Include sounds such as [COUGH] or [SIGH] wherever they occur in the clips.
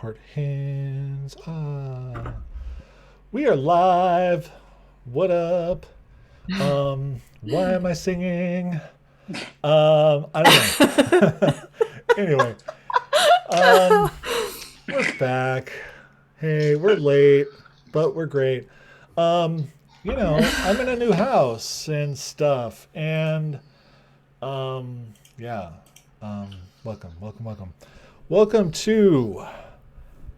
Heart hands. We are live. What up? Why am I singing? I don't know. Anyway, we're back. Hey, we're late, but we're great. I'm in a new house and stuff, and welcome to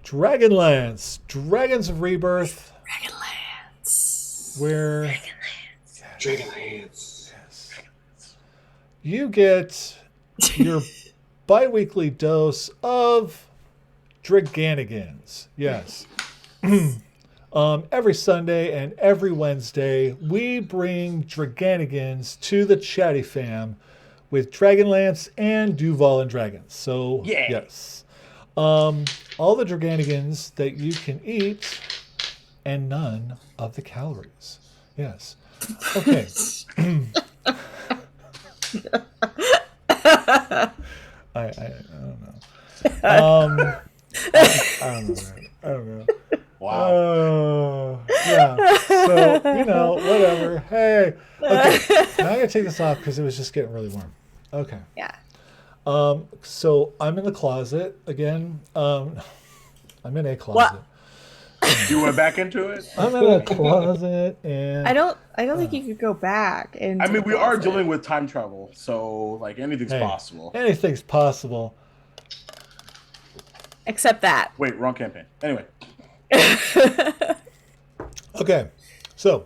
Dragonlance, Dragons of Rebirth. Dragonlance. Yes. You get your bi-weekly dose of Dragonigans. Yes. Every Sunday and every Wednesday, we bring Dragonigans to the Chatty Fam with Dragonlance and Duval and Dragons. So, yes. All the Dragonigans that you can eat and none of the calories. Yes. Okay. I don't know. I don't know. Wow. Yeah. So, whatever. Hey. Okay. Now I'm going to take this off because it was just getting really warm. Okay. Yeah. So I'm in the closet again. I'm in a closet. What? You went back into it? I'm in a closet and I don't think you could go back. I mean, we are dealing with time travel, so anything's possible. Anything's possible. Except that. Wait, wrong campaign. Anyway. Okay. So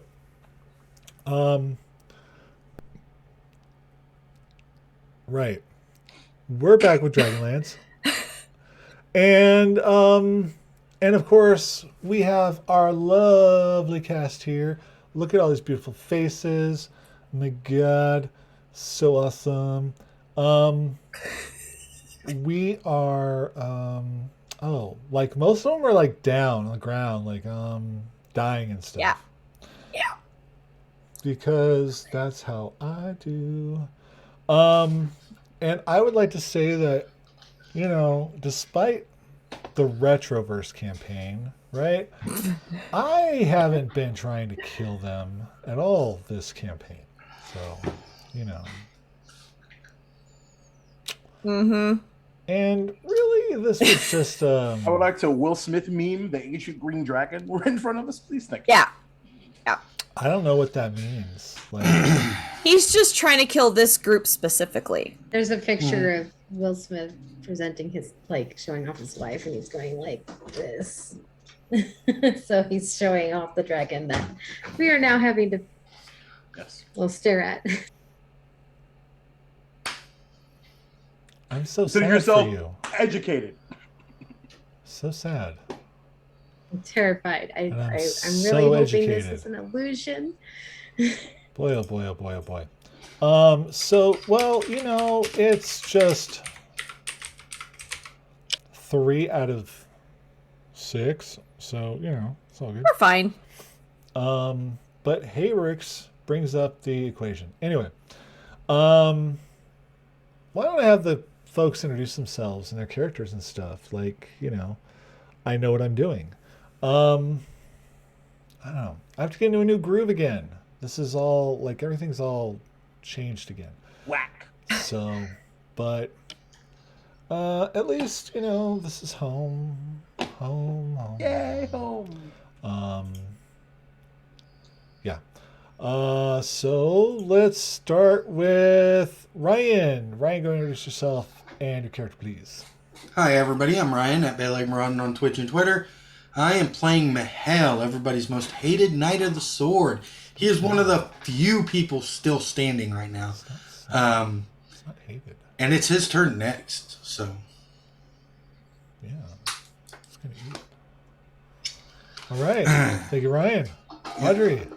right. We're back with Dragonlance. And of course, we have our lovely cast here. Look at all these beautiful faces. Oh my God, so awesome. We are most of them are down on the ground, dying and stuff. Yeah. Because that's how I do. And I would like to say that, despite the Retroverse campaign, right? I haven't been trying to kill them at all this campaign. So, Mm-hmm. And really, this was just... I would like to Will Smith meme the ancient green dragon. We're in front of us, please. Thank you. Yeah. I don't know what that means. He's just trying to kill this group specifically. There's a picture of Will Smith presenting his, showing off his wife, and he's going like this. So he's showing off the dragon that we are now having to stare at. I'm so Consider sad yourself for you. Educated. So sad. I'm terrified. I'm really so hoping educated. this is an illusion. Boy, oh boy, oh boy, oh boy. It's just 3 out of 6. So, it's all good. We're fine. But Hayrix brings up the equation. Anyway, why don't I have the folks introduce themselves and their characters and stuff? I know what I'm doing. I don't know. I have to get into a new groove again. This is all, everything's all changed again. Whack. So, but at least, this is home. Home. Yay, home. Yeah. So let's start with Ryan. Ryan, go introduce yourself and your character, please. Hi, everybody. I'm Ryan at Balag Maraudin on Twitch and Twitter. I am playing Mahel, everybody's most hated Knight of the Sword. He is one of the few people still standing right now. It's not hated. And it's his turn next, so. Yeah. It's going to eat. All right. Thank you, Ryan. Audrey.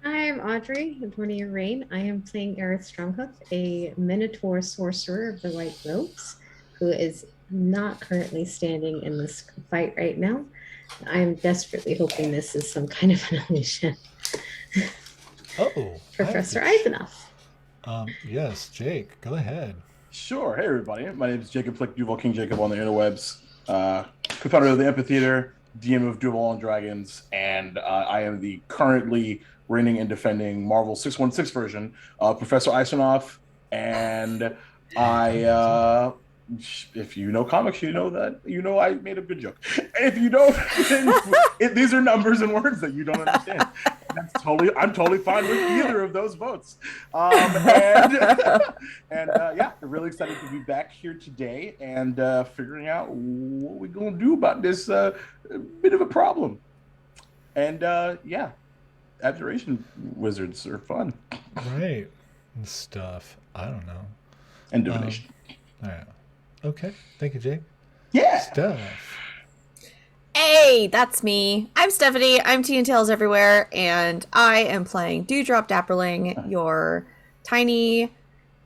I'm Audrey, the Attorney of Rain. I am playing Aerith Stromhoof, a Minotaur sorcerer of the White Robes, who is not currently standing in this fight right now. I am desperately hoping this is some kind of an illusion. Professor Eisenhoff. Yes, Jake, go ahead. Sure. Hey, everybody. My name is Jacob Flick, Duval King Jacob on the interwebs. co-founder of the Amphitheater, DM of Duel and Dragons, and I am the currently reigning and defending Marvel 616 version of Professor Isonoff. And if you know comics, you know that I made a good joke. If you don't, these are numbers and words that you don't understand. I'm totally fine with either of those votes. Yeah, really excited to be back here today and figuring out what we're gonna do about this bit of a problem. And yeah, abjuration wizards are fun. Right. And stuff. I don't know. And divination. All right. Okay. Thank you, Jake. Yeah. Stuff. Hey, that's me. I'm Stephanie. I'm Tea and Tales everywhere, and I am playing Dewdrop Dapperling, your tiny,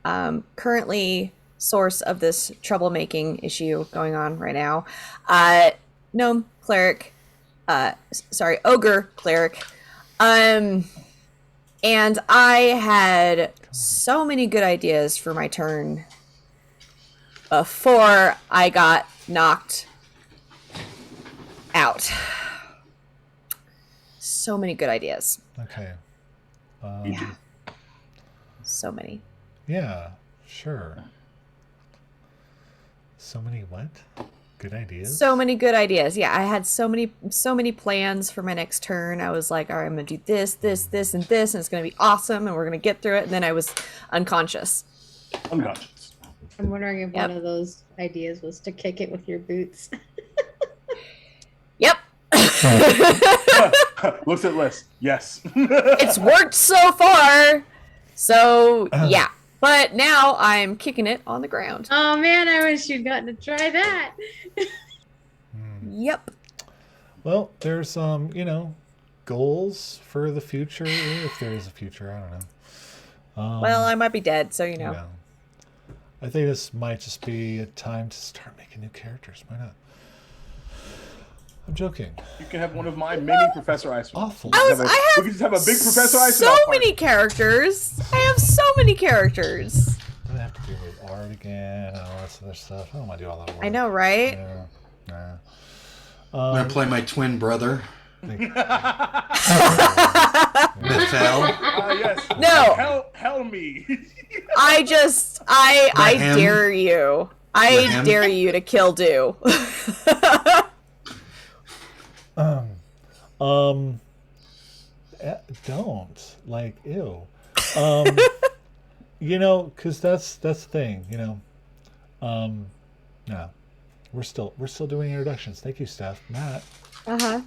currently source of this troublemaking issue going on right now. Gnome cleric, ogre cleric. And I had so many good ideas for my turn before I got knocked out. So many good ideas. Okay. Yeah. So many. Yeah, sure. So many what? Good ideas? So many good ideas. Yeah, I had so many plans for my next turn. I was like, all right, I'm going to do this, this, this, and this, and it's going to be awesome, and we're going to get through it. And then I was unconscious. Unconscious. I'm wondering if one of those ideas was to kick it with your boots. Yep. Looks at list. Yes. It's worked so far. So, yeah. But now I'm kicking it on the ground. Oh man, I wish you'd gotten to try that. Yep. Well, there's goals for the future, if there is a future. I don't know. Well, I might be dead, so you know. I think this might just be a time to start making new characters. Why not? I'm joking. You can have one of my many Professor Ice. Awful. We can just have a big Professor Ice. So many characters. I have so many characters. I have to do art again and all this other stuff. I don't want to do all that work. I know, right? Yeah. Nah. I'm going to play my twin brother. Michelle. Yes. No. Hell me. I dare you. I dare you to kill Dew. Don't like ew. Because that's the thing. Yeah, we're still doing introductions. Thank you, Steph. Matt. Hi,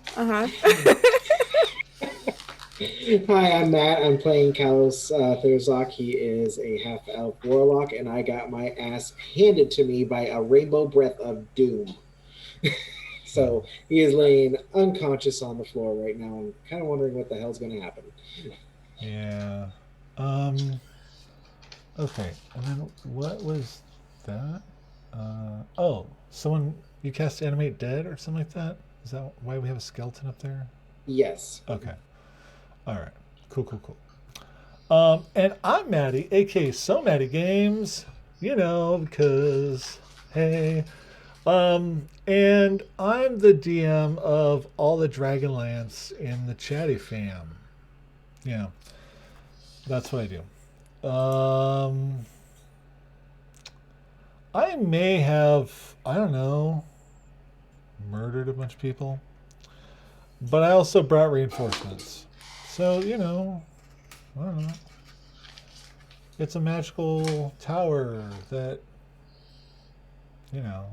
I'm Matt. I'm playing Kalos Thurzak. He is a half-elf warlock, and I got my ass handed to me by a rainbow breath of doom. So he is laying unconscious on the floor right now. I'm kind of wondering what the hell's going to happen. Yeah. Okay. And then what was that? You cast Animate Dead or something like that? Is that why we have a skeleton up there? Yes. Okay. All right. Cool. And I'm Maddie, aka So Maddie Games. Because hey. And I'm the DM of all the Dragonlance in the Chatty fam. Yeah. That's what I do. I may have, I don't know, murdered a bunch of people. But I also brought reinforcements. So, I don't know. It's a magical tower that, I don't know,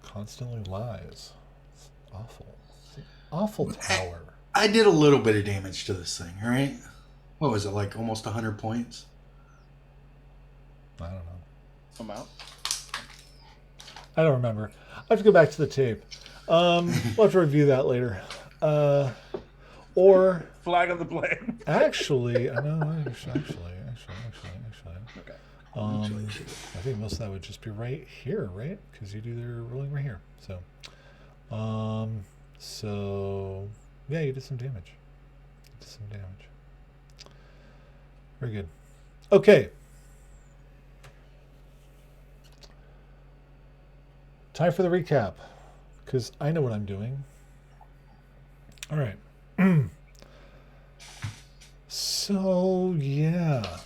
constantly lies. It's awful. It's an awful tower. I did a little bit of damage to this thing, all right? What was it, like almost 100 points? I don't know. Amount? I don't remember. I have to go back to the tape. We'll have to review that later. Or flag of the blame. Actually, I know. Actually. Okay. I think most of that would just be right here, right? Because you do their rolling right here. So, yeah, you did some damage. Very good. Okay. time for the recap, because I know what I'm doing. All right. So, yeah.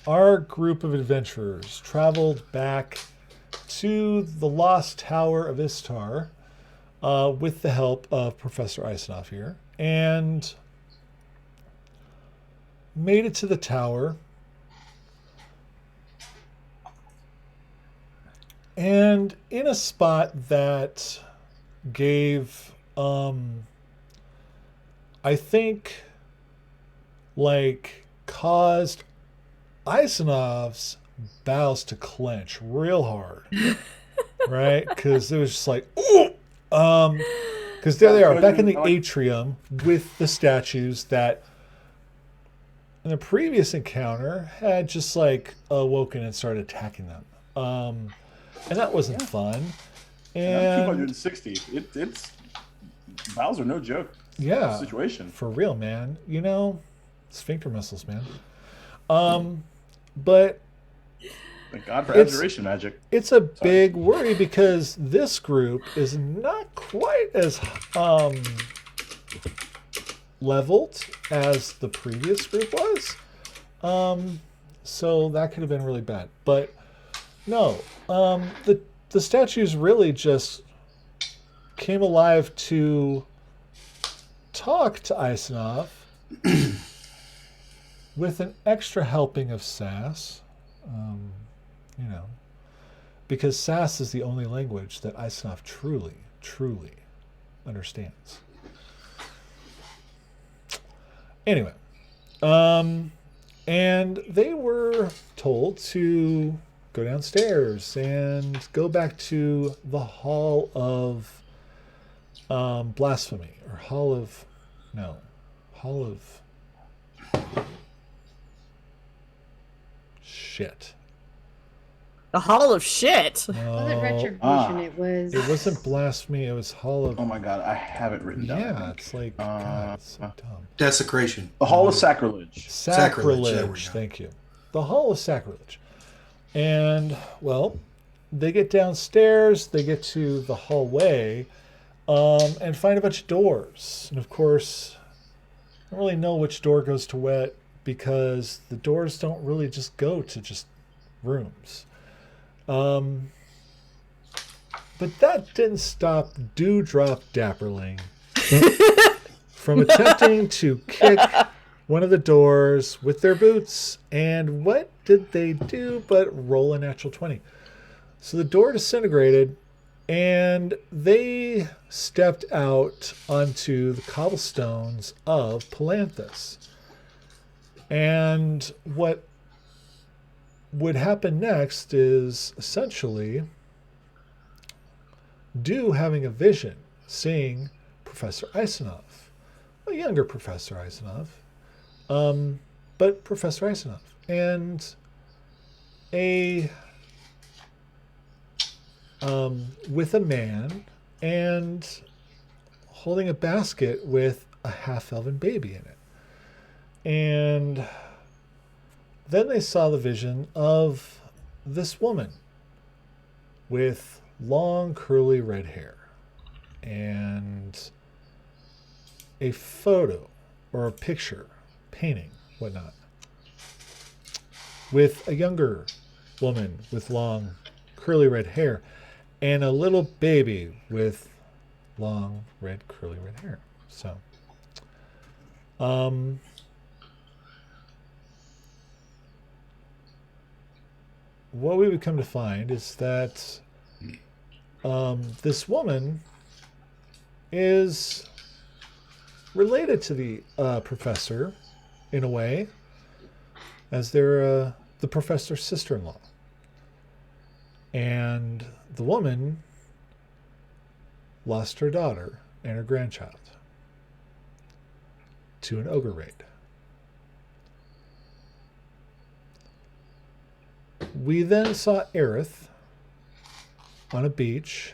Our group of adventurers traveled back to the Lost Tower of Istar with the help of Professor Eisenhoff here, and made it to the tower. And in a spot that gave, I think, like, caused Eisenov's bowels to clench real hard, right? Because it was just like, ooh, because there they are back in the atrium with the statues that in the previous encounter had just like awoken and started attacking them, and that wasn't fun. And 260. It's bowels are no joke. Yeah, Situation for real, man. You know, sphincter muscles, man. But thank God for abjuration magic. It's a big worry because this group is not quite as leveled as the previous group was. So that could have been really bad. But no, the statues really just came alive to talk to Eisenhoff with an extra helping of sass. You know, because sass is the only language that Eisenhoff truly, truly understands. Anyway, and they were told to go downstairs and go back to the Hall of Blasphemy, or Hall of Shit. The Hall of Shit. It wasn't retribution. It wasn't blasphemy. It was Hall of. Oh my God, I have it written down. Yeah, it's like God, it's so dumb. Desecration. The Hall of Sacrilege. Sacrilege. Thank you. The Hall of Sacrilege. And well, they get downstairs. They get to the hallway, and find a bunch of doors. And of course, I don't really know which door goes to what because the doors don't really just go to just rooms. But that didn't stop Dewdrop Dapperling from attempting to kick one of the doors with their boots. And what did they do but roll a natural 20? So the door disintegrated, and they stepped out onto the cobblestones of Palanthus. And what would happen next is essentially Dew having a vision, seeing Professor Eisenhoff, a younger Professor Eisenhoff, but Professor Eisenhoff, and with a man and holding a basket with a half-elven baby in it. And then they saw the vision of this woman with long curly red hair and a photo or a picture, painting, whatnot, with a younger woman with long curly red hair and a little baby with long red curly red hair. So what we would come to find is that this woman is related to the professor in a way, as they're the professor's sister-in-law. And the woman lost her daughter and her grandchild to an ogre raid. We then saw Aerith on a beach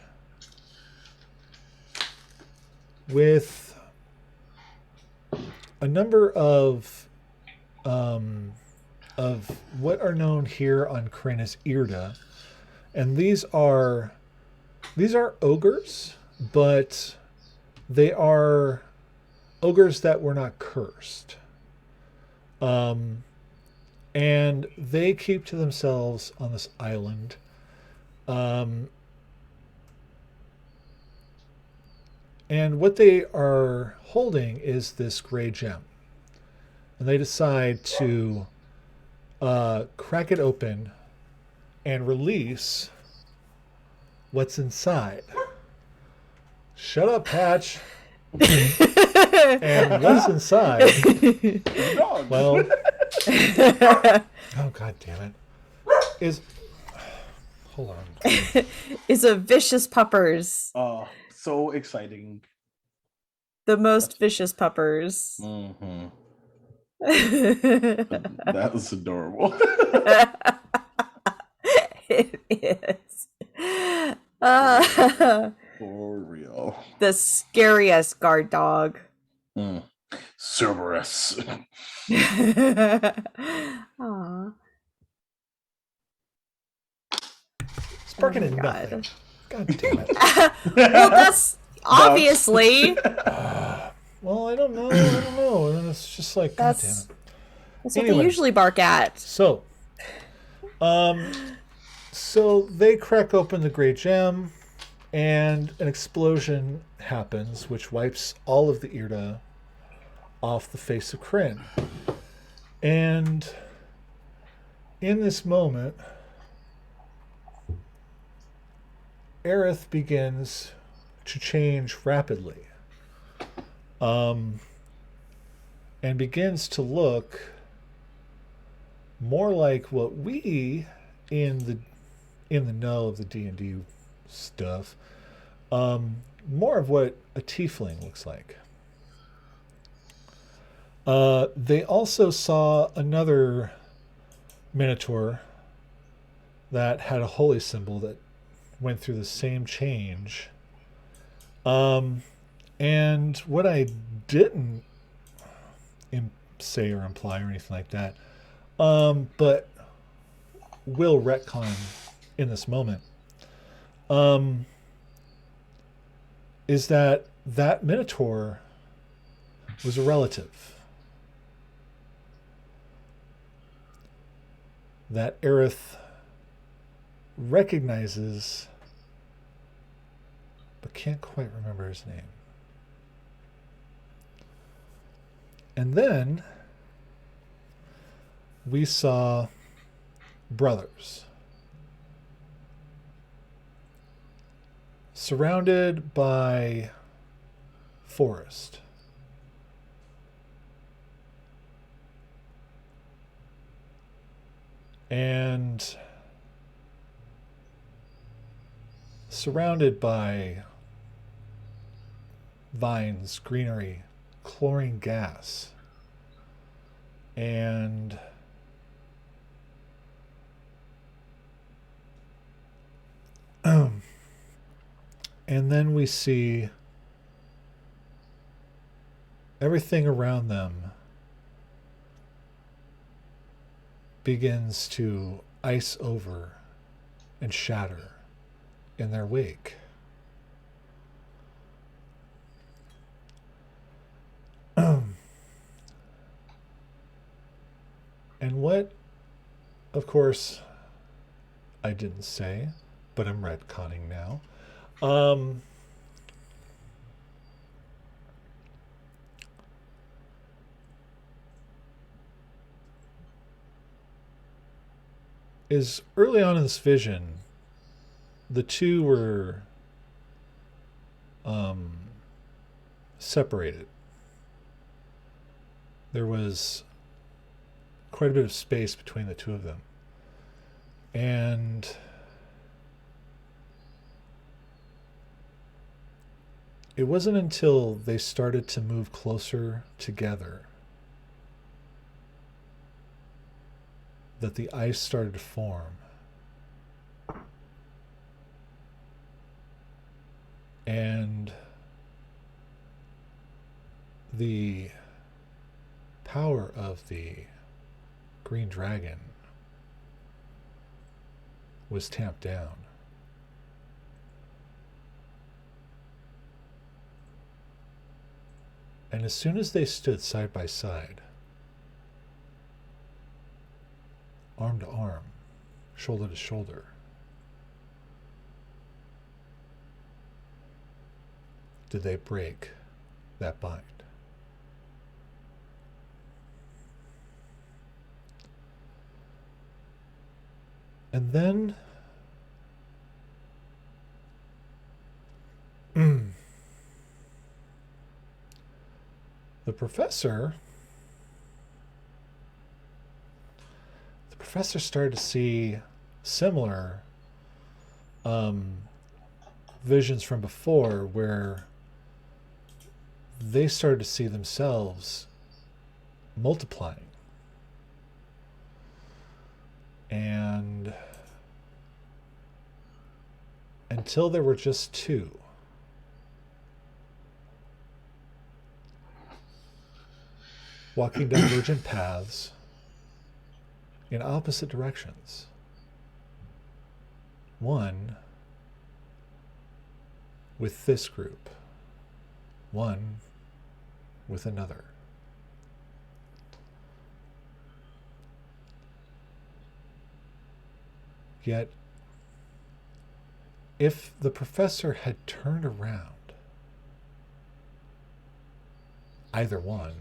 with a number of what are known here on Kryn as Irda, and these are These are ogres, but they are ogres that were not cursed. And they keep to themselves on this island. And what they are holding is this gray gem. And they decide to crack it open and release what's inside. Shut up, Patch. And what's inside? Dog. Well, oh god damn it! Is hold on. Is a vicious puppers. Oh, so exciting. The most vicious puppers. Mm-hmm. That was adorable. It is. For real. The scariest guard dog. Cerberus. Aw. Sparking Oh in my nothing. God. God damn it. Well, that's obviously. Well, I don't know. And it's just like, god damn That's it. what they Anyway. usually bark at. So they crack open the great gem, and an explosion happens, which wipes all of the Irda off the face of Kryn. And in this moment, Aerith begins to change rapidly, and begins to look more like what we in the know of the D&D stuff, more of what a tiefling looks like. They also saw another minotaur that had a holy symbol that went through the same change. And what I didn't say or imply or anything like that, but will retcon in this moment, is that minotaur was a relative that Aerith recognizes but can't quite remember his name. And then we saw brothers surrounded by forest. And surrounded by vines, greenery, chlorine gas, and and then we see everything around them begins to ice over and shatter in their wake. And what, of course, I didn't say, but I'm retconning now. Is early on in this vision, the two were separated. There was quite a bit of space between the two of them. And it wasn't until they started to move closer together that the ice started to form. And the power of the green dragon was tamped down. And as soon as they stood side by side, arm to arm, shoulder to shoulder, did they break that bind. And then the professor started to see similar visions from before, where they started to see themselves multiplying. And until there were just two. Walking divergent paths in opposite directions. One with this group, one with another. Yet, if the professor had turned around, either one,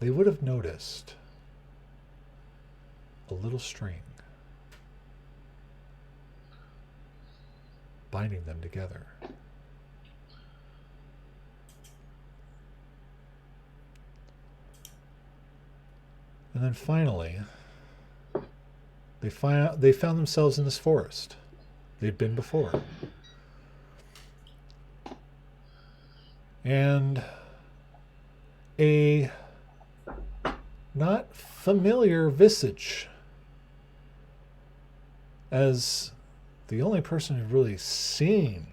they would have noticed a little string binding them together. And then finally, they found themselves in this forest. They'd been before. And a not familiar visage, as the only person who'd really seen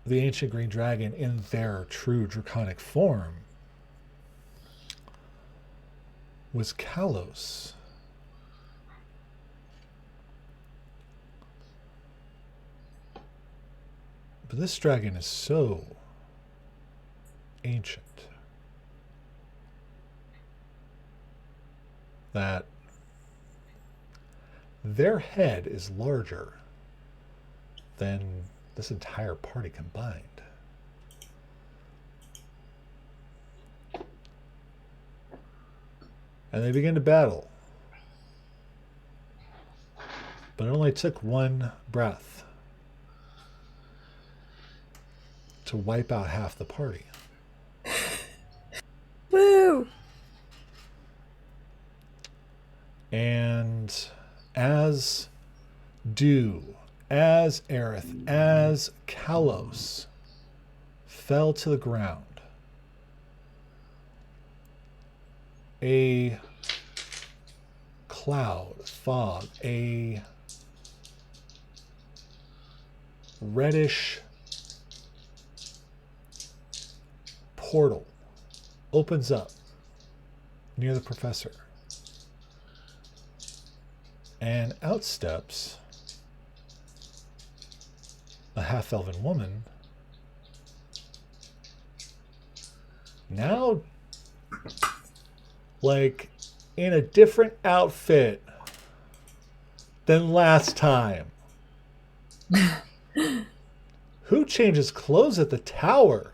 the ancient green dragon in their true draconic form, was Kalos. But this dragon is so ancient that their head is larger than this entire party combined. And they begin to battle. But it only took one breath to wipe out half the party. Woo! And as Dew, as Aerith, as Kalos fell to the ground, a cloud, fog, a reddish portal opens up near the professor. And out steps a half-elven woman, now like in a different outfit than last time. Who changes clothes at the tower?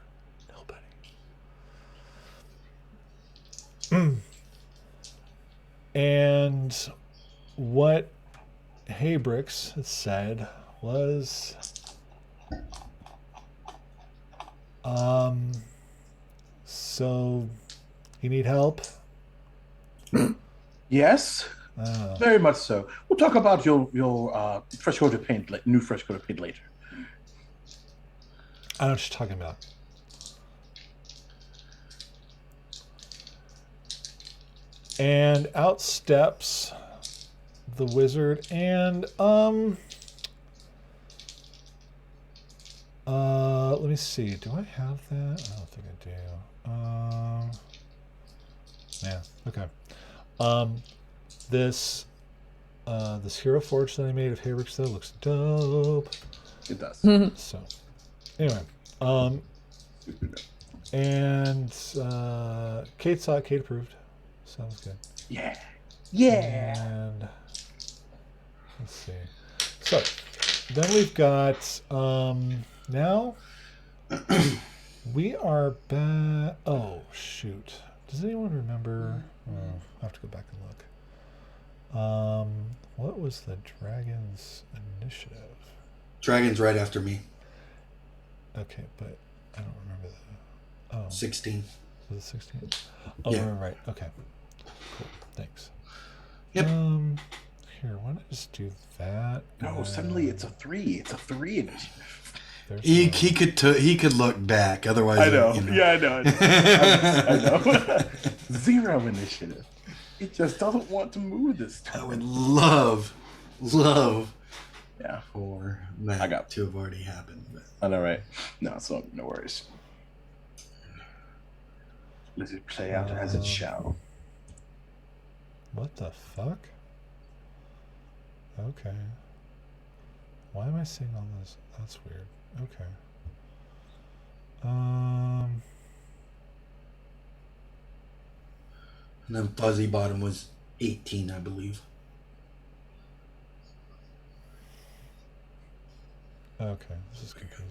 Nobody. And what Haybricks had said was, so you need help? Yes, very much so. We'll talk about your fresh coat of paint, new fresh coat of paint later. I know what you're talking about. And out steps the wizard, and let me see. Do I have that? I don't think I do. Yeah. Okay. This hero forge that I made of Haybricks though looks dope. It does. So, anyway, and Kate saw it. Kate approved. Sounds good. Yeah. And let's see. So then we've got now we are back. Oh shoot! Does anyone remember? Oh, I have to go back and look. What was the Dragon's initiative? Dragon's right after me. Okay, but I don't remember the. Oh, 16. was it 16? Oh, Yeah. right. Okay. Cool. Thanks. Yep. Here, why don't I just do that? No, and suddenly then it's a 3. It's a 3 initiative. there's He one. could look back. Otherwise, I know. you know. Yeah, I know. I know. 0 initiative. It just doesn't want to move this I time. would love Yeah. for that I got- to have already happened. But I know, right? No, so no worries. Let it play out as it shall. What the fuck? Okay. Why am I seeing all this? That's weird. Okay. And then Fuzzy Bottom was 18, I believe. Okay, this is confusing.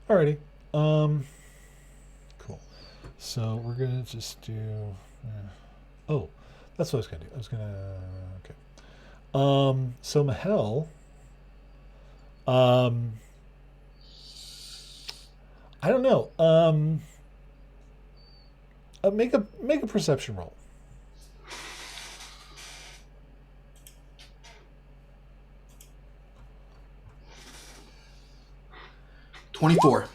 Alrighty. Cool. So we're gonna just do. Oh, that's what I was gonna do. I was gonna. Okay. So Mahel. I don't know. Make a perception roll. 24.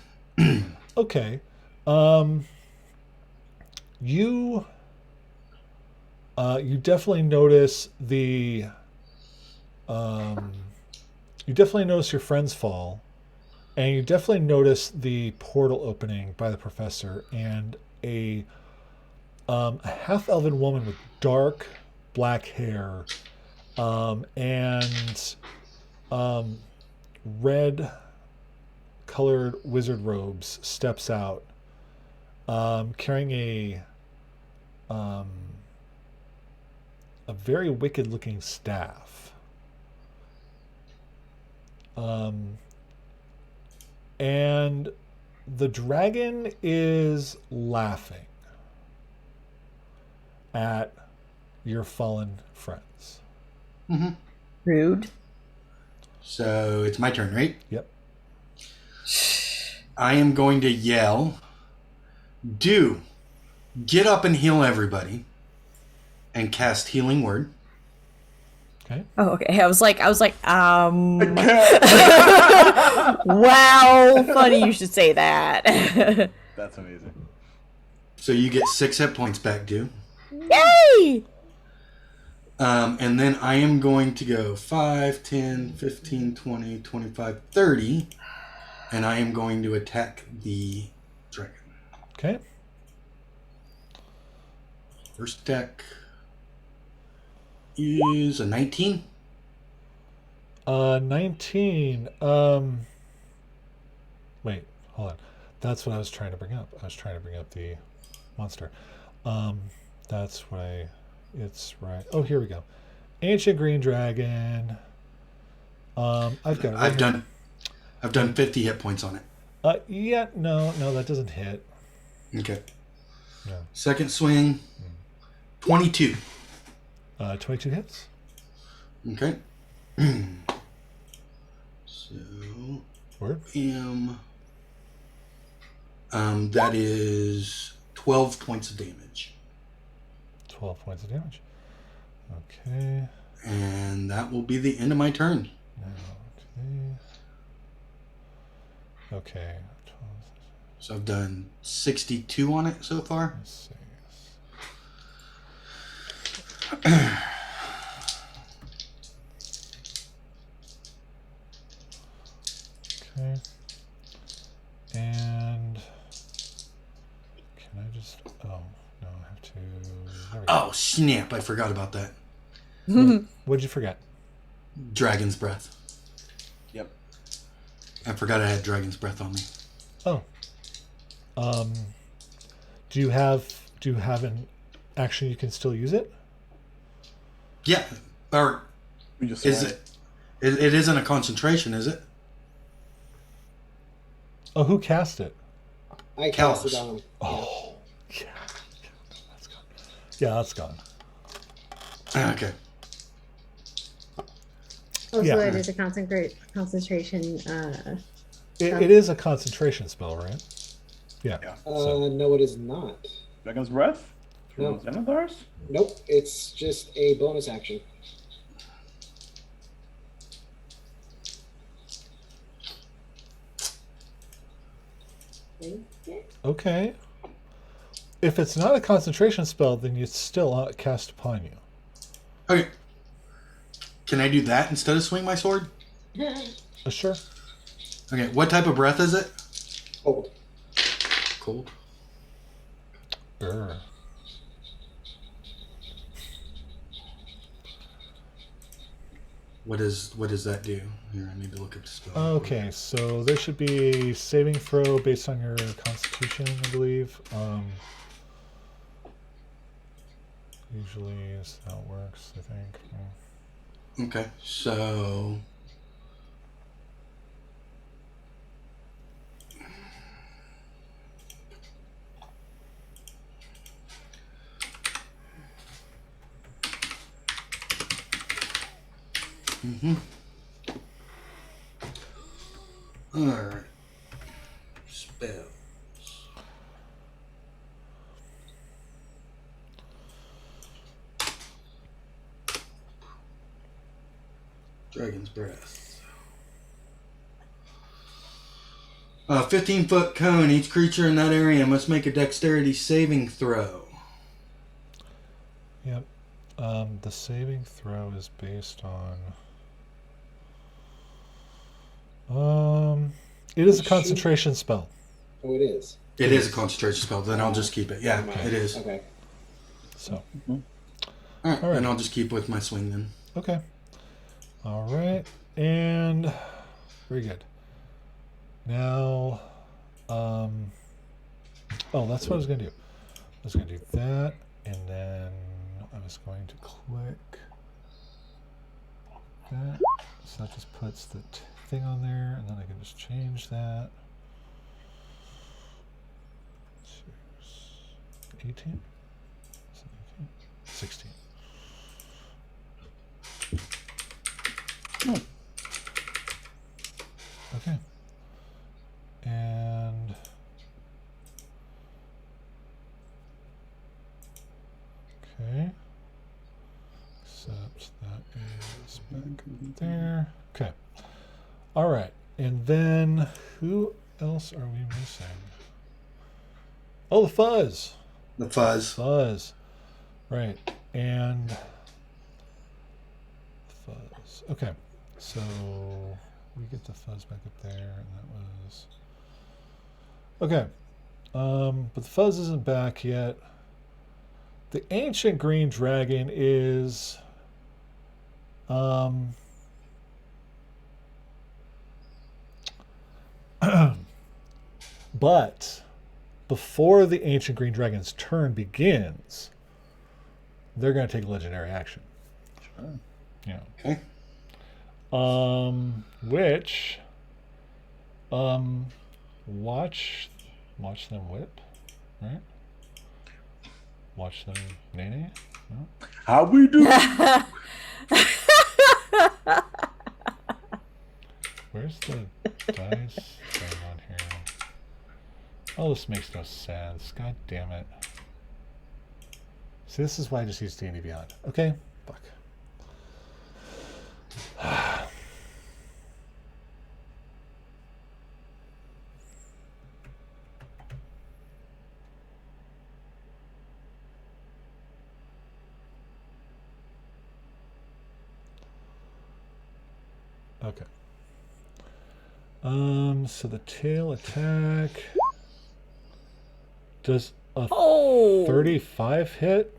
Okay. You definitely notice the you definitely notice your friends fall, and you definitely notice the portal opening by the professor, and a half-elven woman with dark black hair and red colored wizard robes steps out, carrying a very wicked looking staff. And the dragon is laughing at your fallen friends. Mm-hmm. Rude. So it's my turn, right? Yep. I am going to yell, "Do get up and heal everybody," and cast Healing Word. Okay. Oh, okay. I was like, wow, funny you should say that. That's amazing. So you get 6 hit points back, Do. Yay! And then I am going to go 5, 10, 15, 20, 25, 30. And I am going to attack the dragon. Okay. First attack is a 19. 19. Wait, hold on. That's what I was trying to bring up. I was trying to bring up the monster. That's what it's right. Oh, here we go. Ancient green dragon. I've got it right I've done 50 hit points on it. yeah, no, that doesn't hit. Okay. No. Second swing, 22. 22 hits. Okay. So Word. that is 12 points of damage. 12 points of damage. Okay. And that will be the end of my turn. Okay. So I've done 62 on it so far. Let's see. Okay. And can I just? Oh no, I have to. There we go. Oh, snap. I forgot about that. What'd you forget? Dragon's Breath. Yep. I forgot I had Dragon's Breath on me. Oh. Do you have an action you can still use it? Yeah. Or We just is swing. it isn't a concentration, is it? Oh, who cast it? I cast it Callus. on him. Oh, yeah. That's gone. Yeah, that's gone. Okay. Also, Yeah. it is a concentration. It is a concentration spell, right? Yeah. Yeah. No, it is not. Dragon's Breath? No. Xanathars? Nope, it's just a bonus action. Okay. If it's not a concentration spell, then it's still cast upon you. Okay. Can I do that instead of swing my sword? Sure. Okay. What type of breath is it? Hold. Cold. Brr. What does that do? Here, I need to look up the spell. Okay, so there should be a saving throw based on your constitution, I believe. Usually is how it works, I think. Okay. So. Alright. Spells. Dragon's Breath. 15-foot cone. Each creature in that area must make a dexterity saving throw. Yep. The saving throw is based on. It is a concentration spell. Oh, it is. It is a concentration spell. Then I'll just keep it. Yeah, Okay. it is. Okay. So, Alright, Alright. then I'll just keep with my swing then. okay. All right, and very good. Now, oh, that's what I was going to do. I was going to do that, and then I was going to click that. So that just puts the thing on there, and then I can just change that. 18? 16. Okay. And okay. Except that is back there. Okay. All right. And then who else are we missing? Oh, the fuzz. The fuzz. Fuzz. Right. And fuzz. Okay. So we get the fuzz back up there, and that was okay. But the fuzz isn't back yet. The ancient green dragon is but before the ancient green dragon's turn begins, they're going to take legendary action. Sure. Yeah. Okay. Which watch them whip, right? Watch them nay. No? How we do? Where's the dice thing on here? Oh, this makes no sense. God damn it. See, this is why I just use D&D Beyond. Okay? Fuck. Okay. So the tail attack does a Oh, 35 hit?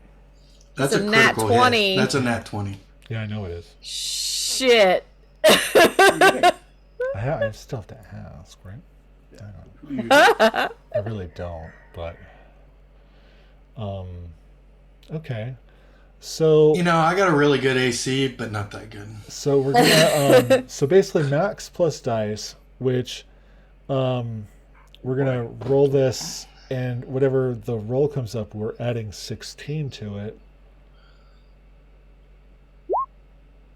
That's It's a a nat critical 20. hit. That's a nat 20. Yeah, I know it is. shit. I still have to ask, right? Yeah. I Who do you- I really don't, but okay. So You know, I got a really good AC, but not that good. so we're gonna so basically max plus dice, which we're gonna roll this, and whatever the roll comes up, we're adding 16 to it.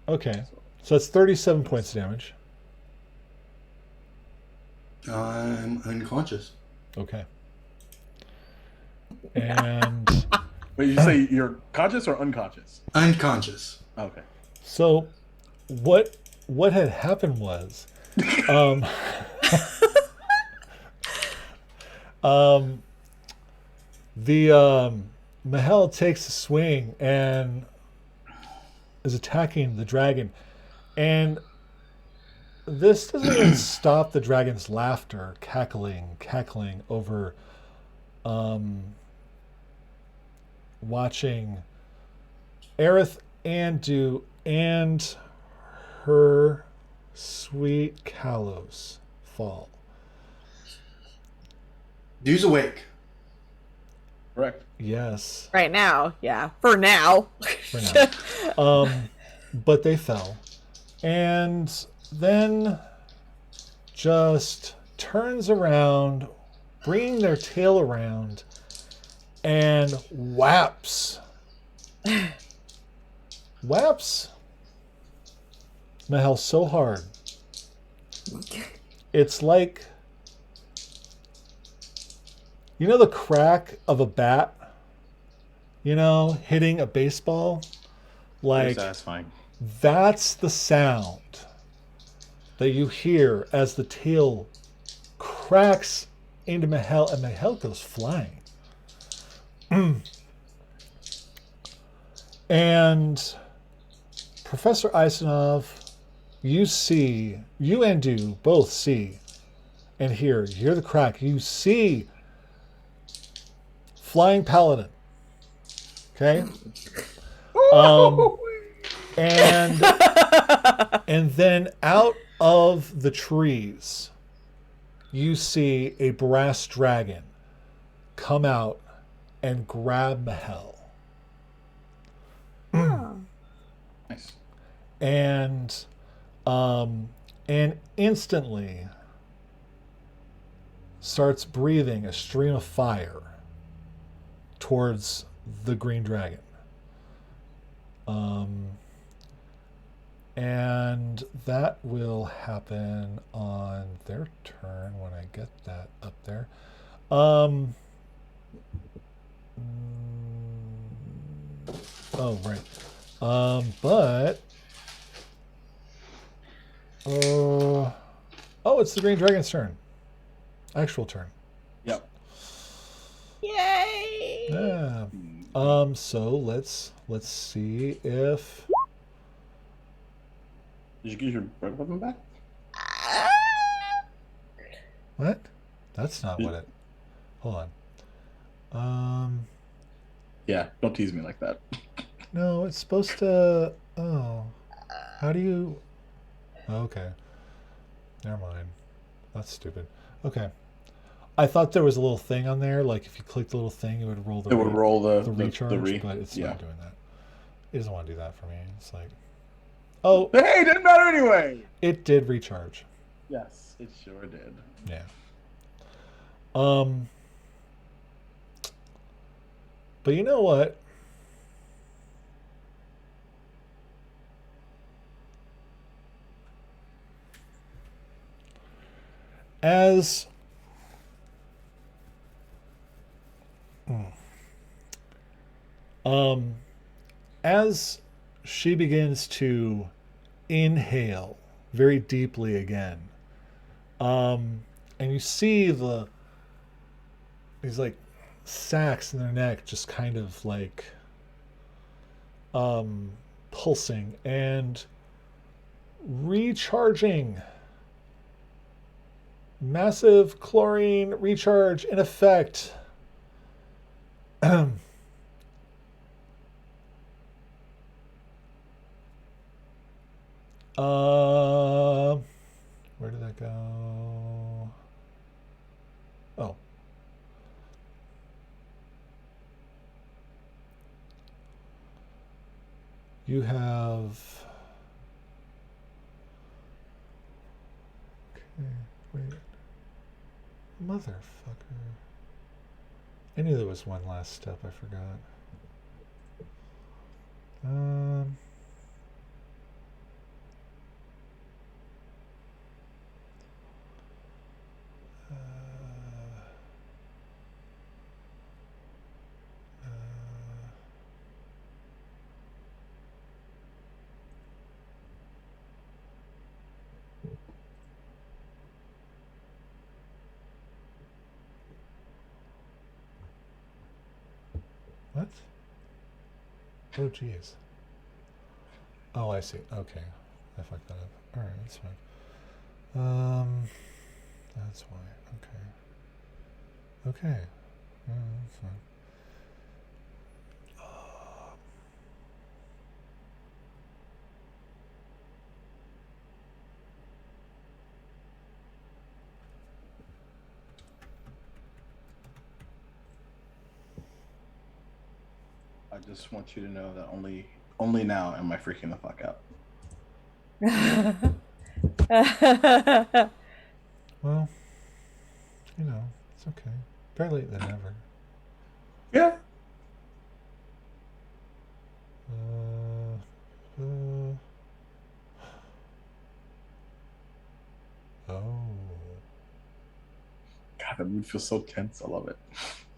Okay, so that's 37 points of damage. I'm unconscious. Okay, and Wait, you say you're conscious or unconscious? Unconscious. Okay. so what had happened was um, the Mahel takes a swing and is attacking the dragon, and this doesn't even stop the dragon's laughter, cackling over watching Aerith Andu and her sweet Kalos fall. Dude's awake. Correct. Yes, Right now, yeah. For now. for now. But they fell. And then just turns around, bringing their tail around, and whaps Mahel so hard. It's like, you know the crack of a bat? You know, hitting a baseball? Very Like, satisfying. that's the sound that you hear as the tail cracks into Mahel, and Mahel goes flying. And Professor Isanov, you and Du both see and hear. You hear the crack. You see Flying Paladin. Okay? And then out of the trees, you see a brass dragon come out and grab Mahel. Nice. And instantly starts breathing a stream of fire towards the green dragon. And that will happen on their turn when I get that up there. Oh, right. But oh, it's the green dragon's turn. Actual turn. Yep. Yay! Yeah. So let's see if Did you get your red weapon back? what? That's not what it. Hold on. Yeah, don't tease me like that. No, it's supposed to. Oh, how do you? Okay, never mind. That's stupid. Okay, I thought there was a little thing on there, like if you click the little thing, it would roll the. It would roll the recharge, but it's yeah. not doing that. It doesn't want to do that for me. It's like, oh, Hey, it didn't matter anyway. it did recharge. Yes, it sure did. Yeah. But you know what? As as she begins to inhale very deeply again, and you see these like sacs in their neck just kind of like pulsing and recharging. Massive chlorine recharge in effect. Where did that You have. Okay, wait. Motherfucker. I knew there was one last step, I forgot. Uh, what? Oh, jeez. Oh, I see. Okay. I fucked that up. Alright, that's fine. That's why. Okay. Okay. That's fine. I just want you to know that only now am I freaking the fuck out. Well, you know, it's okay. Better late than never. Yeah. Oh. God, that mood feels so tense. I love it.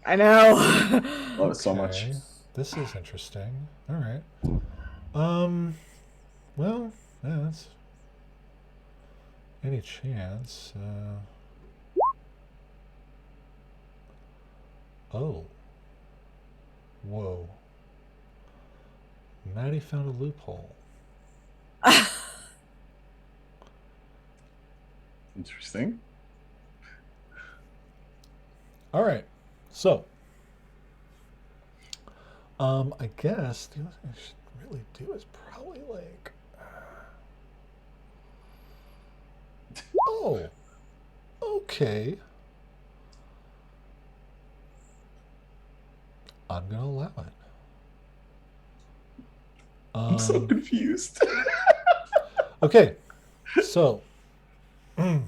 I know. Love it so much. Okay. This is interesting. All right. Well, yeah, that's any chance. Oh. Whoa. Maddie found a loophole. Interesting. All right. So, I guess the other thing I should really do is probably like. Oh. Okay. I'm gonna allow it. I'm so confused. Okay, so as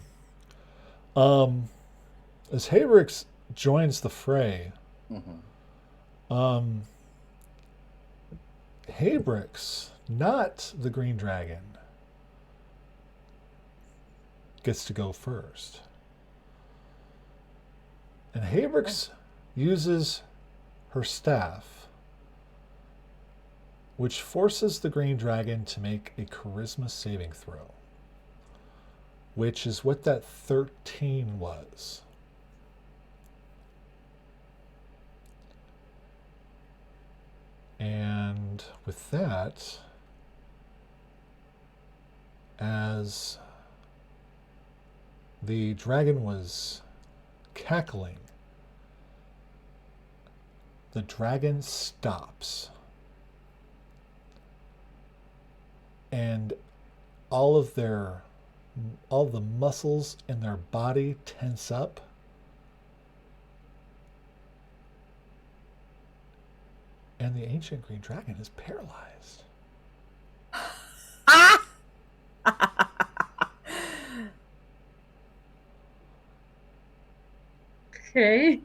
Hayrix joins the fray, Hayrix, not the Green Dragon, gets to go first. And Hayrix uses her staff, which forces the Green Dragon to make a charisma saving throw, which is what that 13 was. And with that, as the dragon was cackling, the dragon stops. And all the muscles in their body tense up. And the ancient green dragon is paralyzed. Okay.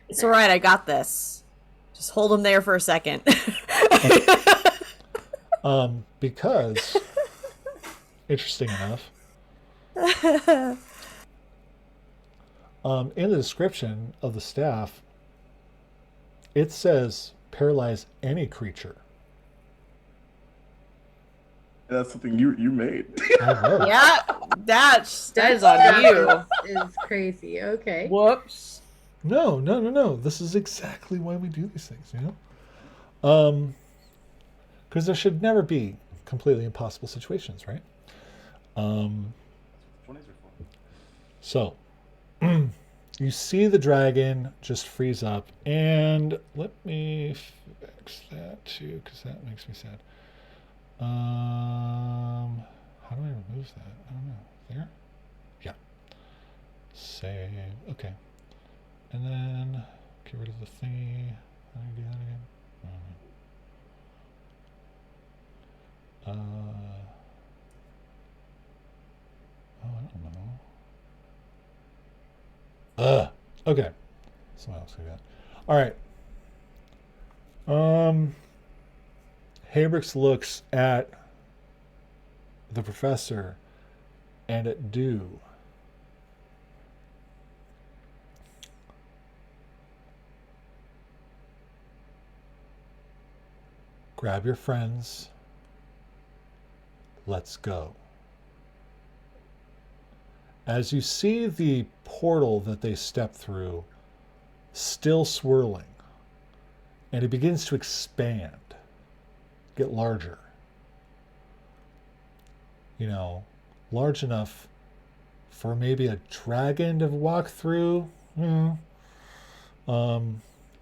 It's all right. I got this. Just hold him there for a second. Because, interesting enough, in the description of the staff, it says paralyze any creature. That's something you made. Yeah, that is on you. Is crazy. Okay. Whoops. No. This is exactly why we do these things, you know? Because there should never be completely impossible situations, right? So, you see the dragon just freeze up, and let me fix that too, because that makes me sad. How do I remove that? I don't know. There? Yeah. Save. Okay. And then get rid of the thingy. How do I do that again? I Okay. Someone else do that. All right. Habrix looks at the professor and at Dew. Grab your friends. Let's go. As you see the portal that they step through still swirling, and it begins to expand, get larger. Large enough for maybe a dragon to walk through. The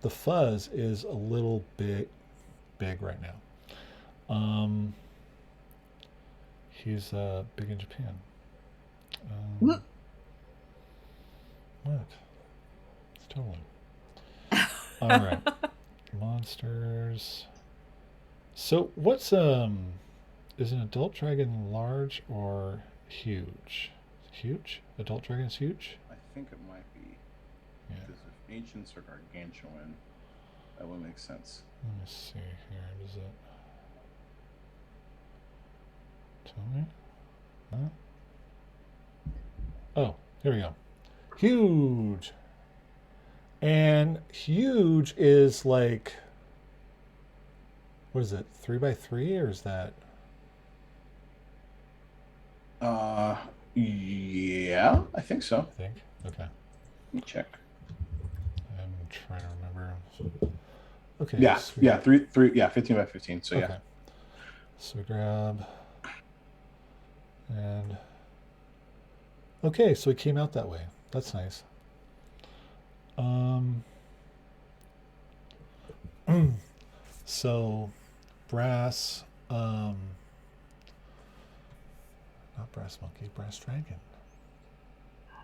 fuzz is a little bit big right now. He's big in Japan. What? It's totally. All right. Monsters. So what's is an adult dragon large or huge? Huge? Adult dragon's huge? I think it might be. Yeah. Because if ancients are gargantuan, that would make sense. Let me see here. Does it tell me? Huh? Oh, here we go. Huge. And huge is like, what is it? 3x3 or is that? Yeah, I think so. I think. Okay. Let me check. I'm trying to remember. Okay. Yeah, so yeah, 15 by 15. So okay. So we grab and okay, so it came out that way. That's nice. So brass, not brass monkey, brass dragon.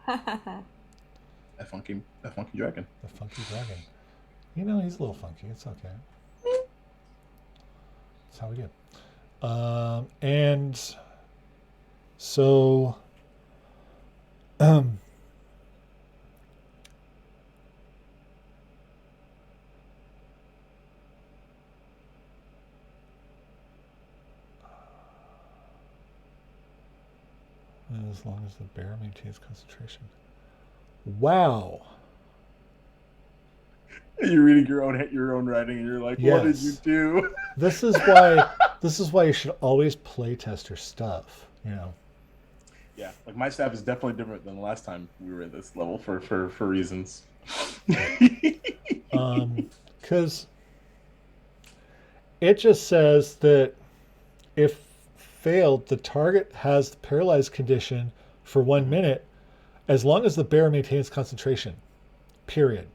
That funky dragon. The funky dragon. He's a little funky. It's okay. That's how we do. And so, as long as the bear maintains concentration. Wow. You're reading your own writing, and you're like, "What did you Yes. do?" This is why you should always play test your stuff. Yeah, like my staff is definitely different than the last time we were at this level for reasons. Because it just says that if failed, the target has the paralyzed condition for 1 minute, as long as the bear maintains concentration. Period.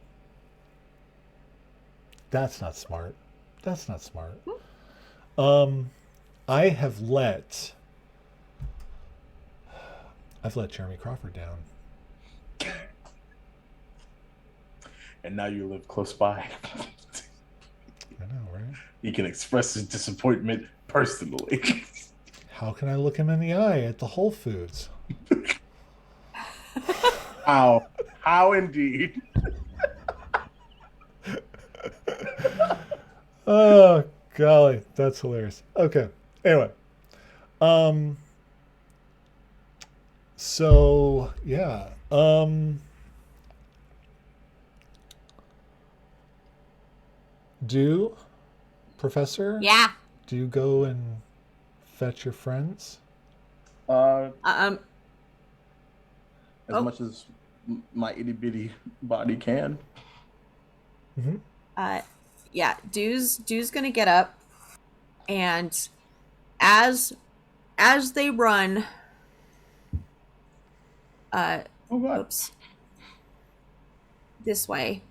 That's not smart. That's not smart. I've let Jeremy Crawford down. And now you live close by. I know, right? He can express his disappointment personally. How can I look him in the eye at the Whole Foods? How indeed. Oh, golly, that's hilarious. Okay. Anyway. So, yeah. Professor? Yeah. Do you go and fetch your friends? As Oh. much as my itty bitty body can. Mm-hmm. Yeah, Dew's gonna get up, and as they run, Oh God. oops, this way.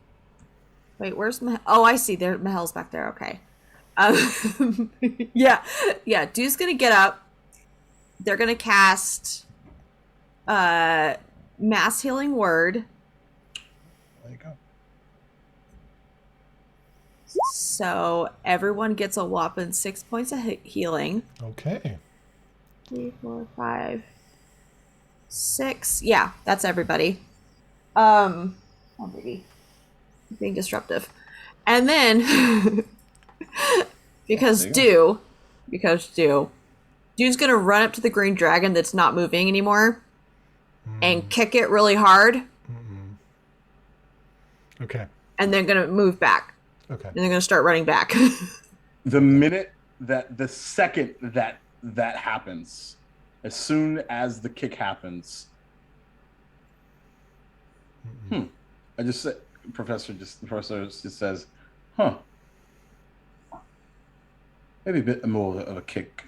Wait, where's oh, I see. There, Mahel's back there. Okay. Yeah. Dew's gonna get up. They're gonna cast, mass healing word. There you go. So everyone gets a whopping 6 points of healing. Okay. 3, 4, 5, 6. Yeah, that's everybody. Oh, baby. Being disruptive. And then, because There you Dew's gonna run up to the green dragon that's not moving anymore and kick it really hard. Okay. And they're gonna move back. Okay. And they're gonna start running back. The second that happens, as soon as the kick happens, I just said, the professor just says, "Huh, maybe a bit more of a kick,"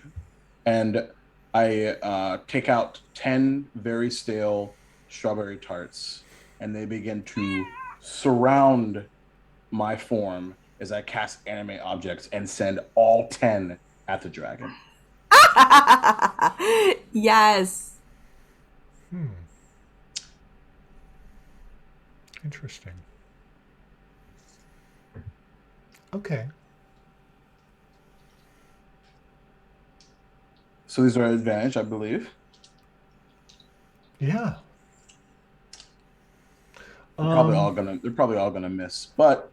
and I take out 10 very stale strawberry tarts, and they begin to surround my form as I cast animate objects and send all 10 at the dragon. Yes. Interesting. Okay. So these are at advantage, I believe. Yeah. They're probably all gonna miss, but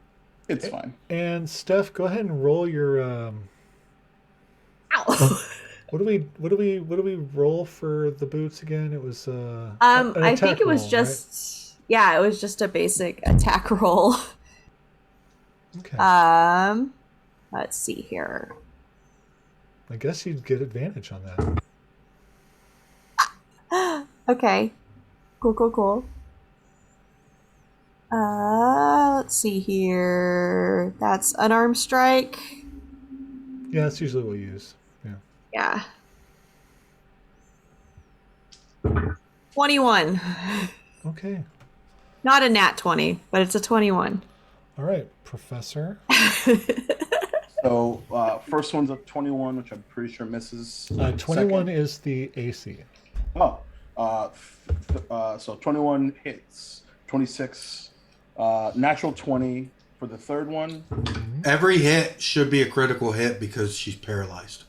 it's fine. And Steph, go ahead and roll your. Ow. What do we roll for the boots again? It was. I think it was roll, just. Right? Yeah, it was just a basic attack roll. Okay. Let's see here. I guess you'd get advantage on that. Okay. Cool. Let's see here. That's unarmed strike. Yeah, that's usually what we use. Yeah. Yeah. 21. Okay. Not a nat 20, but it's a 21. All right, Professor. So first one's a 21, which I'm pretty sure misses. 21 is the AC. Oh, so 21 hits, 26, natural 20 for the third one. Every hit should be a critical hit because she's paralyzed.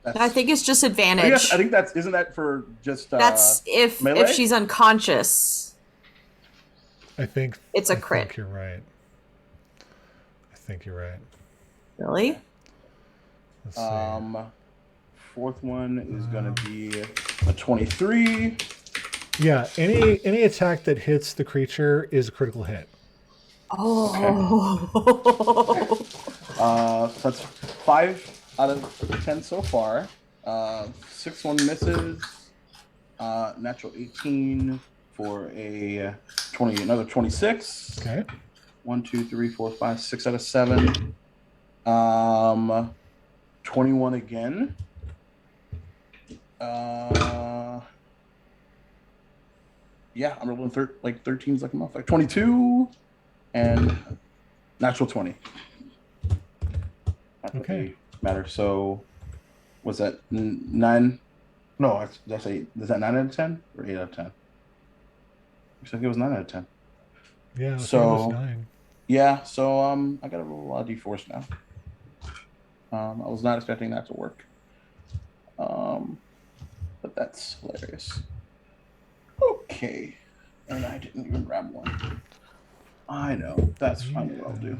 I think it's just advantage. I think isn't that for just that's if she's unconscious. I think it's a crit. I think you're right. Really? Let's see. Fourth one is gonna be a 23. Yeah, any attack that hits the creature is a critical hit. Oh. Okay. So that's 5 out of 10 so far. 6th one misses. Natural 18 for another 26. Okay. 1, 2, 3, 4, 5, 6 out of 7. 21 again. Yeah, I'm rolling 13s like a motherfucker. 22 and natural 20. That would Okay. matter. So, was that 9? No, that's 8. Is that 9 out of 10 or 8 out of 10? Looks like it was 9 out of 10. Yeah. I think it So was 9. yeah, so I gotta roll a lot of d4s now. I was not expecting that to work. But that's hilarious. Okay. And I didn't even grab one. I know. That's fine. What I'll do.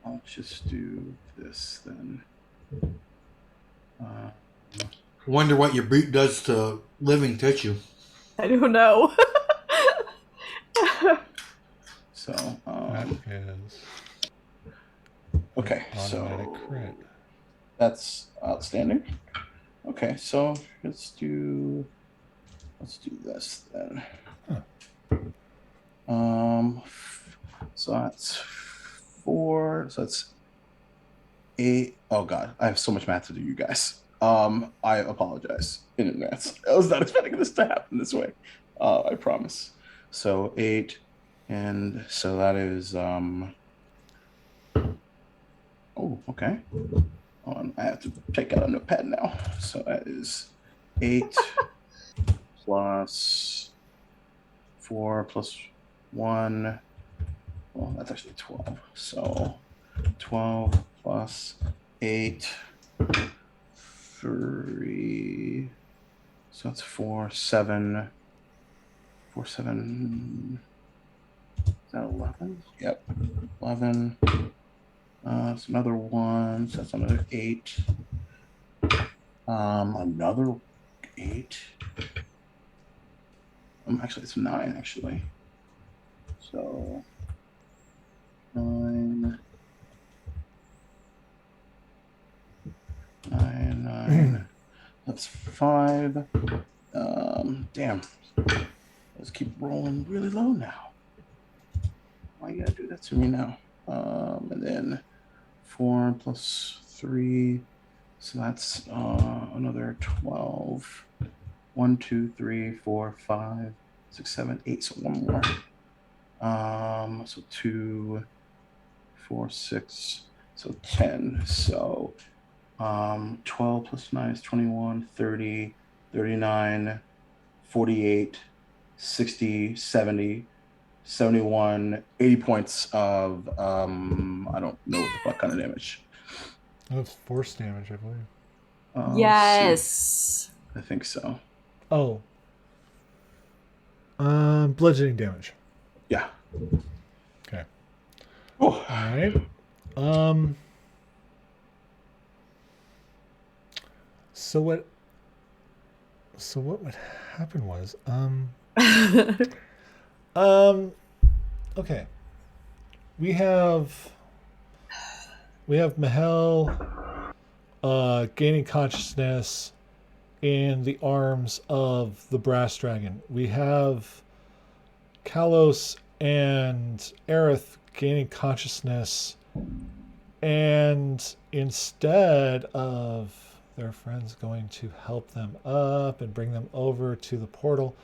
I'll just do this then. Wonder what your boot does to living tissue. I don't know. So, That is okay, automatic so crit. that's outstanding. Okay, so let's do this then. So that's 4. So that's 8. Oh God, I have so much math to do, you guys. I apologize in advance. I was not expecting this to happen this way. I promise. So 8, and so that is Oh, okay. I have to take out a notepad now. So that is 8 plus 4 plus 1. Well, that's actually 12. So 12 plus 8, 3. So that's 4, 7, 4, 7. Is that 11? Yep. 11. It's another 1. So that's another 8. Another 8. Actually, it's 9, actually. So 9. 9. That's 5. Damn. Let's keep rolling really low now. Why you gotta do that to me now? And then 4 plus 3. So that's another 12. 1, 2, 3, 4, 5, 6, 7, 8. So one more. So 2, 4, 6. So 10. So 12 plus 9 is 21, 30, 39, 48, 60, 70, 71, 80 points of I don't know what the fuck kind of damage. That's force damage, I believe. Yes. I think so. Oh. Bludgeoning damage. Yeah. Okay. Oh. All right. So what would happen was okay. We have Mahel gaining consciousness in the arms of the brass dragon. We have Kalos and Aerith gaining consciousness, and instead of their friends going to help them up and bring them over to the portal,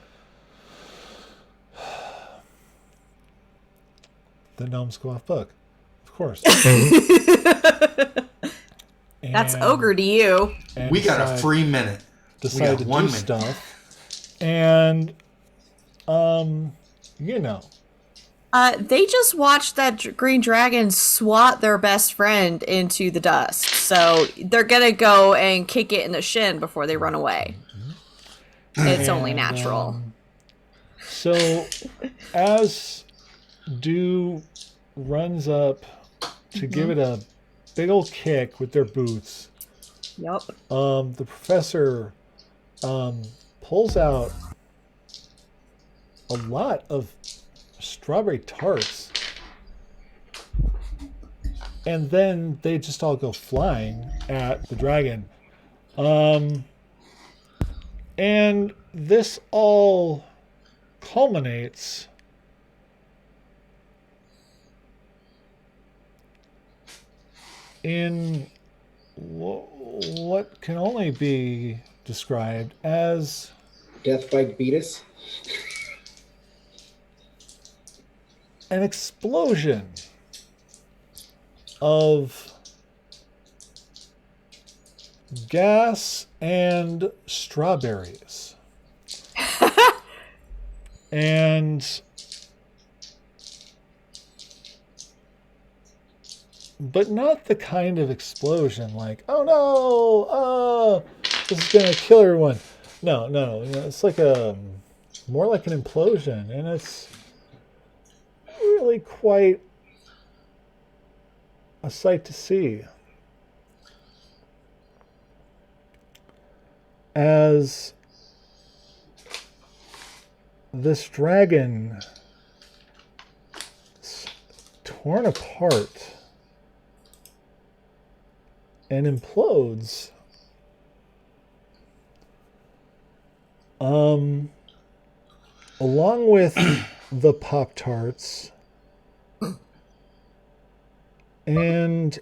the gnomes go off book, of course. That's ogre to you. We got a free minute. Decide to do 1 minute. stuff, and you know, they just watched that green dragon swat their best friend into the dust, so they're gonna go and kick it in the shin before they run away. It's only natural. So as Dew runs up to give it a big old kick with their boots, Yep. the professor pulls out a lot of strawberry tarts, and then they just all go flying at the dragon. And this all culminates in what can only be described as Death by Beatus. an explosion of gas and strawberries. And but not the kind of explosion like, oh no, this is gonna kill everyone. No, it's like more like an implosion, and it's really quite a sight to see. As this dragon is torn apart and implodes, along with the Pop-Tarts and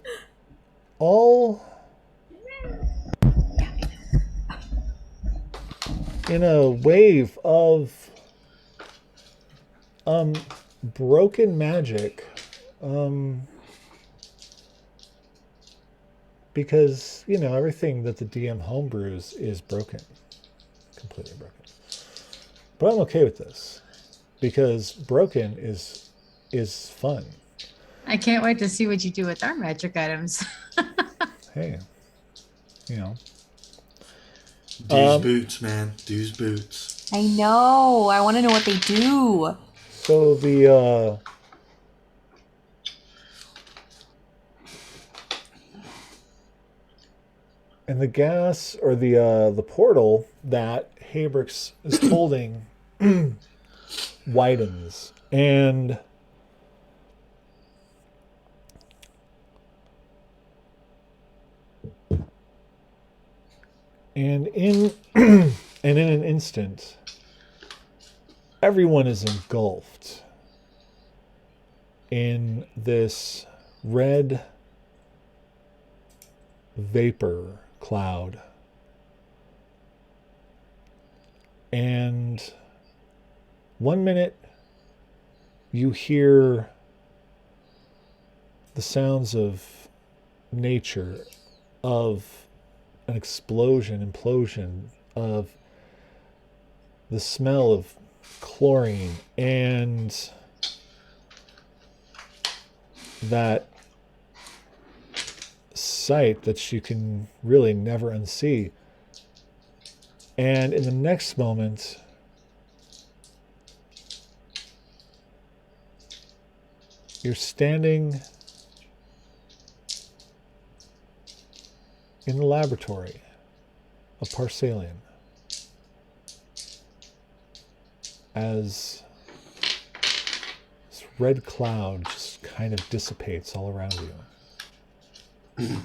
all in a wave of broken magic, because everything that the DM homebrews is broken, completely broken. But I'm okay with this because broken is fun. I can't wait to see what you do with our magic items. Hey, Dude's boots, man. Dude's boots. I know. I want to know what they do. So the and the gas or the portal that Habrix is holding widens, and in and in an instant, everyone is engulfed in this red vapor cloud. And 1 minute you hear the sounds of nature, of an explosion, implosion, of the smell of chlorine, and that sight that you can really never unsee. And in the next moment, you're standing in the laboratory of Parsalian as this red cloud just kind of dissipates all around you.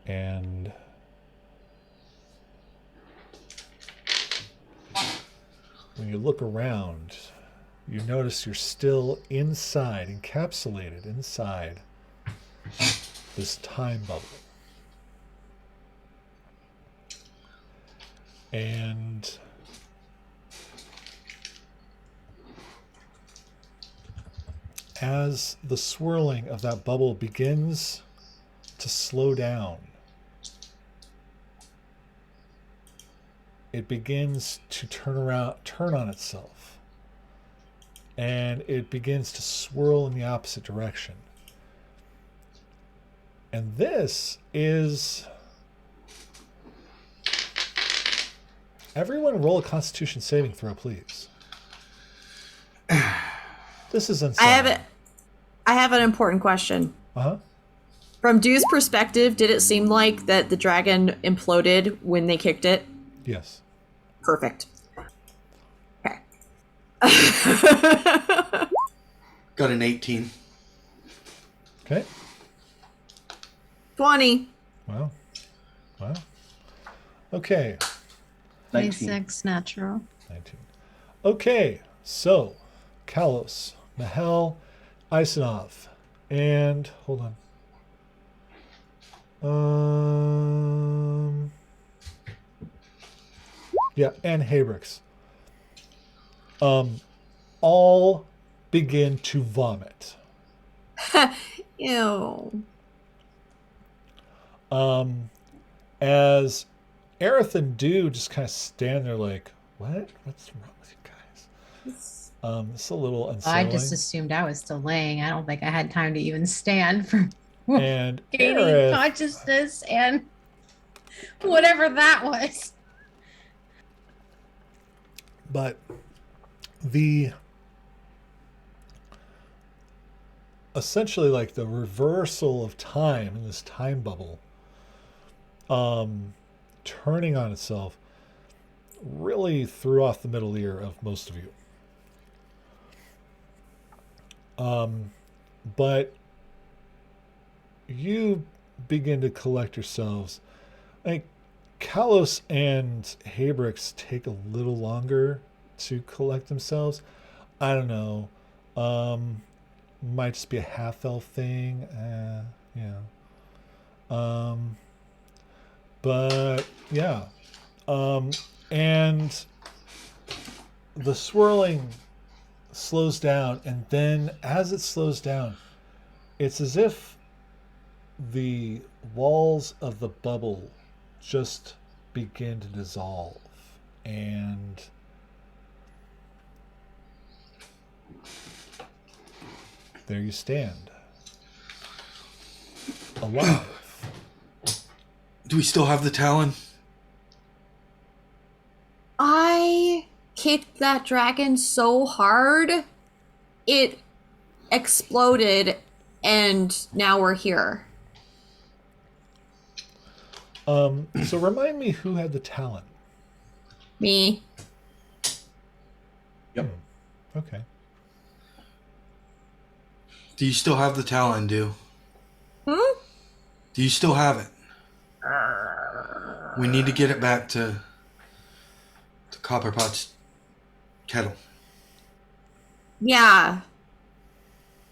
And when you look around, you notice you're still inside, encapsulated inside this time bubble. And as the swirling of that bubble begins to slow down, it begins to turn on itself, and it begins to swirl in the opposite direction. And this is... Everyone roll a Constitution saving throw, please. This is unsettling. I have an important question. Uh-huh. From Dew's perspective, did it seem like that the dragon imploded when they kicked it? Yes. Perfect. Okay. Got an 18. Okay. 20. Wow. Okay. 19. 26 natural. 19. Okay, so Kalos, Mahel, Isanov, and hold on. Yeah, and Habrix. All begin to vomit. Ew. As Aerith and Dew just kind of stand there like, what? What's wrong with you guys? It's a little unsettling. I just assumed I was still laying. I don't think I had time to even stand for And gaining Aerith, consciousness and whatever that was. but the essentially like the reversal of time in this time bubble turning on itself really threw off the middle ear of most of you. But you begin to collect yourselves. Like Kalos and Habrix take a little longer to collect themselves. I don't know. Might just be a half elf thing. But yeah. And the swirling slows down, and then as it slows down, it's as if the walls of the bubble just begin to dissolve, and there you stand, alive. Do we still have the Talon? kicked that dragon so hard, it exploded, and now we're here. So remind me who had the talent. Me. Yep. Okay. Do you still have the talon, Do Hmm? you still have it? We need to get it back to Copperpot's kettle. Yeah.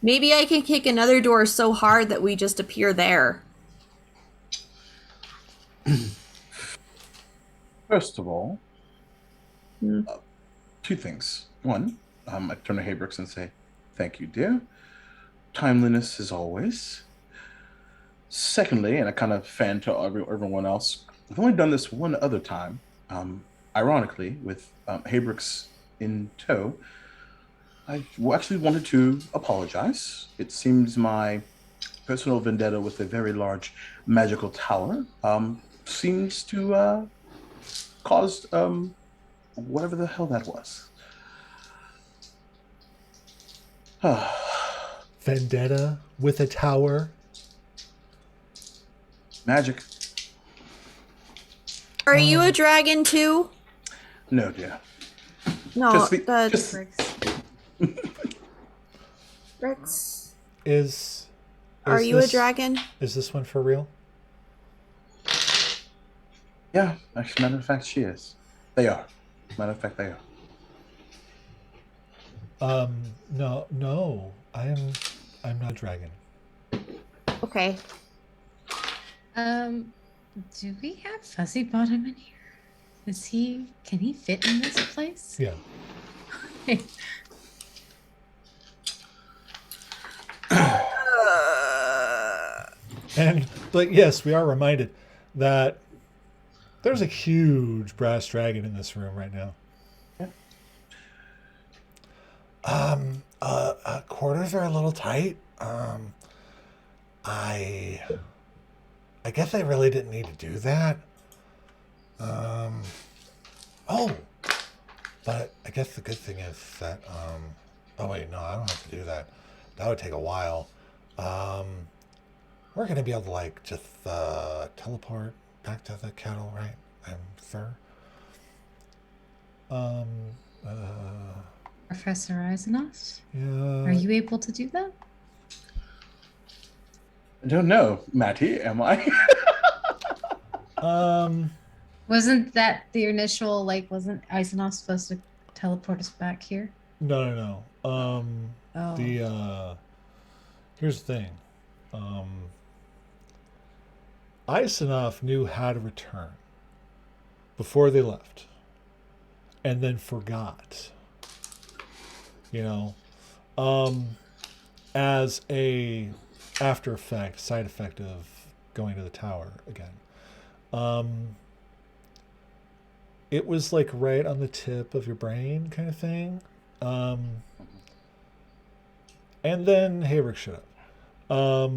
Maybe I can kick another door so hard that we just appear there. First of all, Hmm. two things. One, I turn to Haybrooks and say, "Thank you, dear. Timeliness as always." Secondly, and I kind of fan to everyone else, I've only done this one other time, ironically, with Haybrooks in tow. I actually wanted to apologize. It seems my personal vendetta with a very large magical tower seems to caused whatever the hell that was. Vendetta with a tower. [SIGHS] Magic. Are you a dragon too? No, dear. No, Just the- the just- Rex. Are you a dragon? Is this one for real? Yeah, actually, matter of fact, she is. They are. Matter of fact, they are. No. I'm not a dragon. Okay. Do we have Fuzzy Bottom in here? Can he fit in this place? Yeah. But yes, we are reminded that there's a huge brass dragon in this room right now. Quarters are a little tight. I guess I really didn't need to do that. But I guess the good thing is that, oh wait, no, I don't have to do that. That would take a while. We're gonna be able to like just teleport back to the kettle, right? Sir. Professor Eisenhoff? Yeah. Are you able to do that? I don't know, Matty, am I? Wasn't that the initial, wasn't Eisenhoff supposed to teleport us back here? No. Oh. Here's the thing. Eisenhoff knew how to return before they left, and then forgot. As a after effect, side effect of going to the tower again. It was like right on the tip of your brain kind of thing. And then Hayrick showed up.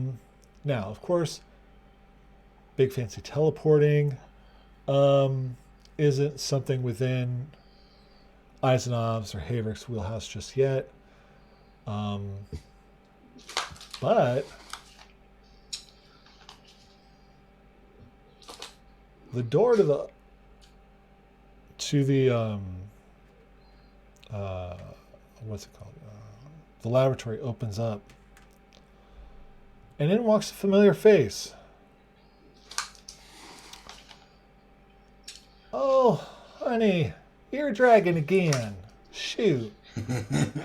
Now, of course, big fancy teleporting isn't something within Eisenov's or Hayrick's wheelhouse just yet. But the door to the what's it called? The laboratory opens up, and in walks a familiar face. Oh, honey, you're a dragon again. Shoot.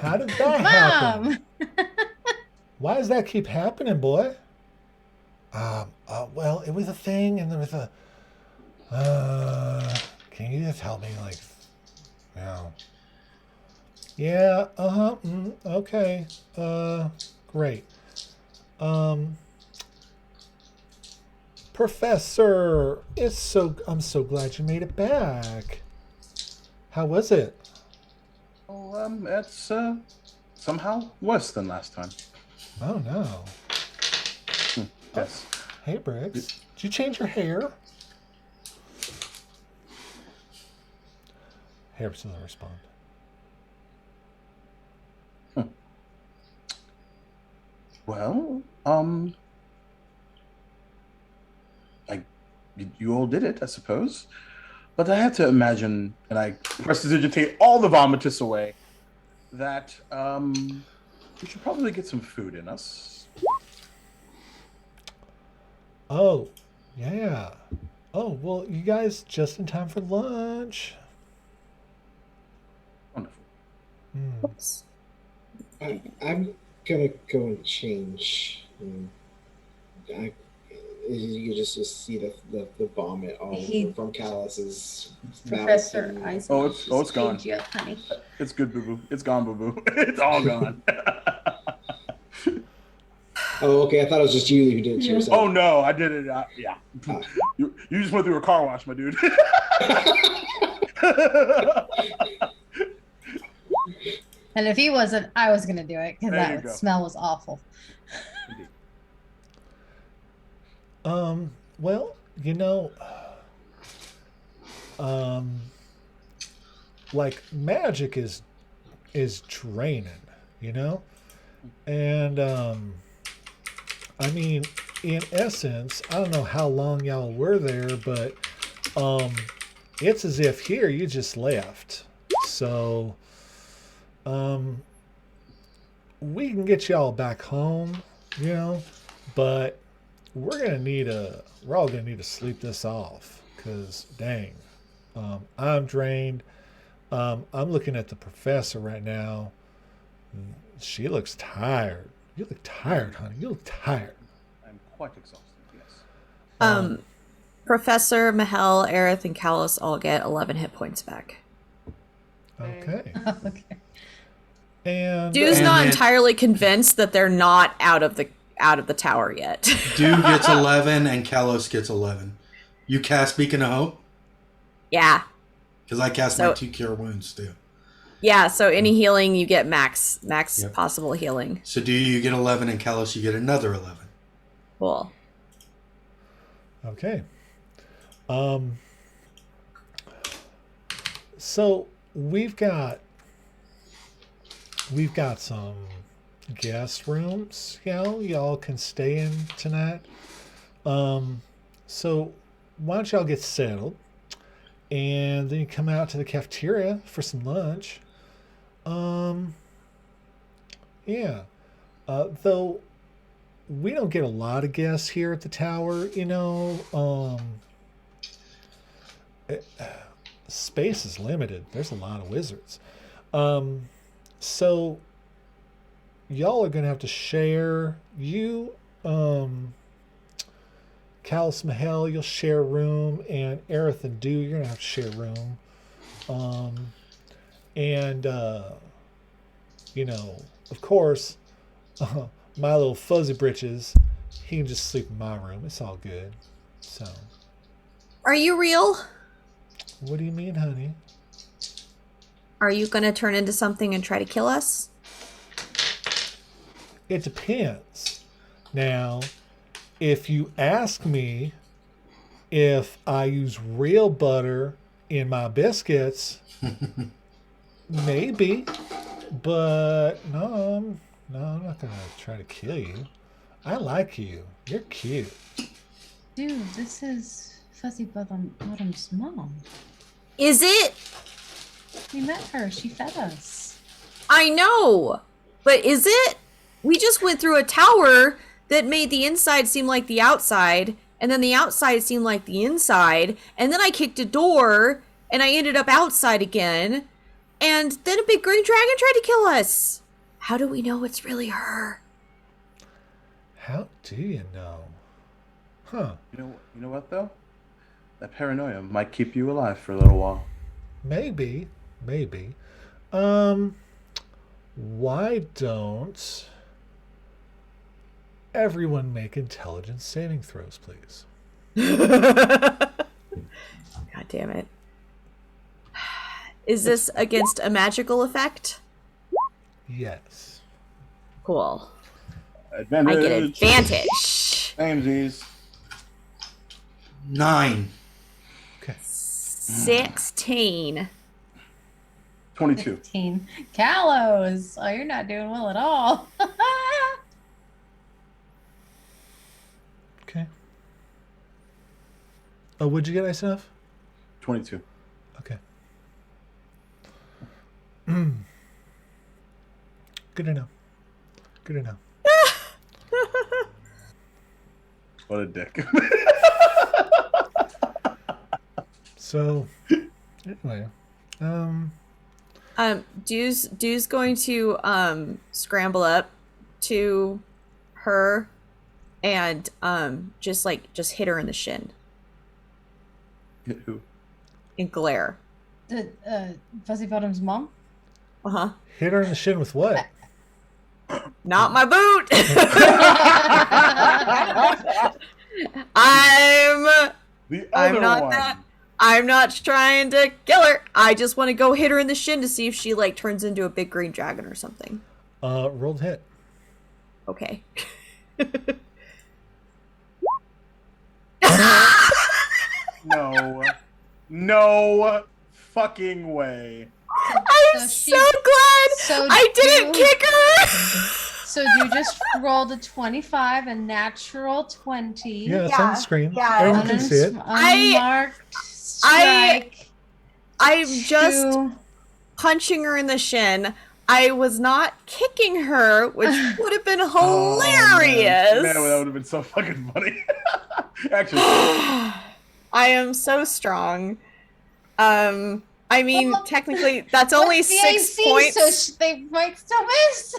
How did that happen? Why does that keep happening, boy? Well, it was a thing, and there was a... can you just help me, Yeah, okay. Great. Professor, I'm so glad you made it back. How was it? Well, it's somehow worse than last time. Oh, no. Yes. Hey, Briggs. Did you change your hair? Harris doesn't respond. Well, I, you all did it, I suppose. But I have to imagine, and I prestidigitate all the vomitus away, that we should probably get some food in us. Oh, yeah. Oh, well, you guys just in time for lunch. Wonderful. Hmm. Oops. I'm gonna go and change. I, you just see the vomit all He- over from Callus's mouth. Professor and- Isaac. Oh, it's gone. You up, honey. It's good, boo boo. It's gone, boo boo. It's all gone. Oh, okay. I thought it was just you who did it to yourself. Oh no, I did it. Yeah, Ah. you just went through a car wash, my dude. And if he wasn't, I was gonna do it because There you that go. smell was awful. Well, you know, like magic is draining, you know? And I mean, in essence, I don't know how long y'all were there, but it's as if here you just left. So we can get y'all back home, you know, but we're all gonna need to sleep this off, because dang, I'm drained. I'm looking at the professor right now. She looks tired. You look tired, honey. You look tired. I'm quite exhausted. Yes. Professor, Mahel, Aerith, and Callus all get 11 hit points back. Okay. Okay. And Dude's And not then- entirely convinced that they're not out of the tower yet. Dew gets 11 and Kalos gets 11. You cast Beacon of Hope? Yeah. Because I cast my So- 2 Cure Wounds too. Yeah, so any healing you get max Yep. possible healing. So Dew, you get 11 and Kalos, you get another 11. Cool. okay. So we've got some guest rooms, y'all can stay in tonight. So why don't y'all get settled, and then you come out to the cafeteria for some lunch. Yeah. Though we don't get a lot of guests here at the tower, you know. Space is limited. There's a lot of wizards. So y'all are gonna have to share. You, Callus, Mahel, you'll share a room, and Aerith and Dew, you're gonna have to share a room. And you know, of course, my little fuzzy britches, he can just sleep in my room. It's all good. So, Are you real? what do you mean, honey? Are you going to turn into something and try to kill us? It depends. Now, if you ask me if I use real butter in my biscuits, maybe. But no, I'm not gonna try to kill you. I like you. You're cute. Dude, this is Fuzzy Bottom's mom. Is it? We met her. She fed us. I know. But is it? We just went through a tower that made the inside seem like the outside, and then the outside seemed like the inside, and then I kicked a door, and I ended up outside again, and then a big green dragon tried to kill us. How do we know it's really her? How do you know? Huh. You know what though? That paranoia might keep you alive for a little while. Maybe. Why don't everyone make intelligence saving throws, please? God damn it. Is this against a magical effect? Yes. Cool. Advantage. I get advantage. Samesies. 9. Okay. 16. 22. 15. Callows. Oh, you're not doing well at all. Okay. Oh, what'd you get, Ice Enough? 22. Okay. Good to know. Good to know. What a dick. So, anyway, Dew's going to scramble up to her and just hit her in the shin Who? and glare. The Fuzzy Bottom's mom? Uh-huh. hit her in the shin with what? Not my boot. I'm The other not one. that. I'm not trying to kill her. I just want to go hit her in the shin to see if she like turns into a big green dragon or something. Rolled hit. Okay. No. No fucking way. I'm so glad so I didn't Dew- kick her. So you just rolled a 25, a natural 20. Yeah, it's on the screen. yeah. Everyone can see it. Unmarked strike. I'm just to- punching her in the shin. I was not kicking her, which would have been hilarious. Oh, man, that would have been so fucking funny. Actually, I am so strong. I mean, technically, that's only What's the 6 AC, points. so they might still miss.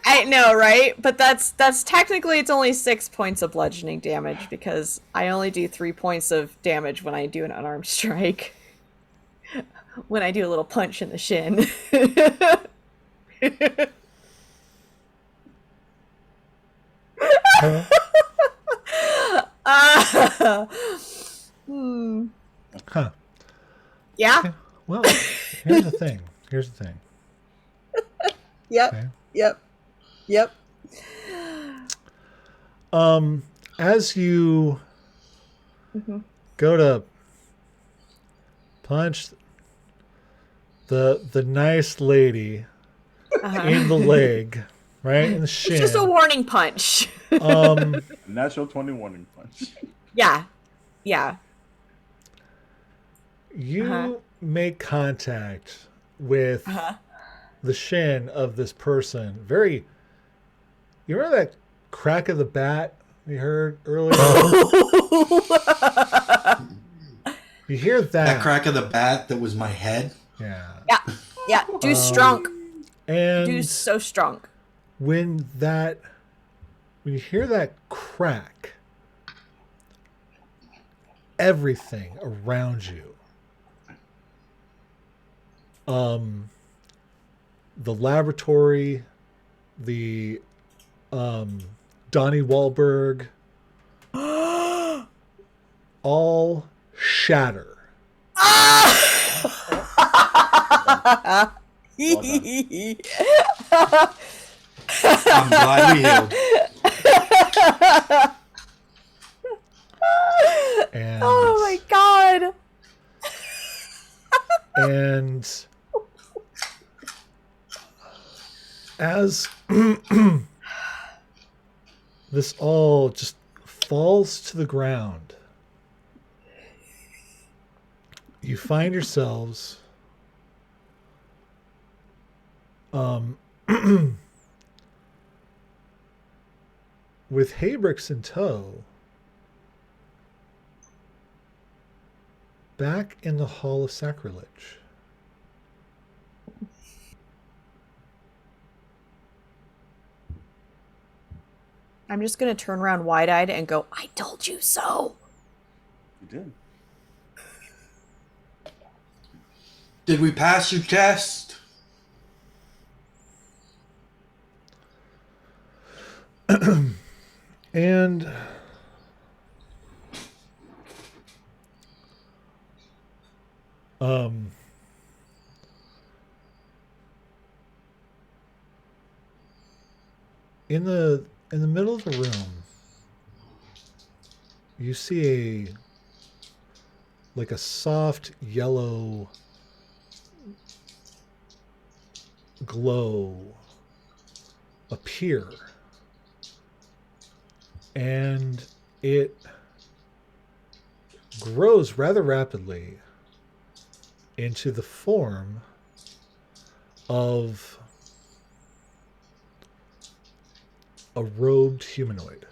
I know, right? But that's technically it's only 6 points of bludgeoning damage because I only do 3 points of damage when I do an unarmed strike. When I do a little punch in the shin. Hmm. Huh. Yeah. Okay. Well, here's the thing. Here's the thing. Yep. Okay. Yep. As you go to punch the nice lady in the leg, right in the shin. It's just a warning punch. natural 20 warning punch. Yeah. You make contact with the shin of this person. You remember that crack of the bat we heard earlier? You hear that? That crack of the bat that was my head. Yeah. Yeah. Dude's strong. And Dude's so strong. when you hear that crack, everything around you, the laboratory, the Donnie Wahlberg, all shatter. I'm glad we healed. And, Oh my god. and as this all just falls to the ground, you find yourselves with Haybricks in tow, back in the Hall of Sacrilege. I'm just gonna turn around wide-eyed and go, I told you so. You did. Did we pass your test? And in the middle of the room, you see a soft yellow glow appear, and it grows rather rapidly into the form of a robed humanoid.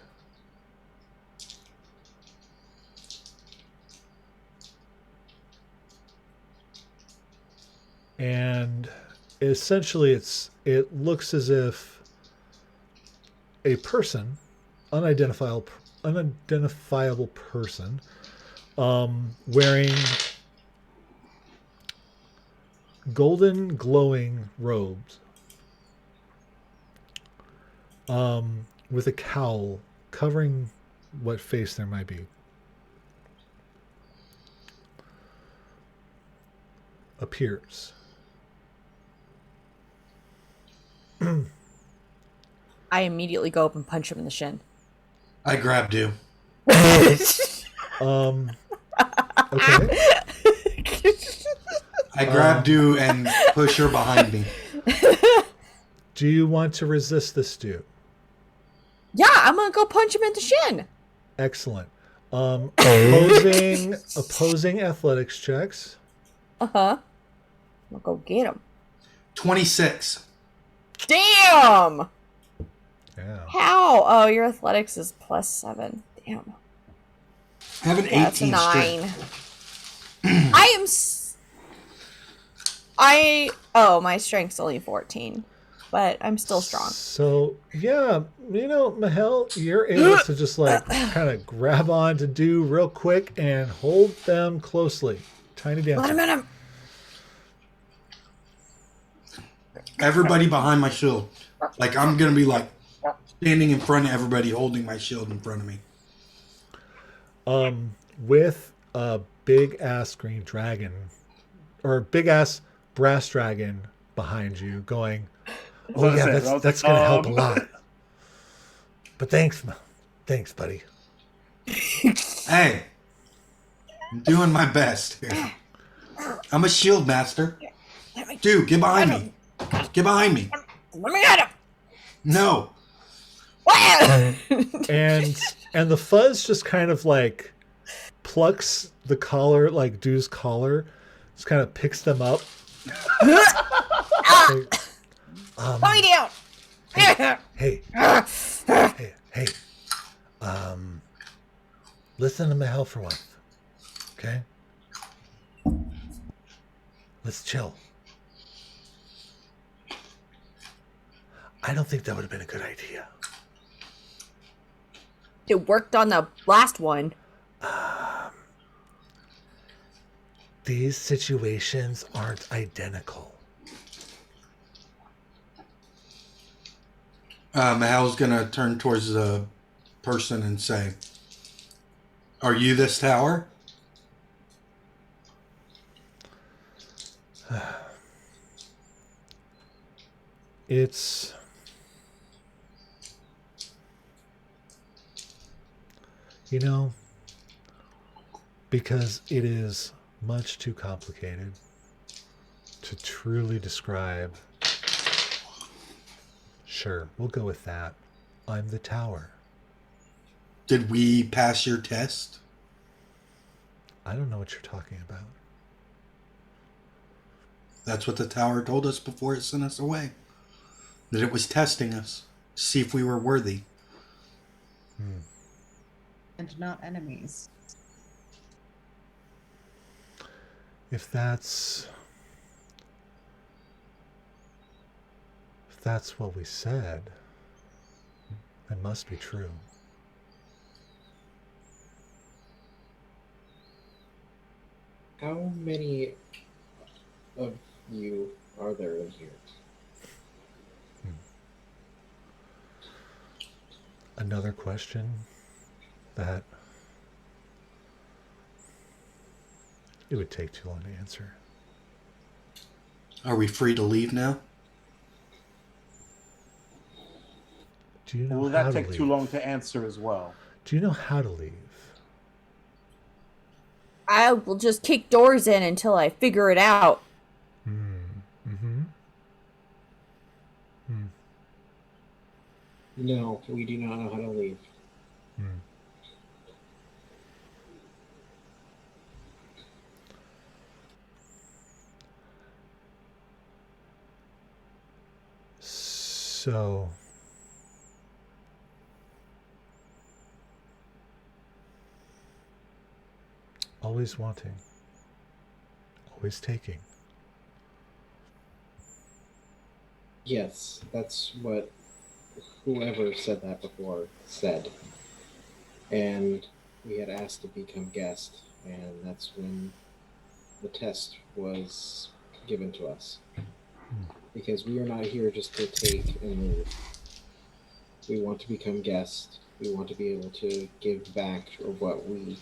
And essentially it looks as if a person, unidentifiable person, wearing golden glowing robes, with a cowl covering what face there might be, appears. I immediately go up and punch him in the shin. I grabbed you. Okay. I grabbed you and push her behind me. Do you want to resist this dude? Yeah, I'm gonna go punch him in the shin. Excellent. Opposing athletics checks. Uh-huh. I'll go get him. 26. Damn! Yeah. How? Oh, your athletics is +7. Damn. I have an That's a 18 9. strength. My strength's only 14. But I'm still strong. So, yeah, Mahel, you're able to just kind of grab on to do real quick and hold them closely. Tiny dancer. Let him in him. Everybody behind my shield. Like, I'm going to be standing in front of everybody holding my shield in front of me. With a big ass green dragon, or a big ass brass dragon behind you going, oh yeah, that's going to help a lot. But thanks, buddy. Hey, I'm doing my best here. I'm a shield master. Dude, get behind me. Get behind me. Let me get him. No. And the fuzz just kind of plucks the collar, Dew's collar, just kind of picks them up. Put me down. Hey. Listen to Mahel for once. Okay? Let's chill. I don't think that would have been a good idea. It worked on the last one. These situations aren't identical. Mahal's going to turn towards the person and say, are you this tower? It's... because it is much too complicated to truly describe. Sure, we'll go with that. I'm the tower. Did we pass your test? I don't know what you're talking about. That's what the tower told us before it sent us away. That it was testing us to see if we were worthy. And not enemies. If that's what we said, it must be true. How many of you are there in here? Another question that it would take too long to answer. Are we free to leave now? Do you know Will how that to take leave? too long to answer as well? Do you know how to leave? I will just kick doors in until I figure it out. No, we do not know how to leave. So, always wanting, always taking. Yes, that's what whoever said that before said. And we had asked to become guest, and that's when the test was given to us. Because we are not here just to take and move. We want to become guest. We want to be able to give back or what we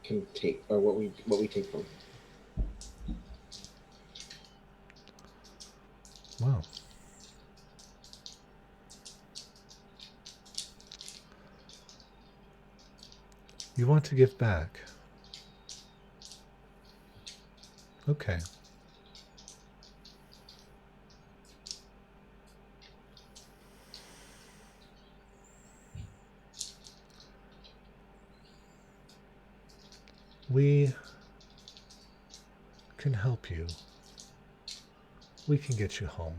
can take, or what we take from. Wow. You want to give back. Okay. We can help you. We can get you home.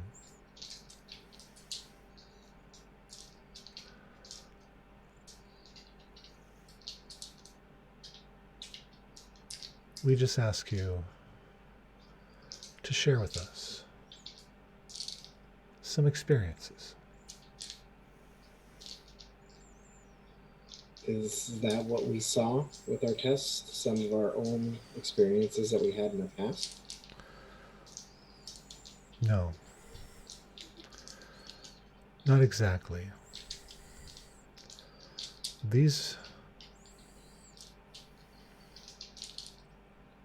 We just ask you to share with us some experiences. Is that what we saw with our test? Some of our own experiences that we had in the past? No. Not exactly. These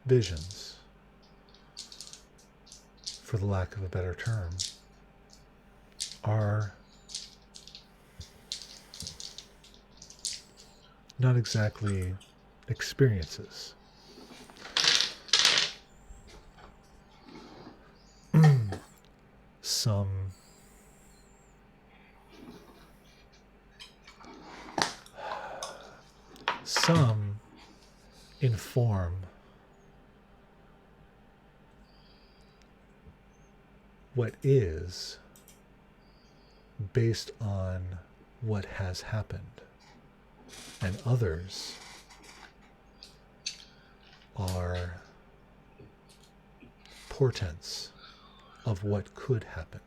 visions, for the lack of a better term, are not exactly experiences. Some inform what is based on what has happened, and others are portents of what could happen.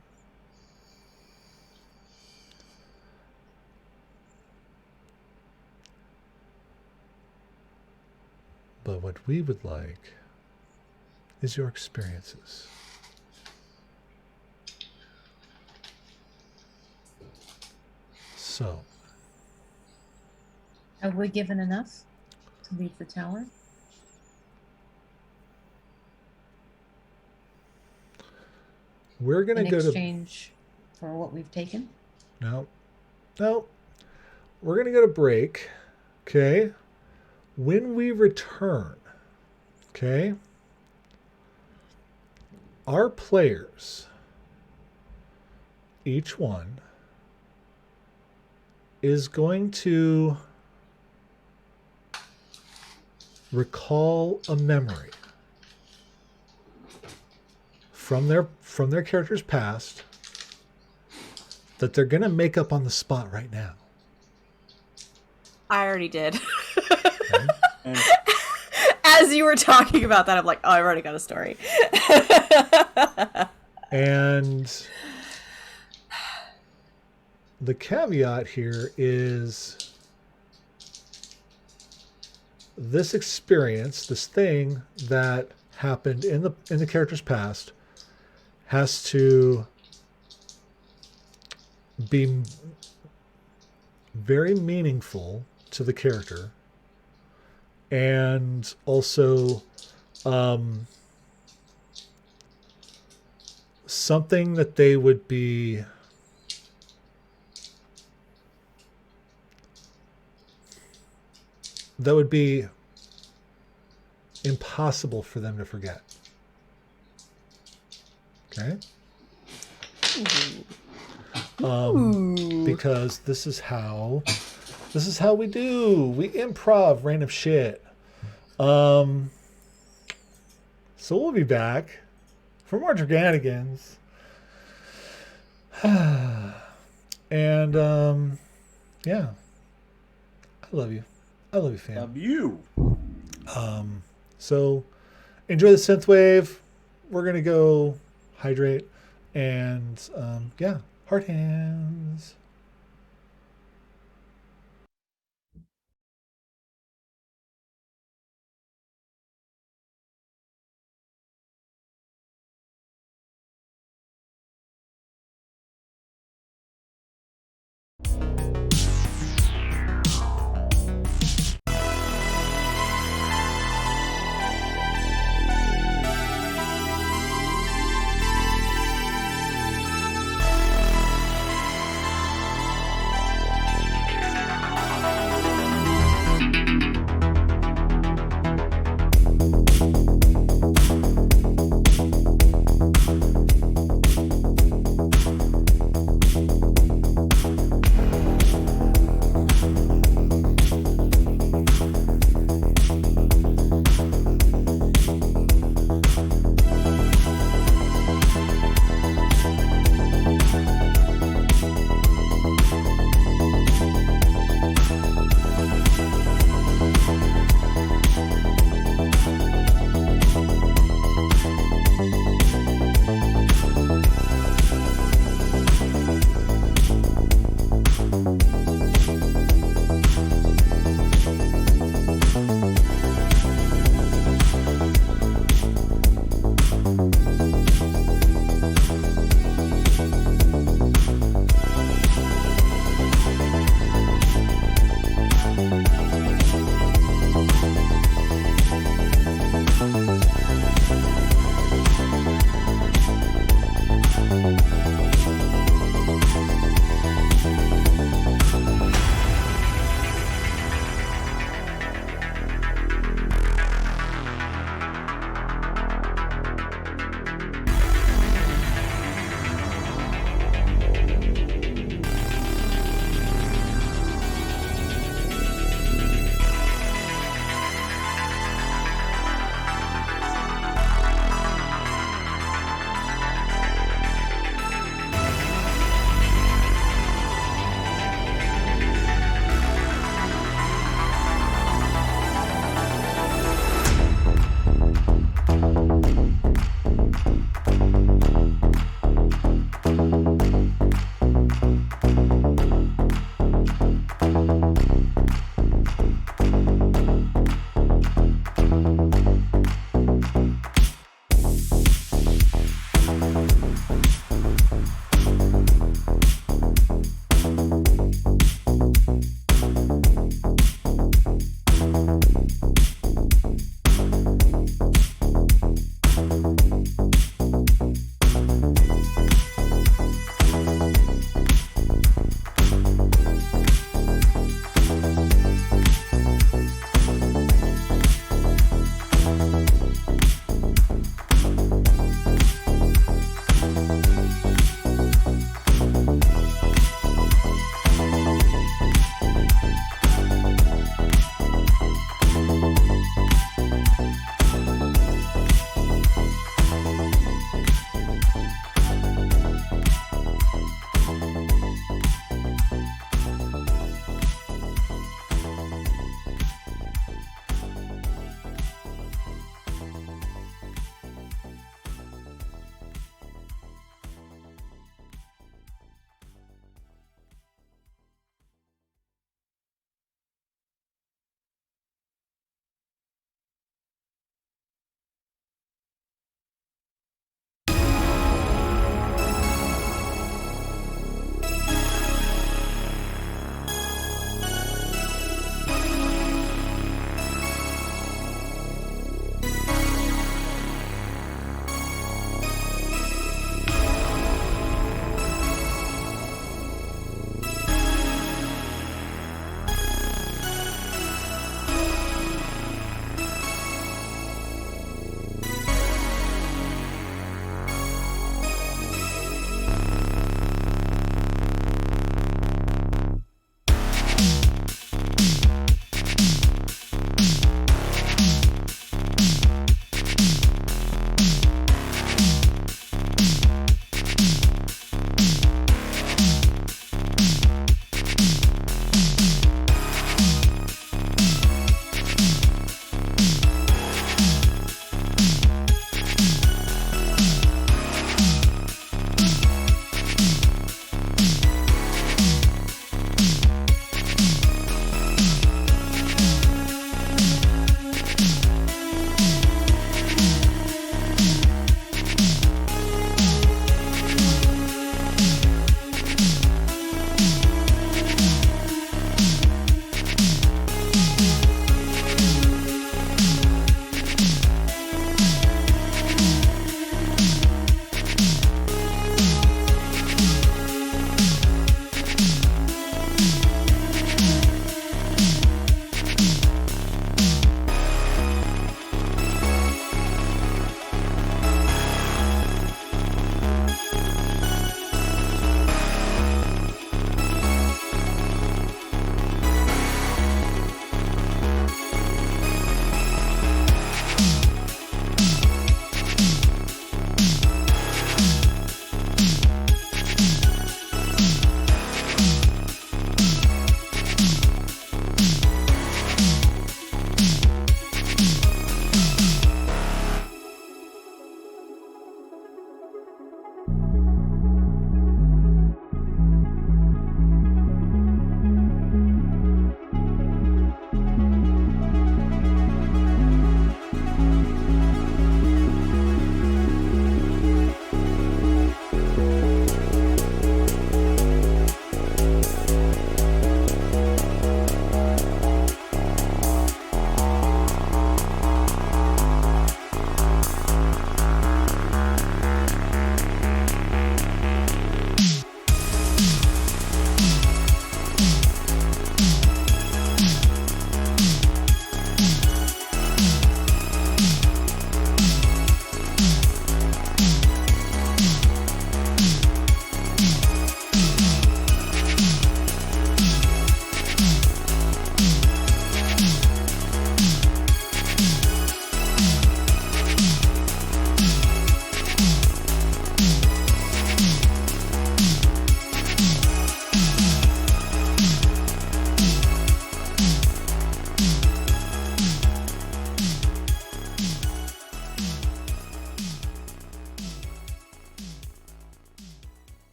But what we would like is your experiences. So, Have we given enough to leave the tower? we're going In to go to... exchange for what we've taken? No. We're going to go to break, okay? When we return, okay, our players, each one, is going to recall a memory from their character's past that they're going to make up on the spot right now. I already did. Okay? And As you were talking about that, I'm like, oh, I've already got a story. And the caveat here is this experience, this thing that happened in the character's past, has to be very meaningful to the character, and also something that they would be impossible for them to forget. Okay? Because this is how we do. We improv random shit. So we'll be back for more Dragonlance And yeah, I love you. I love you, fam. Love you. So enjoy the synthwave. We're gonna go hydrate, and yeah, heart hands.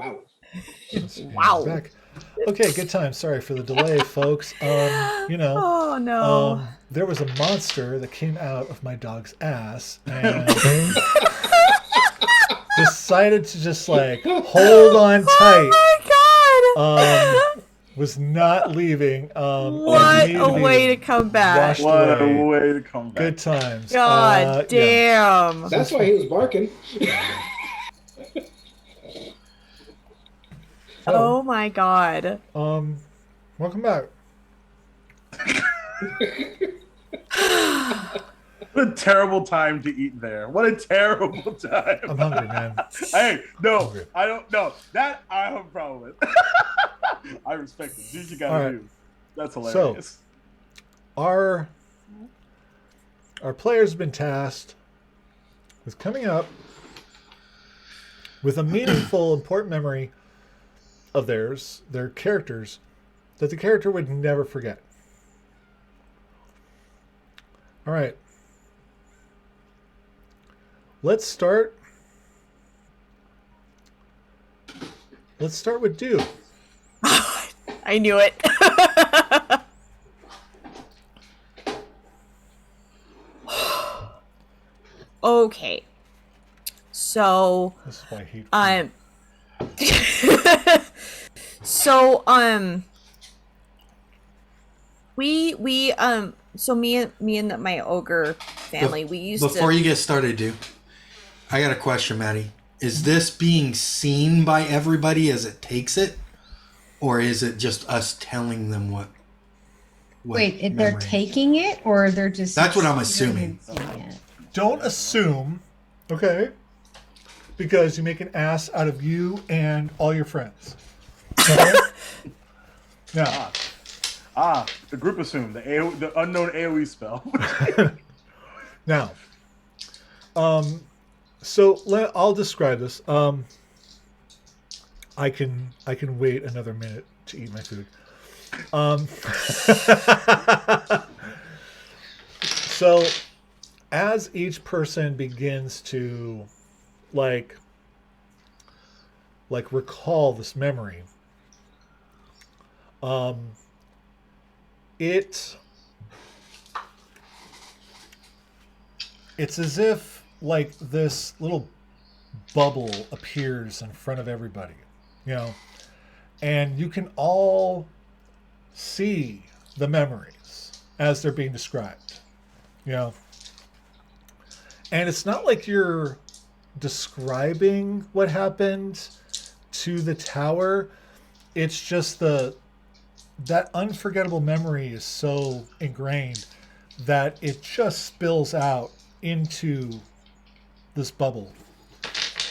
Wow. Wow. Back. Okay, good time. Sorry for the delay, folks. Oh no. There was a monster that came out of my dog's ass and decided to just like hold on tight. Oh my god. Was not leaving. What needed a be way to come back. washed What a away. way to come back. Good times. God Yeah. damn. That's why he was barking. Oh my god. Welcome back. What a terrible time to eat there. What a terrible time. I'm hungry, man. Hey, no, Hungry. I don't know. That I have a problem with. I respect it. Do what you gotta All right. do. That's hilarious. Our players have been tasked with coming up with a meaningful, important memory of theirs, their characters, that the character would never forget. All right. Let's start. Let's start with Dew. I knew it. Okay. So This is why I hate so so me and my ogre family, we used Before to you get started, dude, I got a question, Maddie. Is this being seen by everybody as it takes it? Or is it just us telling them what Wait, they're memory? taking it or they're just. That's what I'm assuming. experiencing it? Don't assume, okay? Because you make an ass out of you and all your friends. Okay? Now, The group assumed the unknown AoE spell. now, I'll describe this. I can wait another minute to eat my food. So, as each person begins to like recall this memory, it's as if like this little bubble appears in front of everybody, and you can all see the memories as they're being described, and it's not like you're describing what happened to the tower. It's just that unforgettable memory is so ingrained that it just spills out into this bubble.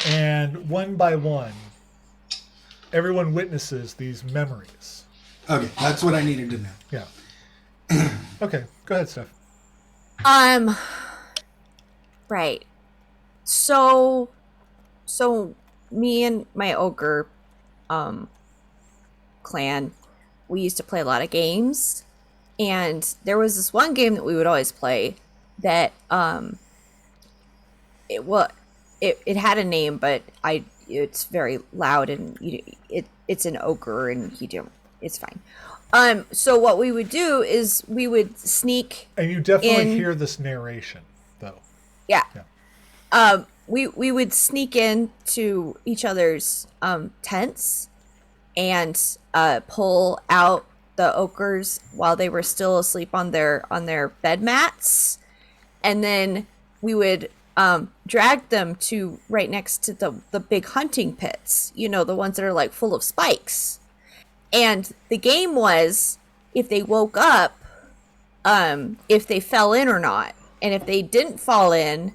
And one by one, everyone witnesses these memories. Okay, that's what I needed to know. Yeah. Okay, go ahead, Steph. right. So me and my ogre clan, we used to play a lot of games, and there was this one game that we would always play that it had a name, but it's very loud, and it's an ogre, and it's fine. So what we would do is we would sneak, And you definitely in- hear this narration, though. yeah. We would sneak into each other's tents and pull out the ogres while they were still asleep on their bed mats, and then we would drag them to right next to the big hunting pits, the ones that are like full of spikes. And the game was, if they woke up, if they fell in or not, and if they didn't fall in,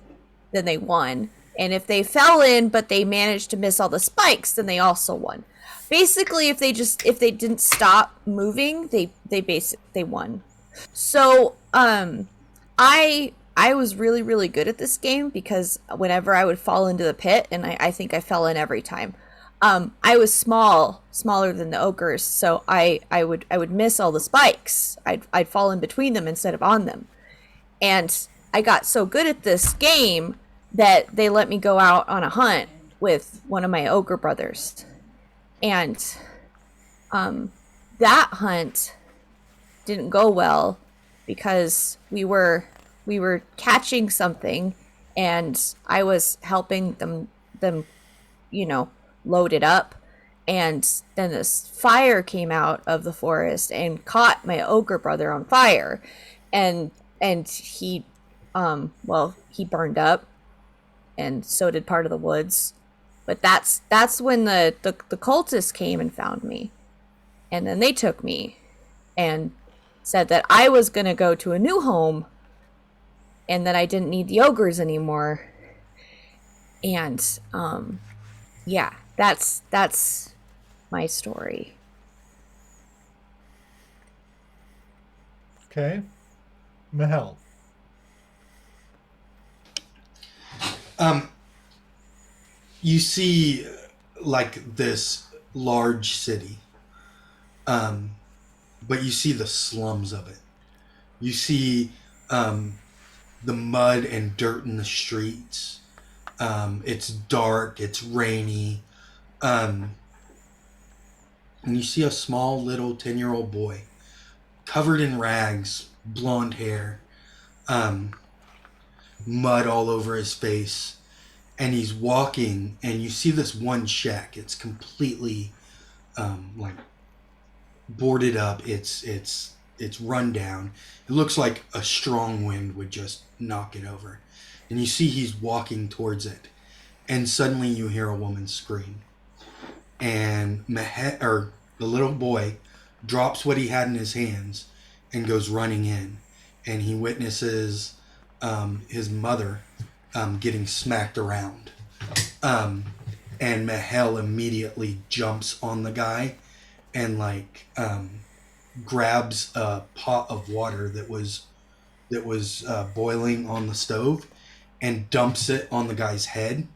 then they won. And if they fell in but they managed to miss all the spikes, then they also won. Basically, if they didn't stop moving, they won. So I was really, really good at this game, because whenever I would fall into the pit, and I think I fell in every time, I was smaller than the ogres, so I would miss all the spikes. I'd fall in between them instead of on them. And I got so good at this game that they let me go out on a hunt with one of my ogre brothers. And that hunt didn't go well because we were catching something, and I was helping them load it up, and then this fire came out of the forest and caught my ogre brother on fire, and he he burned up, and so did part of the woods. But that's when the cultists came and found me, and then they took me and said that I was going to go to a new home and that I didn't need the ogres anymore. And yeah, that's my story. Okay. Mahel. You see like this large city, but you see the slums of it. You see the mud and dirt in the streets. It's dark, it's rainy, and you see a small little 10-year-old boy covered in rags, blonde hair, mud all over his face, and he's walking, and you see this one shack. It's completely like boarded up. It's run down. It looks like a strong wind would just knock it over. And you see he's walking towards it, and suddenly you hear a woman scream, and the little boy drops what he had in his hands and goes running in, and he witnesses his mother getting smacked around, and Mahel immediately jumps on the guy and grabs a pot of water that was boiling on the stove and dumps it on the guy's head,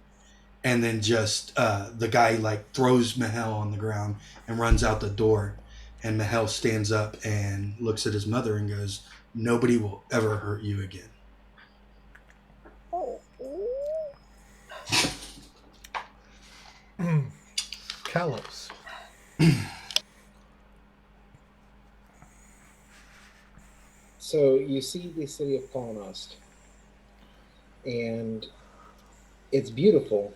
and then just the guy throws Mahel on the ground and runs out the door, and Mahel stands up and looks at his mother and goes, "Nobody will ever hurt you again." Kalos. So you see the city of Polnost, and it's beautiful,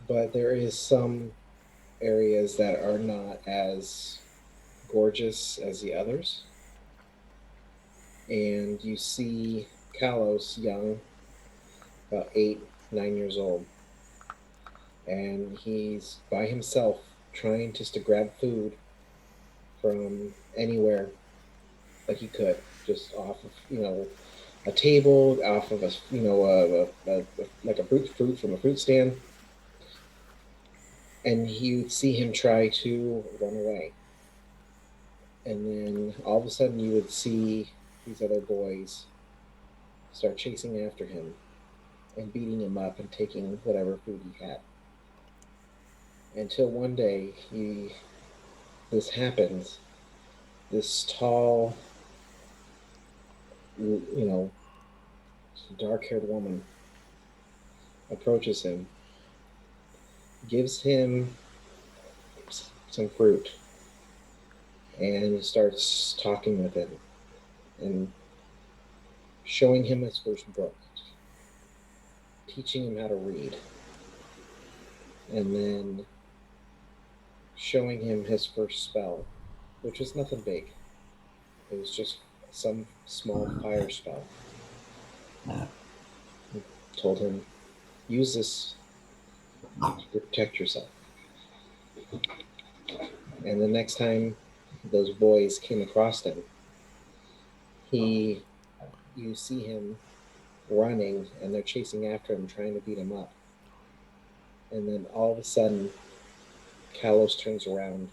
but there is some areas that are not as gorgeous as the others. And you see Kalos young, about 8, 9 years old, and he's by himself trying just to grab food from anywhere that he could, just off of a table, off of like a fruit from a fruit stand, and you'd see him try to run away, and then all of a sudden you would see these other boys start chasing after him and beating him up and taking whatever food he had, until one day this happens. This tall, dark-haired woman approaches him, gives him some fruit, and starts talking with him and showing him his first book, teaching him how to read, and then showing him his first spell, which was nothing big. It was just some small fire spell. He told him, use this to protect yourself. And the next time those boys came across him, you see him running, and they're chasing after him, trying to beat him up. And then all of a sudden, Kalos turns around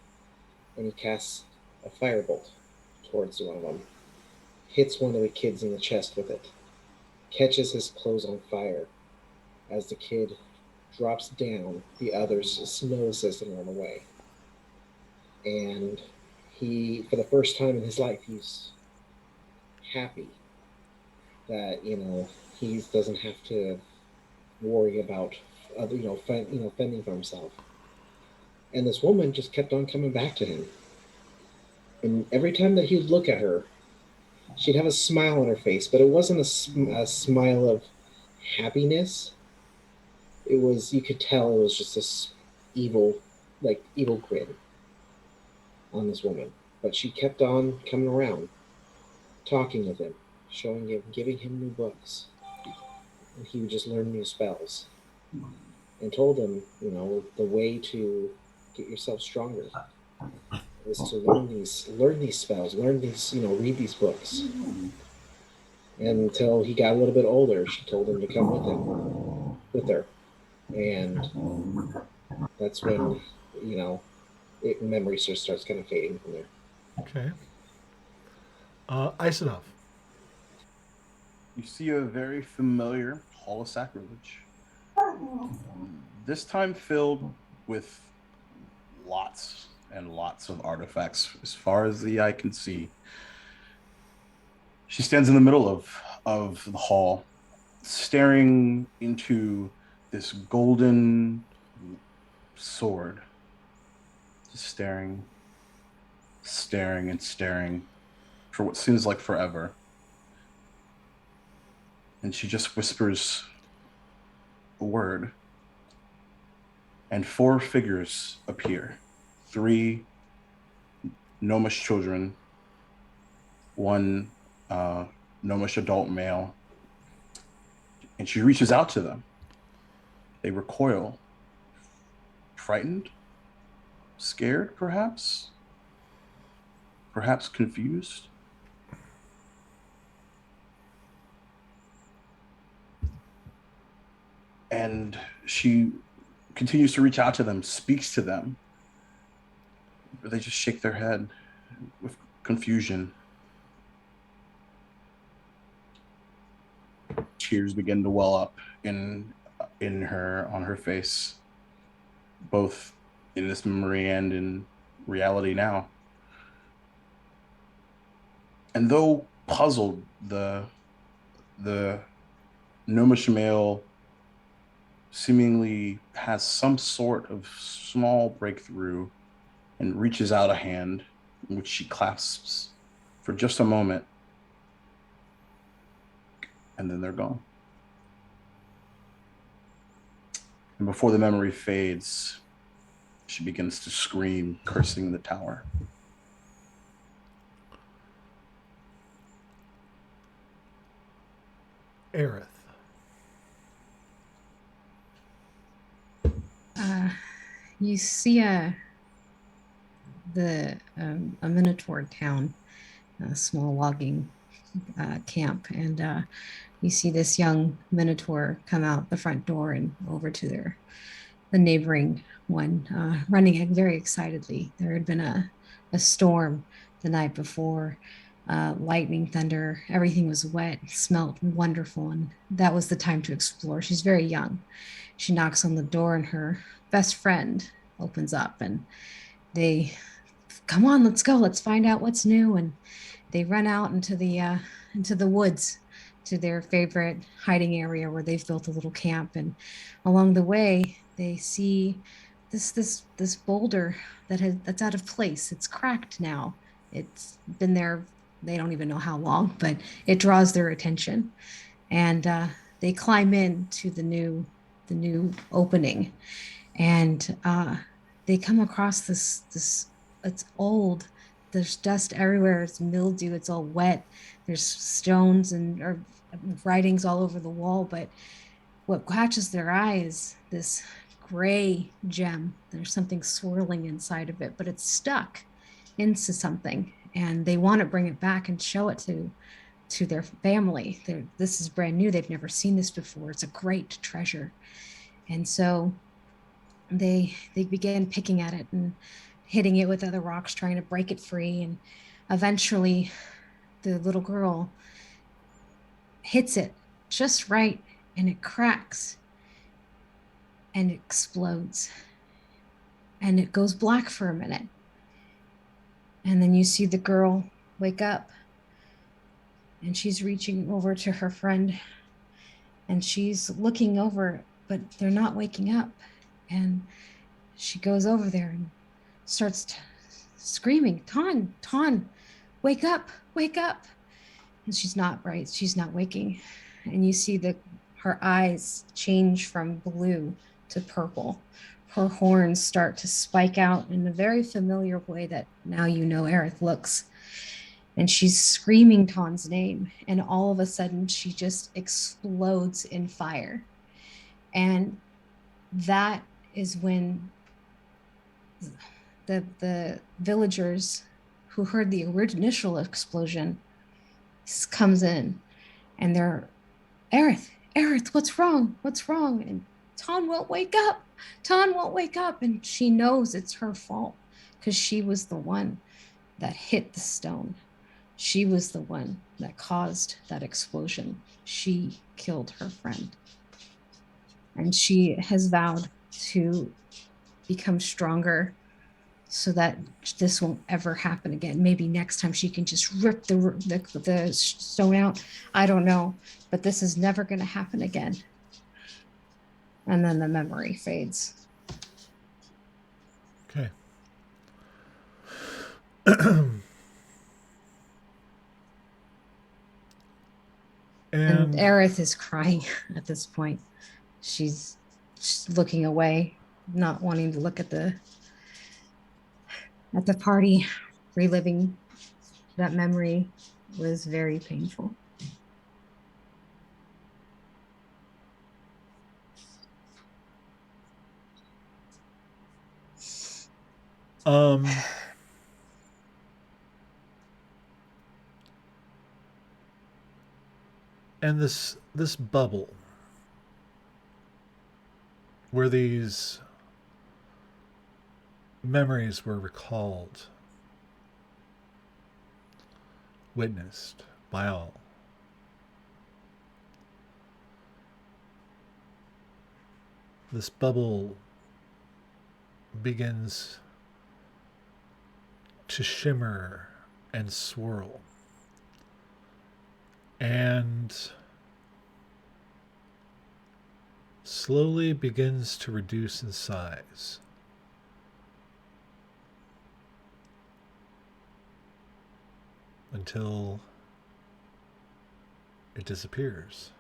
and he casts a firebolt towards one of them, hits one of the kids in the chest with it, catches his clothes on fire. As the kid drops down, the others notice and run away. And he, for the first time in his life, he's happy that he doesn't have to worry about fending for himself. And this woman just kept on coming back to him. And every time that he'd look at her, she'd have a smile on her face, but it wasn't a smile of happiness. It was, you could tell it was just this evil, like evil grin on this woman. But she kept on coming around, talking with him, showing him, giving him new books. And he would just learn new spells. And told him, you know, the way to get yourself stronger is to learn these spells, learn these, you know, read these books. And until he got a little bit older, she told him to come with her. And that's when, you know, memory just starts kind of fading from there. Okay. Isanov. You see a very familiar Hall of Sacrilege. This time filled with lots and lots of artifacts as far as the eye can see. She stands in the middle of the hall, staring into this golden sword. Just staring, staring, and staring for what seems like forever. And she just whispers a word. And 4 figures appear. 3 gnomish children, 1 gnomish adult male. And she reaches out to them. They recoil, frightened, scared, perhaps confused. And she continues to reach out to them, speaks to them. But they just shake their head with confusion. Tears begin to well up on her face, both in this memory and in reality now. And though puzzled, the gnomish male seemingly has some sort of small breakthrough and reaches out a hand, which she clasps for just a moment, and then they're gone. And before the memory fades, she begins to scream, cursing the tower. Aerith. You see a Minotaur town, a small logging camp, and you see this young Minotaur come out the front door and over to the neighboring one, running very excitedly. There had been a storm the night before, lightning, thunder, everything was wet, smelled wonderful, and that was the time to explore. She's very young. She knocks on the door and her best friend opens up and they, come on, let's go, let's find out what's new. And they run out into the woods to their favorite hiding area where they've built a little camp. And along the way, they see this boulder that's out of place. It's cracked now. It's been there, they don't even know how long, but it draws their attention. And they climb into the new opening, and they come across this. It's old. There's dust everywhere. It's mildew. It's all wet. There's stones or writings all over the wall. But what catches their eye is this gray gem. There's something swirling inside of it, but it's stuck into something, and they want to bring it back and show it to their family. This is brand new. They've never seen this before. It's a great treasure. And so they began picking at it and hitting it with other rocks, trying to break it free. And eventually the little girl hits it just right, and it cracks and explodes. And it goes black for a minute. And then you see the girl wake up, and she's reaching over to her friend, and she's looking over, but they're not waking up. And she goes over there and starts screaming, Ton, wake up, wake up. And she's not waking. And you see her eyes change from blue to purple. Her horns start to spike out in a very familiar way that now you know Aerith looks. And she's screaming Ton's name. And all of a sudden, she just explodes in fire. And that is when the villagers who heard the initial explosion comes in, and they're, Aerith, what's wrong? And Ton won't wake up. And she knows it's her fault because she was the one that hit the stone. She was the one that caused that explosion. She killed her friend. And she has vowed to become stronger so that this won't ever happen again. Maybe next time she can just rip the stone out. I don't know, but this is never going to happen again. And then the memory fades. Okay. And Aerith is crying at this point. She's looking away, not wanting to look at the party. Reliving that memory was very painful. And this bubble where these memories were recalled, witnessed by all, this bubble begins to shimmer and swirl, and slowly begins to reduce in size. Until it disappears.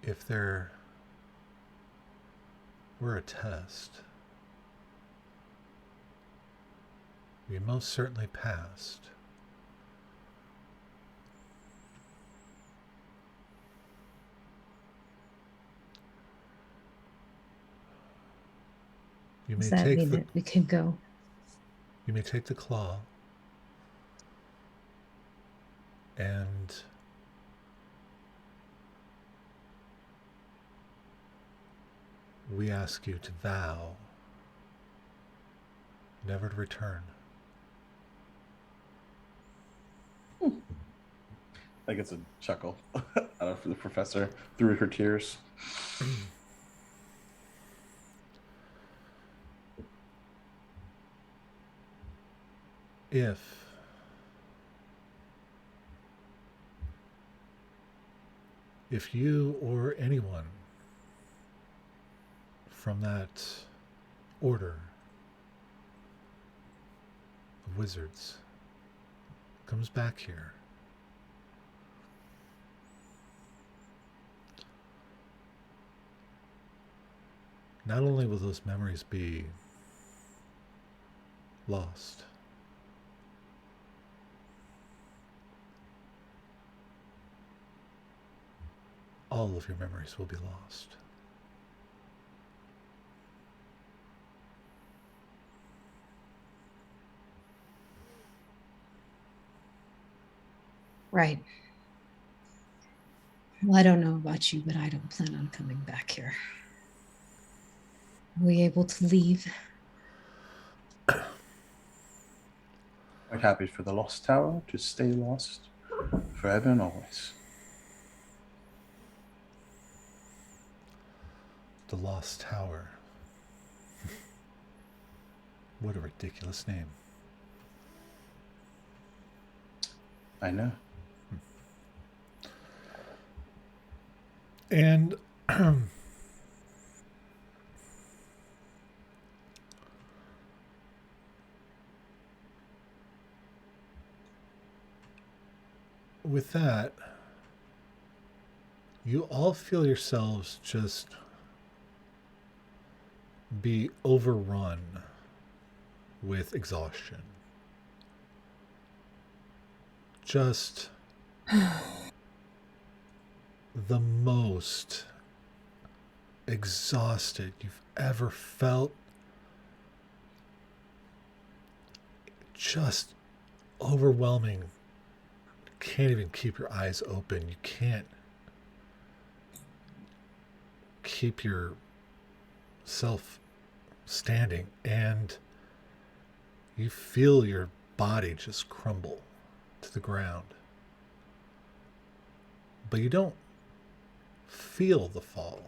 If there were a test, we most certainly passed. You may Does that mean that we can go? You may take the claw and we ask you to vow never to return. I get a chuckle out of the professor through her tears. If you or anyone from that order of wizards comes back here, not only will those memories be lost, all of your memories will be lost. Right. Well, I don't know about you, but I don't plan on coming back here. Are we able to leave? I'm happy for the Lost Tower to stay lost forever and always. The Lost Tower. What a ridiculous name. I know. And with that, you all feel yourselves just be overrun with exhaustion. Just the most exhausted you've ever felt. Just overwhelming. You can't even keep your eyes open. You can't keep yourself standing, and you feel your body just crumble to the ground. But you don't feel the fall.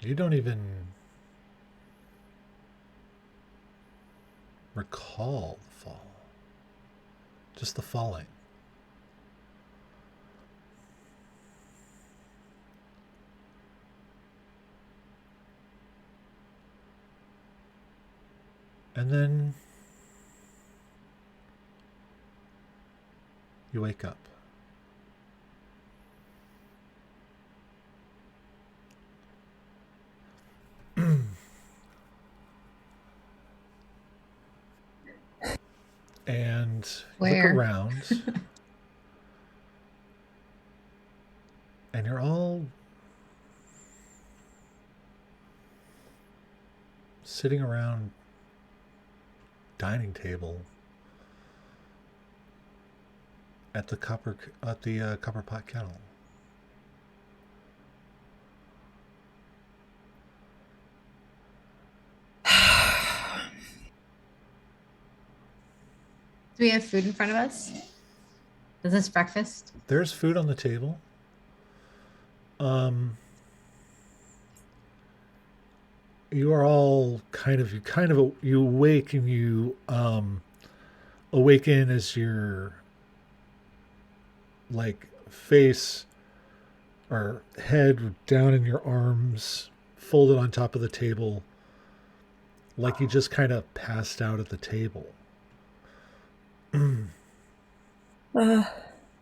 You don't even recall the fall. Just the falling. And then you wake up. And Where? look around. And you're all sitting around dining table at the copper pot kettle. Do we have food in front of us? Is this breakfast? There's food on the table. You are all you awake, and you awaken as your like face or head down in your arms, folded on top of the table, like you just kind of passed out at the table.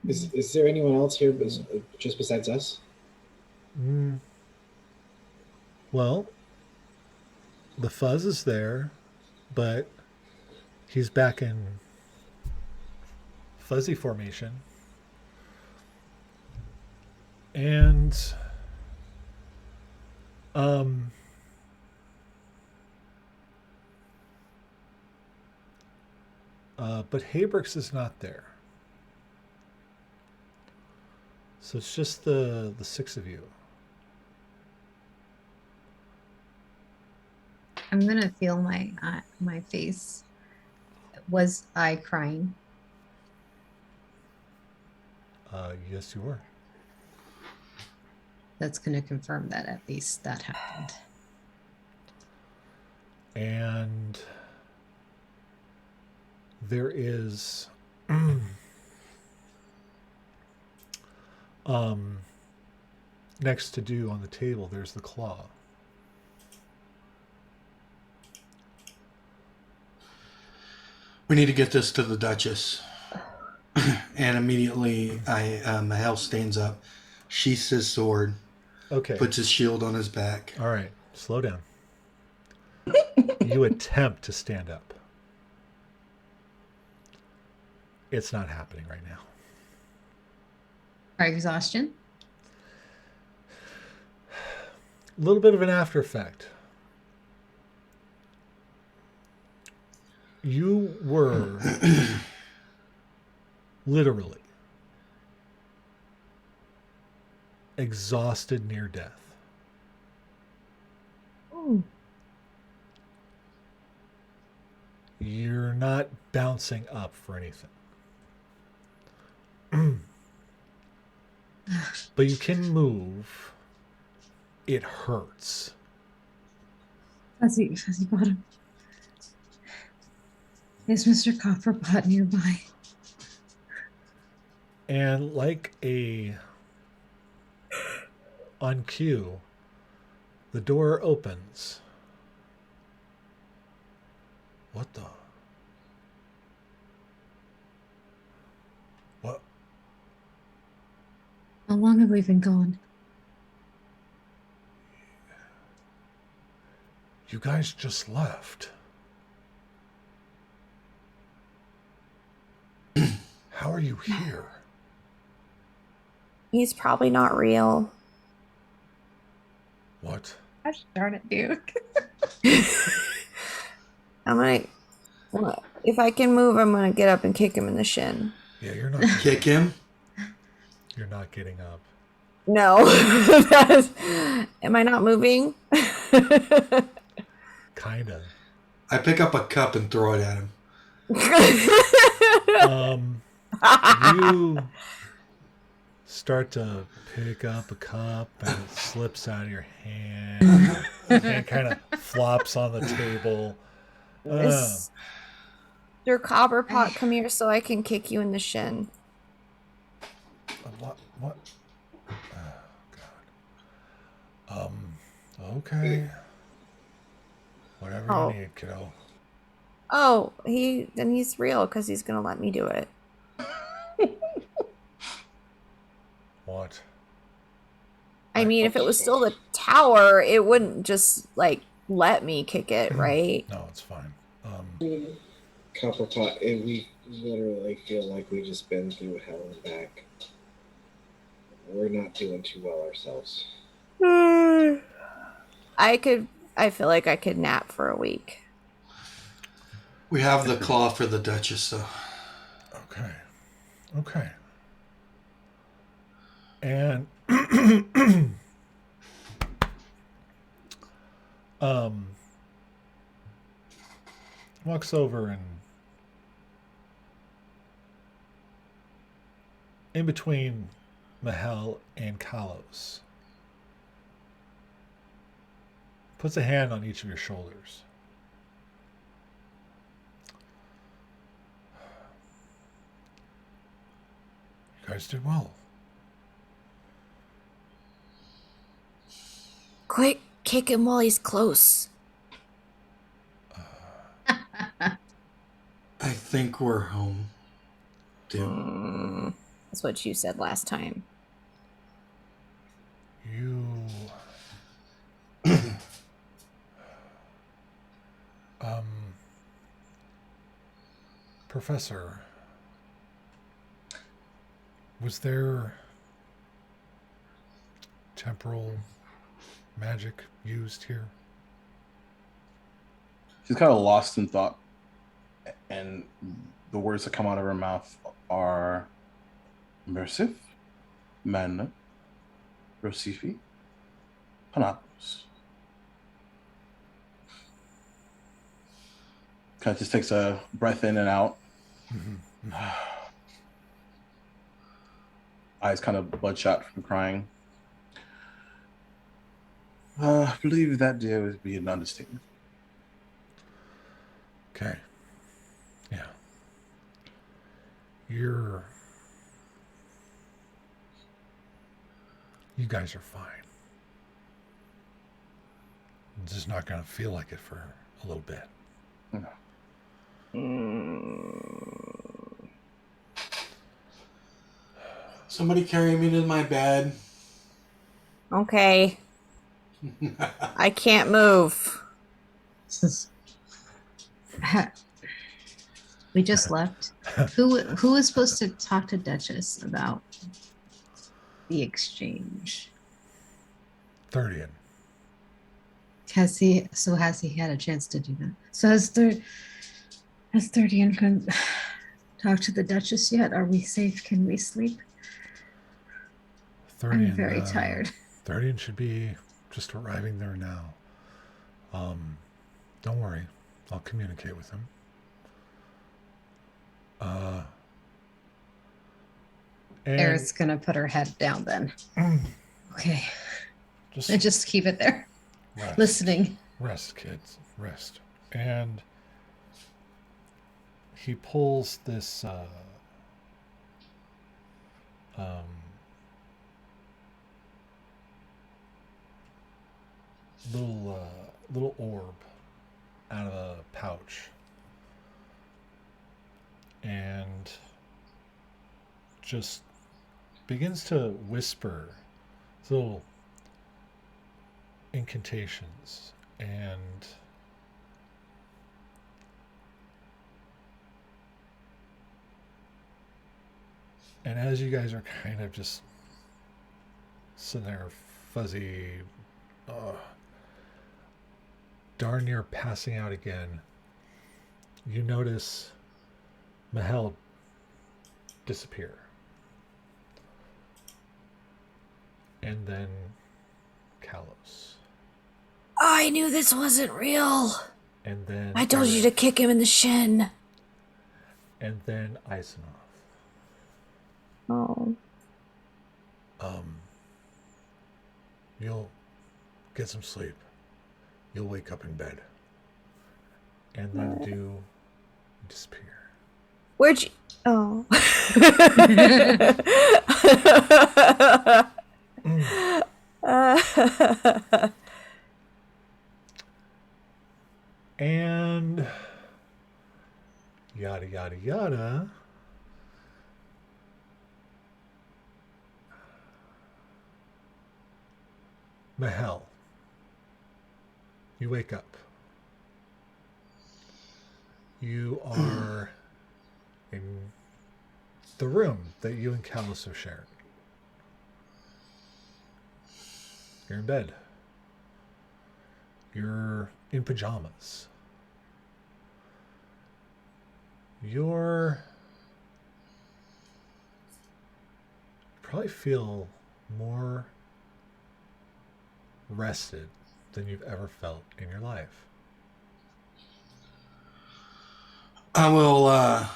Is there anyone else here just besides us? Well, the fuzz is there, but he's back in fuzzy formation. And but Habrix is not there. So it's just the six of you. I'm gonna feel my face. Was I crying? Yes, you were. That's gonna confirm that at least that happened. And there is next to do on the table, there's the claw. We need to get this to the Duchess. And immediately Mahel stands up, sheaths his sword, Okay. puts his shield on his back. All right. Slow down. You attempt to stand up. It's not happening right now. Our exhaustion? A little bit of an after effect. You were literally exhausted near death. Ooh. You're not bouncing up for anything. But you can move. It hurts. Fuzzy Bottom. Is Mr. Copperpot nearby? And like on cue, the door opens. What the? What? How long have we been gone? You guys just left. How are you here? He's probably not real. What? Gosh darn it, Duke. I'm gonna, if I can move, I'm gonna get up and kick him in the shin. Yeah, you're not. Kick him. You're not getting up. No. Am I not moving? Kinda. I pick up a cup and throw it at him. You start to pick up a cup and it slips out of your hand and kind of flops on the table. Mr. Copperpot, come here so I can kick you in the shin. What? Oh, God. Okay. Whatever Oh. you need, kiddo. Oh, then he's real because he's gonna let me do it. What? I mean, if it was still the tower, it wouldn't just like let me kick it, right? No, it's fine. Copperpot, and we literally feel like we just been through hell and back. We're not doing too well ourselves. I feel like I could nap for a week. We have the claw for the Duchess, so. Okay. And walks over and in between Mahel and Kalos puts a hand on each of your shoulders. You guys did well. Quick, kick him while he's close. I think we're home. Dude. That's what you said last time. You Professor, was there temporal magic used here? She's kind of lost in thought, and the words that come out of her mouth are Mercif, Manna, Rosifi, Panapos. Kind of just takes a breath in and out. Mm-hmm. Eyes kind of bloodshot from crying. I believe that, dear, would be an understatement. Okay. Yeah. You guys are fine. It's just not going to feel like it for a little bit. No. Somebody carry me to my bed. Okay. I can't move. We just left. Who was supposed to talk to Duchess about the exchange? 30. Has he had a chance to do that? So has 30 can talk to the Duchess yet? Are we safe? Can we sleep? 30 I'm very tired. 30 should be just arriving there now. Don't worry. I'll communicate with him. And Aerith's gonna put her head down then. Okay. just And just keep it there. rest. Listening. Rest, kids, rest. And he pulls this um, little orb out of a pouch, and just begins to whisper little incantations, and as you guys are kind of just sitting there fuzzy, darn near passing out again, you notice Mahel disappear. And then Kalos. I knew this wasn't real. And then I told you to kick him in the shin. And then Isanov. Oh. You'll get some sleep. You'll wake up in bed. And then do disappear. Where'd you... Oh. And yada yada yada. Mahel, you wake up. You are in the room that you and Kalos are sharing. You're in bed. You're in pajamas. You probably feel more rested than you've ever felt in your life. I will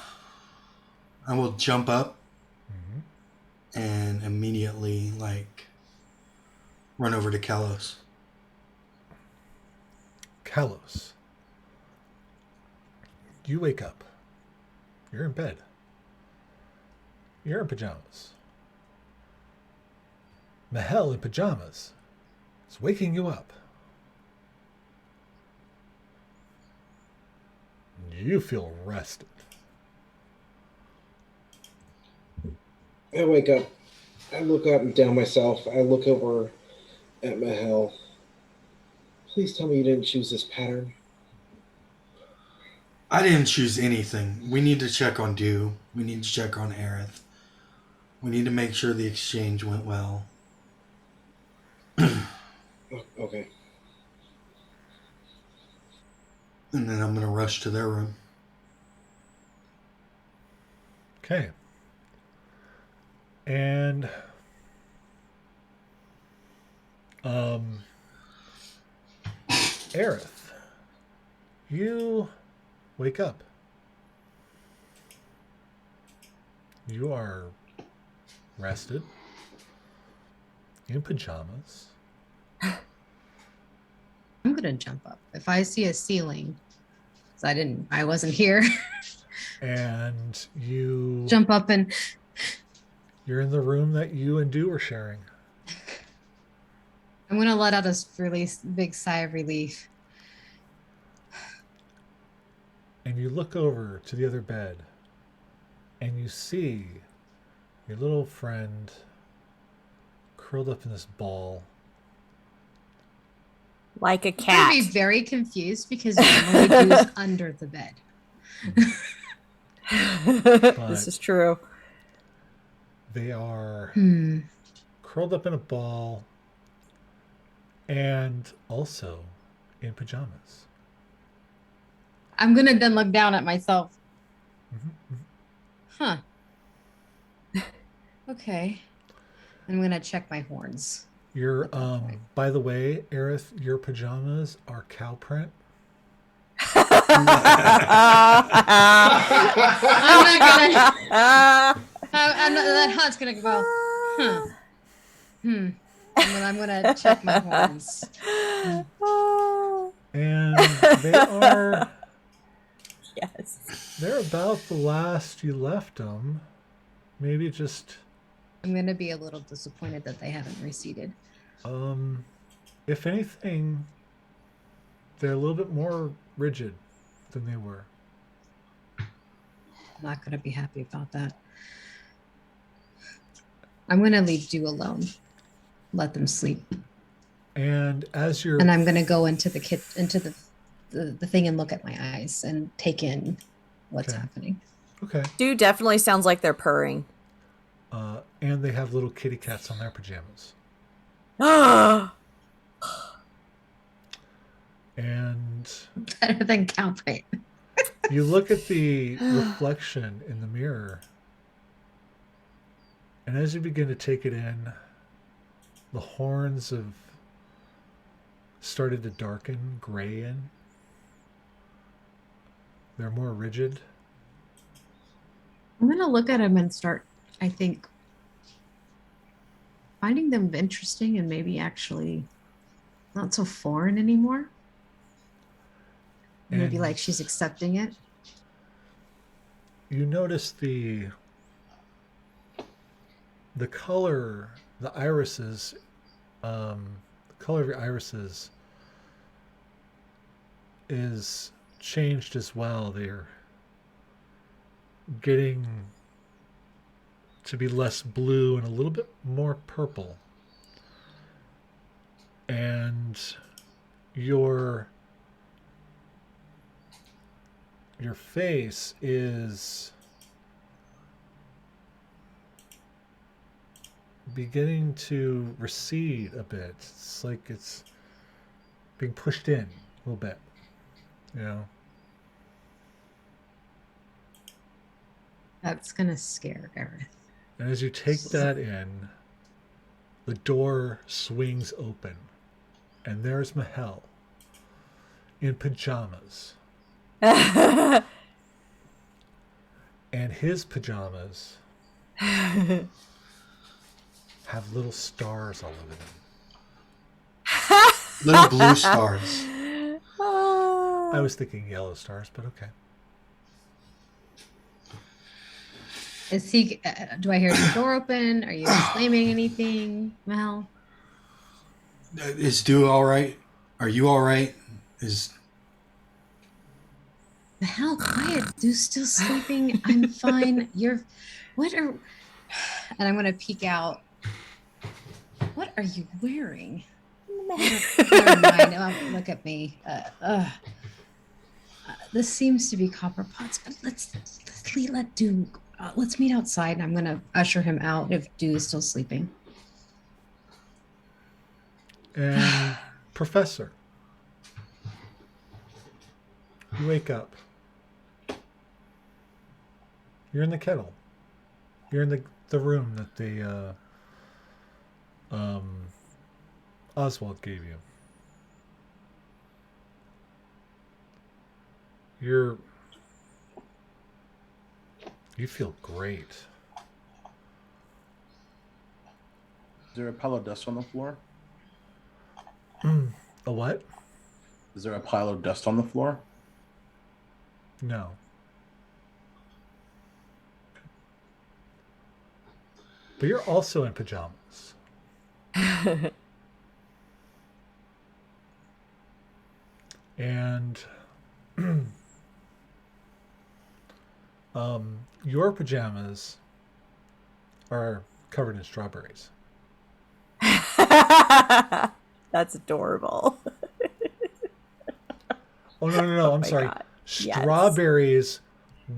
jump up and immediately run over to Kalos. Kalos, you wake up. You're in bed. You're in pajamas. Mahel in pajamas is waking you up. You feel rested. I wake up. I look up and down myself. I look over at Mahel. Please tell me you didn't choose this pattern. I didn't choose anything. We need to check on Dew. We need to check on Aerith. We need to make sure the exchange went well. Okay. And then I'm going to rush to their room. Okay. And Aerith, you wake up. You are rested, in pajamas. I'm gonna jump up if I see a ceiling. 'Cause I wasn't here. And you Jump up and you're in the room that you and Dew are sharing. I'm gonna let out a really big sigh of relief. And you look over to the other bed and you see your little friend curled up in this ball. Like a I'm cat. gonna be very confused because normally Dew's under the bed. This is true. They are curled up in a ball and also in pajamas. I'm gonna then look down at myself. Huh. Okay. I'm gonna check my horns. Your by the way, Aerith, your pajamas are cow print. I'm not gonna. That hunt's gonna go. I'm gonna check my horns. And they are... Yes. They're about the last you left them. Maybe just... I'm going to be a little disappointed that they haven't receded. If anything, they're a little bit more rigid than they were. I'm not going to be happy about that. I'm going to leave Dew alone. Let them sleep. And as you're... And I'm going to go into the the thing and look at my eyes and take in what's happening. Okay. Dew definitely sounds like they're purring. And they have little kitty cats on their pajamas. And Better than Calvin. you look at the reflection in the mirror, and as you begin to take it in, the horns have started to darken, gray in. They're more rigid. I'm going to look at them and start, I think, finding them interesting and maybe actually not so foreign anymore. Maybe And like she's accepting it. you notice the color, the irises, the color of your irises is changed as well. They're getting to be less blue and a little bit more purple. And your face is beginning to recede a bit. It's like it's being pushed in a little bit, you know. That's going to scare Aerith. And as you take that in, the door swings open, and there's Mahel in pajamas. And his pajamas have little stars all over them. Little blue stars. I was thinking yellow stars, but okay. Is he? Do I hear the door open? Are you exclaiming anything, Mel? Is Dew all right? Are you all right? Is The hell, quiet. Dew's still sleeping. I'm fine. What are? And I'm gonna peek out. What are you wearing? Never mind. Look at me. This seems to be copper pots, but let's let Dew. Let's meet outside. I'm gonna usher him out if Dew is still sleeping. And Professor, you wake up. You're in the kettle. You're in the room that the Oswald gave you. You feel great. Is there a pile of dust on the floor? A what? Is there a pile of dust on the floor? No. But you're also in pajamas. And your pajamas are covered in strawberries. That's adorable. Oh, no. I'm my sorry. God. Yes. Strawberries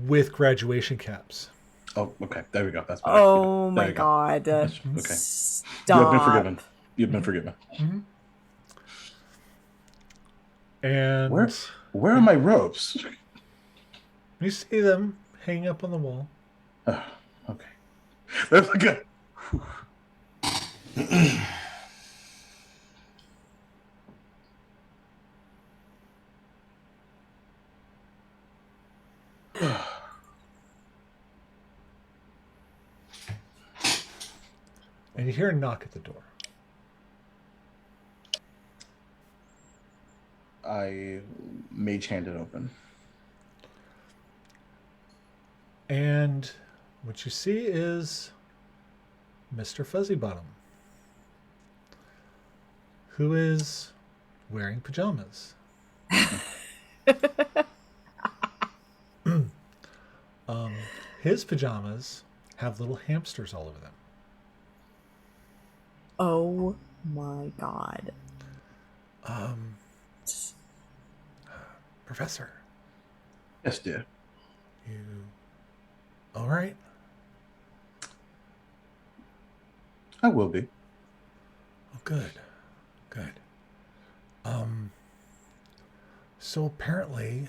with graduation caps. Oh, okay. There we go. That's better. Oh There my you go. God. Okay. Stop. You have been forgiven. You've been forgiven. Mm-hmm. And Where are my robes? you see them hanging up on the wall. Oh, okay. They're good. And you hear a knock at the door. I mage hand it open. And what you see is Mr. Fuzzybottom, who is wearing pajamas. His pajamas have little hamsters all over them. Oh my god. Professor, Yes, dear. you all right? I will be. Oh, good. Good. So apparently,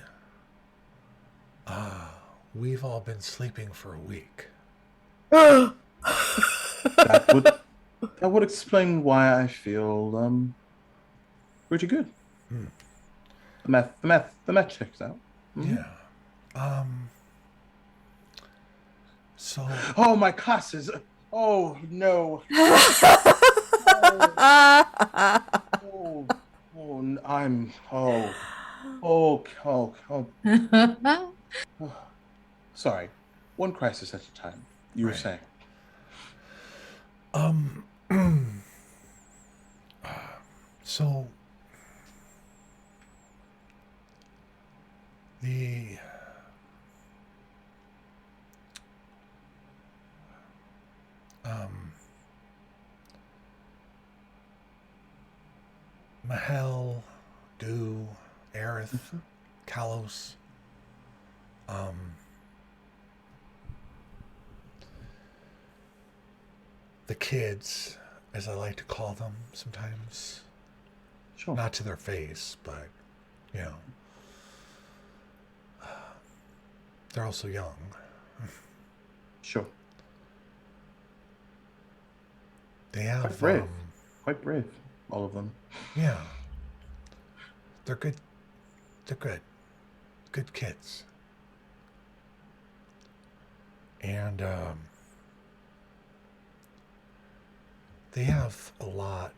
we've all been sleeping for a week. That would explain why I feel pretty good. The math checks out. Yeah. So Oh, my classes. Oh no. Sorry. One crisis at a time. You were Right. saying. So the Mahel, Du, Aerith, Kalos, the kids, as I like to call them sometimes, Sure. not to their face, but you know, they're also young. Sure. They have Quite brave. Quite brave, all of them. yeah, they're good. They're good kids, and they have a lot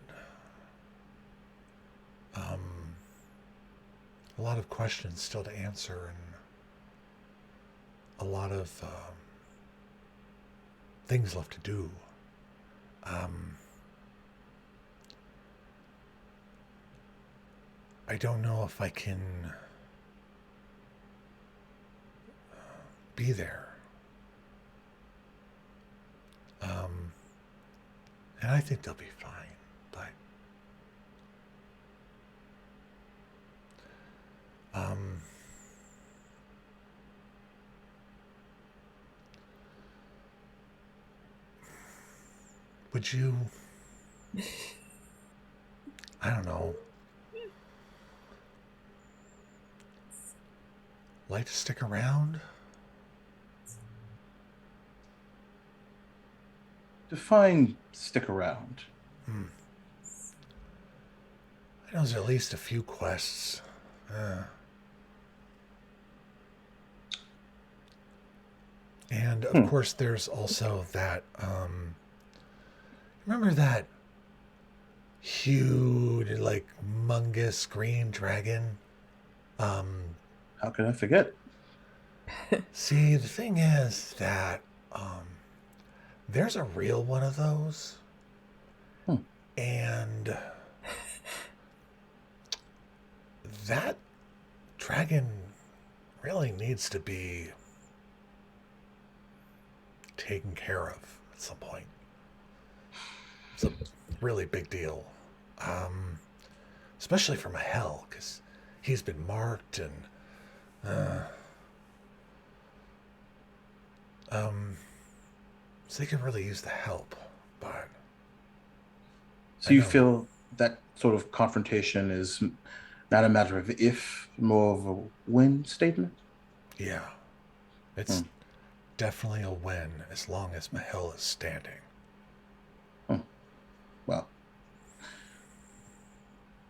of questions still to answer, and a lot of things left to do. I don't know if I can be there. And I think they'll be fine, but would you, I don't know, like to stick around? Define stick around. I know there's at least a few quests. And of course, there's also that. Remember that huge, like, mungus green dragon? How can I forget? See, the thing is that there's a real one of those, and that dragon really needs to be taken care of at some point. It's a really big deal, especially for Mahel, because he's been marked and so they could really use the help, but So you feel that sort of confrontation is not a matter of if, more of a when statement? yeah, it's definitely a win as long as Mahel is standing. Well,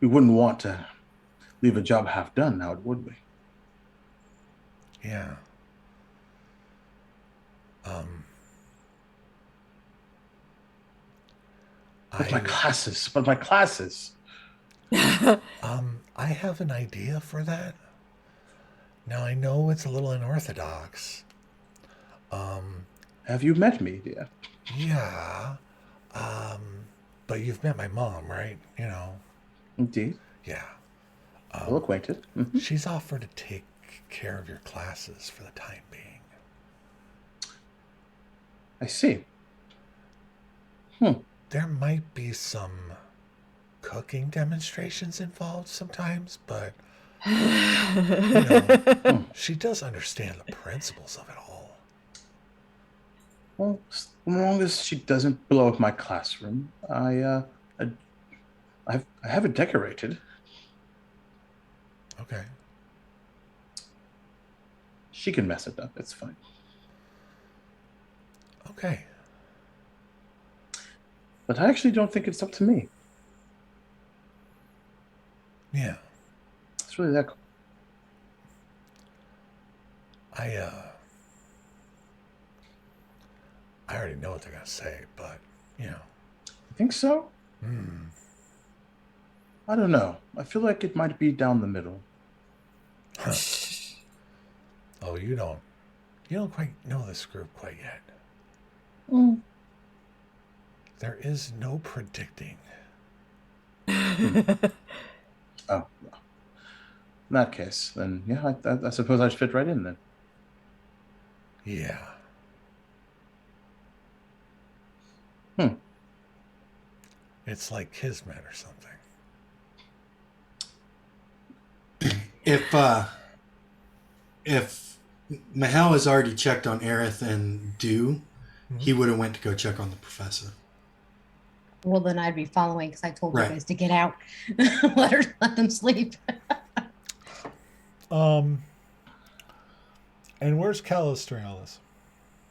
we wouldn't want to leave a job half done now, would we? Yeah. But my classes. I have an idea for that. Now I know it's a little unorthodox. Have you met me, dear? Yeah. But you've met my mom, right? You know. Indeed. Yeah. Well acquainted. Mhm. She's offered to take care of your classes for the time being. I see. There might be some cooking demonstrations involved sometimes, but she does understand the principles of it all. Well, as long as she doesn't blow up my classroom, I have it decorated. Okay. She can mess it up. It's fine. Okay. But I actually don't think it's up to me. Yeah. It's really that cool. I already know what they're gonna say, but You think so? I don't know. I feel like it might be down the middle. Oh, you don't quite know this group quite yet. There is no predicting. Oh, well. In that case, then yeah, I suppose I'd fit right in then. Yeah. It's like Kismet or something. If Mahal has already checked on Aerith and Dew, he would have went to go check on the professor. Well, then I'd be following because I told Right. you guys to get out. let them sleep. And where's Kalos during all this?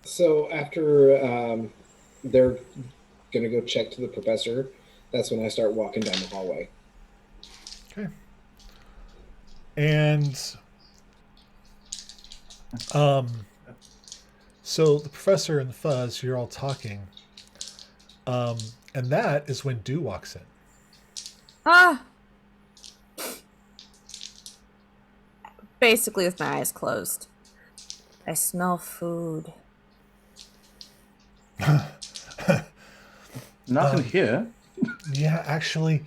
So after they're gonna go check to the professor, that's when I start walking down the hallway. Okay. And so the professor and the fuzz, you're all talking. And that is when Dew walks in. Ah. Basically with my eyes closed. I smell food. Nothing here. Yeah, actually.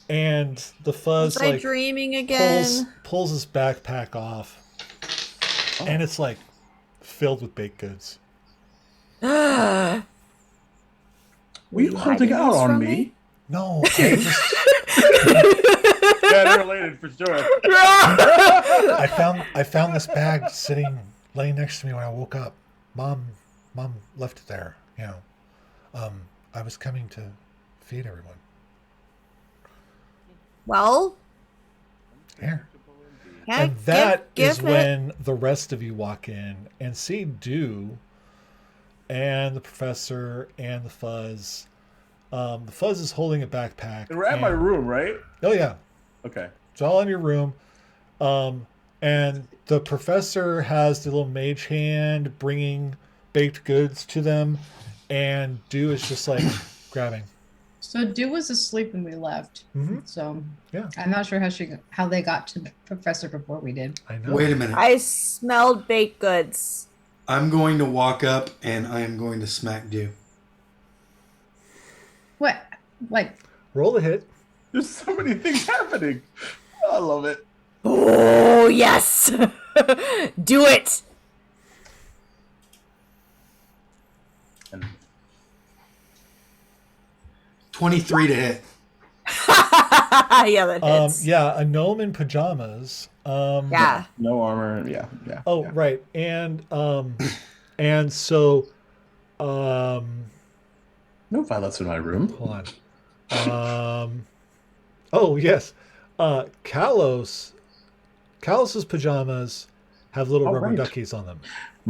And the fuzz Was I like dreaming again? pulls his backpack off. And it's like filled with baked goods. Were you holding out on me? No, I just Yeah, they're related for sure. I found this bag laying next to me when I woke up. Mom left it there, I was coming to feed everyone. Well, Here. yeah, And that is give it. when the rest of you walk in and see Dew and the professor and the fuzz. The fuzz is holding a backpack. We're at my room, right? Oh yeah. Okay. It's all in your room. And the professor has the little mage hand bringing baked goods to them, and Dew is just like grabbing. So Dew was asleep when we left. Mhm. So Yeah. I'm not sure how they got to the professor before we did. I know. Wait a minute. I smelled baked goods. I'm going to walk up and I am going to smack Dew. What? Like, Roll a hit. There's so many things happening. I love it. Oh, yes. Do it. And 23 to hit. Yeah, that hits. Yeah, a gnome in pajamas. Yeah. no armor. Yeah. Oh, yeah. right. And so No violence in my room. hold on. Oh, yes. Kalos's pajamas have little Oh, rubber right. duckies on them.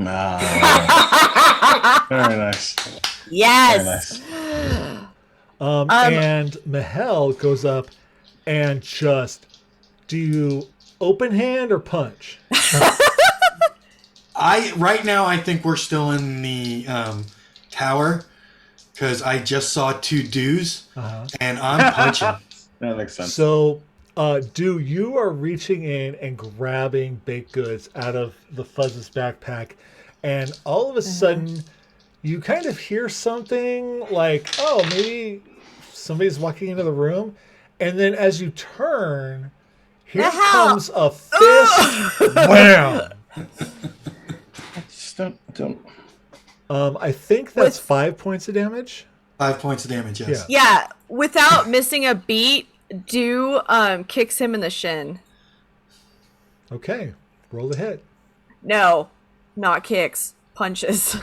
Ah, very nice. Yes. And Mahel goes up and just, do you open hand or punch? Right now I think we're still in the tower because I just saw 2 Dews Uh-huh. and I'm punching. That makes sense. So, you are reaching in and grabbing baked goods out of the Fuzz's backpack, and all of a sudden, you kind of hear something like, "Oh, maybe somebody's walking into the room," and then as you turn, here The hell? comes a fist. Wham! Just don't. I think that's 5 points of damage. 5 points of damage, yes. Yeah, without missing a beat, Do kicks him in the shin. Okay, roll the hit. No, not kicks, punches.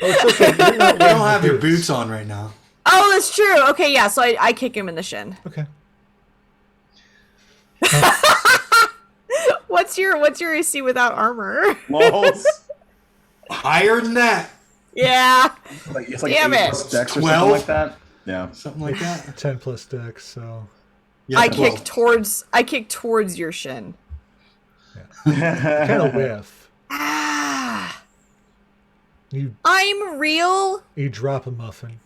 Oh, it's okay. You're not You don't wearing have your boots. boots on right now. Oh, that's true. Okay, yeah, so I kick him in the shin. Okay. What's your AC without armor? Lols. Higher than that. Yeah. It's like Damn 8 it. plus dex or 12? something like that. Yeah. Something like that. 10 plus dex, so Yeah, I 12. kick towards your shin. kind of whiff. Ah. You I'm real. drop a muffin.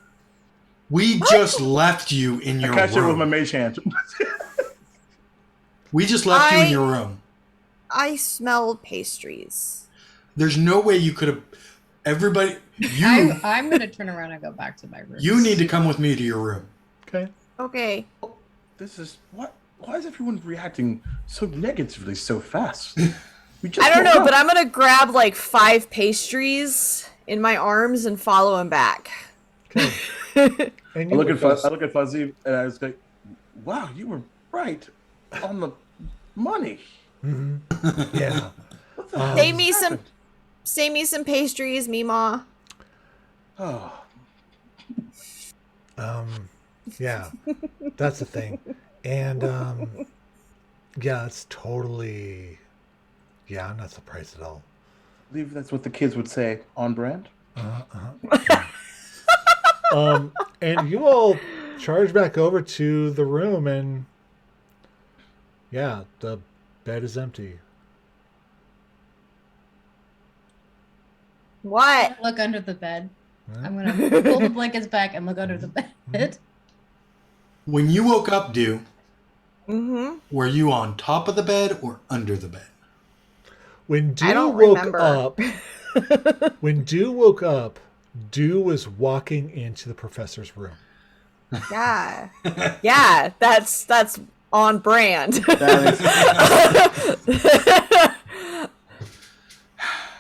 We just left you in I your catch it with room. my mage hand. We just left you I- in your room. I smell pastries. There's no way you could have. Everybody, you I'm gonna turn around and go back to my room. you need to come with me to your room. Okay. Okay. This is what? Why is everyone reacting so negatively so fast? We just I don't woke know, up. but I'm gonna grab like 5 pastries in my arms and follow him back. Okay. And I look at Fuzzy and I was like, "Wow, you were right on the money." Mm-hmm. Yeah. What the hell Save just me some happened? Save me some pastries, Mima. Oh, Yeah. That's the thing. And yeah, it's totally. Yeah, I'm not surprised at all. I believe that's what the kids would say on brand. And you all charge back over to the room, and yeah, the bed is empty. What? Look under the bed. Huh? I'm gonna pull the blankets back and look under the bed. When you woke up, Dew, Mm-hmm. were you on top of the bed or under the bed? When I Dew don't woke remember. up, when Dew woke up, Dew was walking into the professor's room. Yeah. Yeah, that's on brand.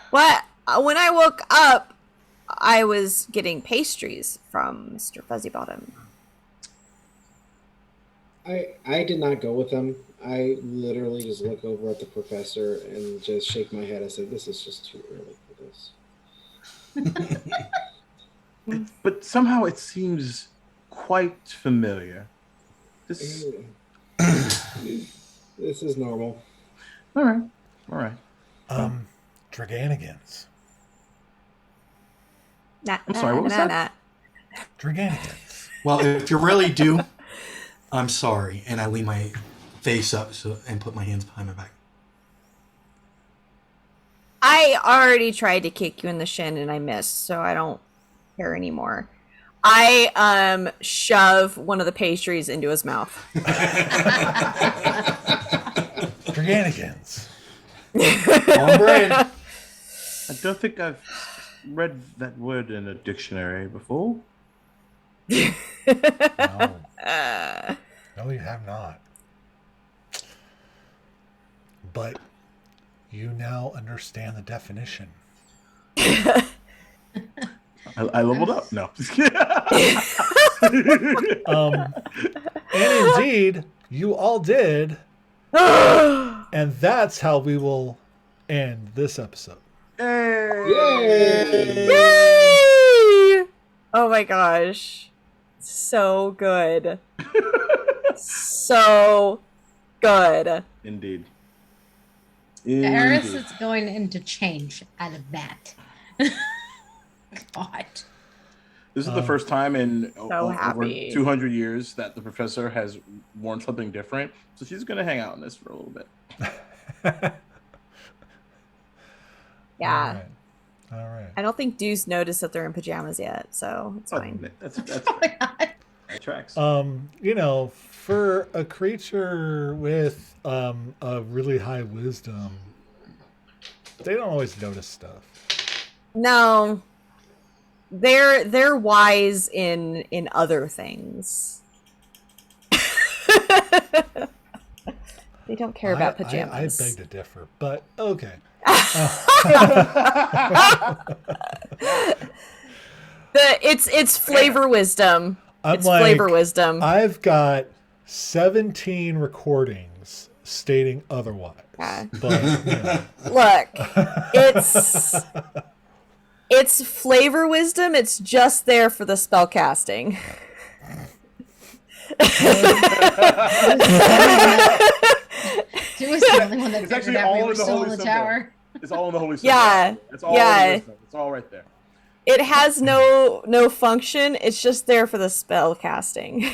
What? When I woke up, I was getting pastries from Mr. Fuzzybottom. I did not go with them. I literally just look over at the professor and just shake my head. I said, "This is just too early for this." But somehow it seems quite familiar. This. This is normal. All right. All right. Draganigans. I'm sorry, what was that? Draganigans. Well, if you really do, I'm sorry, and I lean my face up and put my hands behind my back. I already tried to kick you in the shin and I missed, so I don't care anymore. I shove one of the pastries into his mouth. Draganigans. On brand. I don't think I've read that word in a dictionary before. No. No, you have not. But you now understand the definition. I leveled up. No. And indeed, you all did. And that's how we will end this episode. Yay! Yay! Oh my gosh. So good. So good. Indeed. Eris Indeed. is going into change out of that. God. This is the first time in over happy. 200 years that the professor has worn something different. So she's going to hang out in this for a little bit. Yeah. All right. I don't think Deuce noticed that they're in pajamas yet, so it's fine. That's Oh my God. that tracks. You know, for a creature with a really high wisdom, they don't always notice stuff. No. They're wise in other things. They don't care about pajamas. I beg to differ, but okay. It's flavor wisdom. It's like, flavor wisdom. I've got 17 recordings stating otherwise. Yeah. But Look, it's flavor wisdom. It's just there for the spell casting. She was the only one that It's figured actually out we all were in the still Holy in the Symbol. tower. It's all in the Holy Symbol. Yeah. It's all Yeah. in the wisdom. It's all right there. It has no function. It's just there for the spell casting.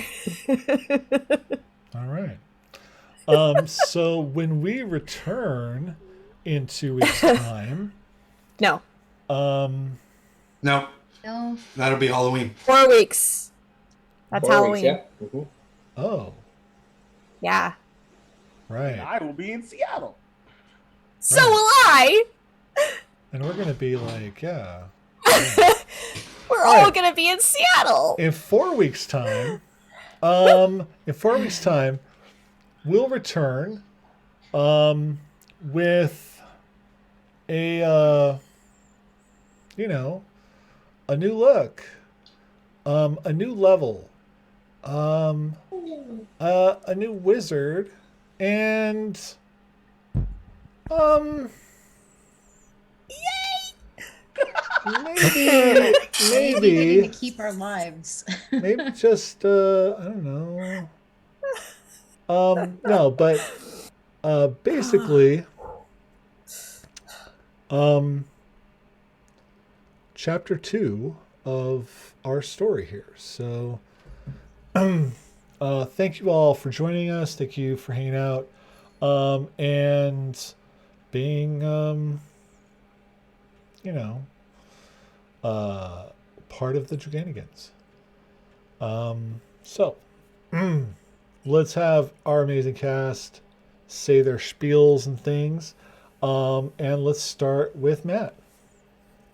all right. So when we return in 2 weeks' time, No, um, No, No. that'll be Halloween. 4 weeks. That's 4 Halloween. weeks, yeah. Mhm. oh, Yeah. right. And I will be in Seattle. So will I. And we're gonna be like, yeah. We're all Right. gonna be in Seattle. In 4 weeks' time, we'll return, with a, a new look, a new level, a new wizard, and, maybe, Anything to keep our lives. maybe just I don't know. No, but basically, chapter 2 of our story here. So, thank you all for joining us. Thank you for hanging out, and being, part of the Dragonlance. So, let's have our amazing cast say their spiels and things. And let's start with Matt.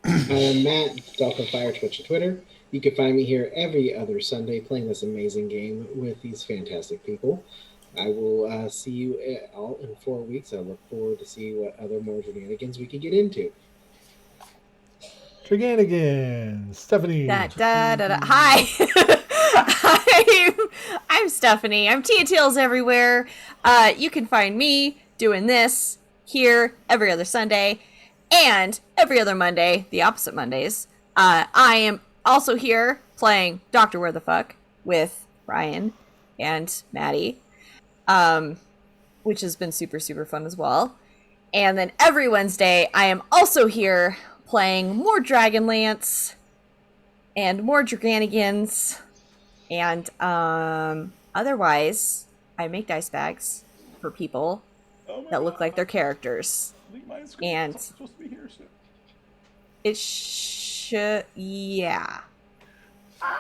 I'm Matt, Falcon Fire, Twitch and Twitter. You can find me here every other Sunday playing this amazing game with these fantastic people. I will see you all in 4 weeks. I look forward to see what other more shenanigans we can get into. Dragonlance, Stephanie. Hi. I'm Stephanie. I'm Tia Tails everywhere. You can find me doing this here every other Sunday and every other Monday, the opposite Mondays. I am also here playing Dr. Where the Fuck with Ryan and Maddie, which has been super, super fun as well. And then every Wednesday, I am also here playing more Dragonlance and more Dragonigans. And otherwise, I make dice bags for people that look like their characters. And It's supposed to be here soon. it should, yeah.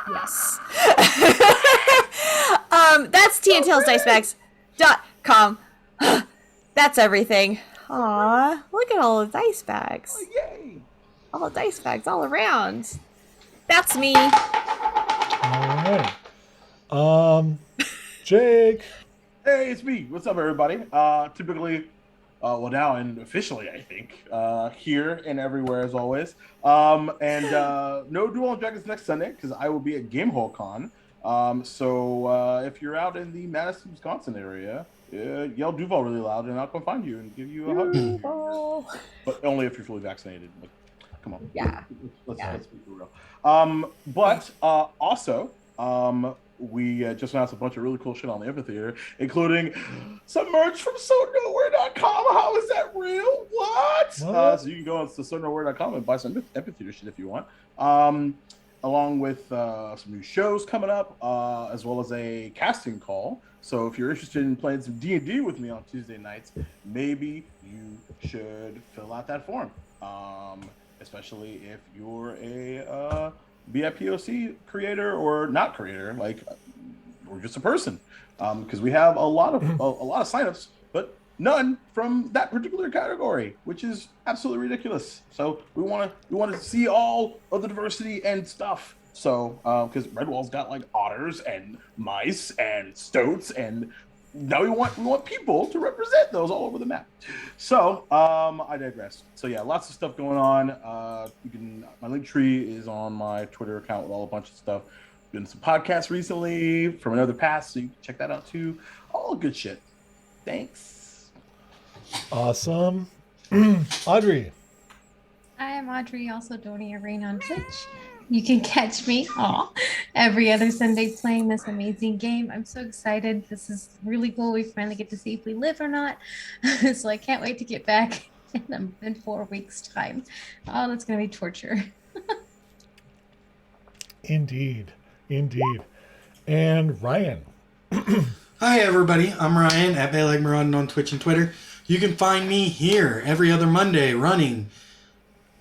Yes. That's TNTailsDicebags.com. That's everything. Aw, look at all the dice bags. Oh, yay! All the dice bags all around. That's me. All right. Jake. Hey, it's me. What's up, everybody? Typically, well, now and officially, I think, here and everywhere as always. No Duel on Dragons next Sunday because I will be at Gamehole Con. So if you're out in the Madison, Wisconsin area, yell Duval really loud and I'll come find you and give you a hug. But only if you're fully vaccinated. Like, come on. Yeah. Let's be for real. Also, we just announced a bunch of really cool shit on the amphitheater, including some merch from SoNowhere.com. How is that real? What? So you can go on to SoNowhere.com and buy some amphitheater shit if you want. Along with some new shows coming up, as well as a casting call. So if you're interested in playing some D&D with me on Tuesday nights, maybe you should fill out that form. Especially if you're a BIPOC creator or not creator, like or just a person, because we have a lot of signups, but none from that particular category, which is absolutely ridiculous. So we want to see all of the diversity and stuff. So because Redwall's got like otters and mice and stoats, and now we want people to represent those all over the map. So I digress. So yeah, lots of stuff going on. My link tree is on my Twitter account with all a bunch of stuff. Been some podcasts recently from another past, so you can check that out too. All good shit. Thanks. Awesome. Audrey. I am Audrey, also Donia Rain on Twitch. You can catch me every other Sunday playing this amazing game. I'm so excited. This is really cool. We finally get to see if we live or not. So I can't wait to get back in 4 weeks' time. Oh, that's going to be torture. Indeed. And Ryan. Hi, everybody. I'm Ryan at Baylagmarodin on Twitch and Twitter. You can find me here every other Monday running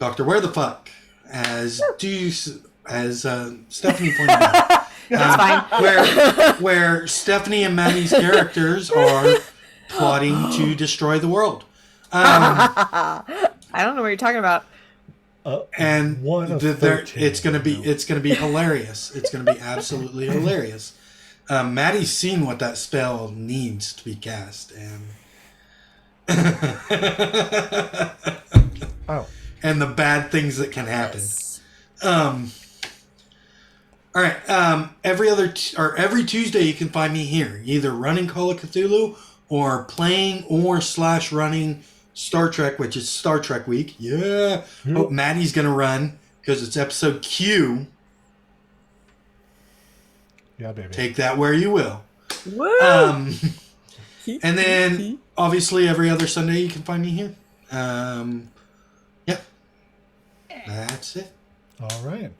Dr. Where the Fuck as Stephanie pointed out. That's fine. Where Stephanie and Maddie's characters are plotting to destroy the world. I don't know what you're talking about. And it's gonna be hilarious. It's gonna be absolutely hilarious. Maddie's seen what that spell needs to be cast, and and the bad things that can happen. Yes. All right. Every Tuesday you can find me here, either running Call of Cthulhu or playing or / running Star Trek, which is Star Trek Week. Yeah. Oh, Maddie's gonna run because it's episode Q. Yeah, baby. Take that where you will. Woo! And then obviously every other Sunday you can find me here. Yeah. That's it. All right.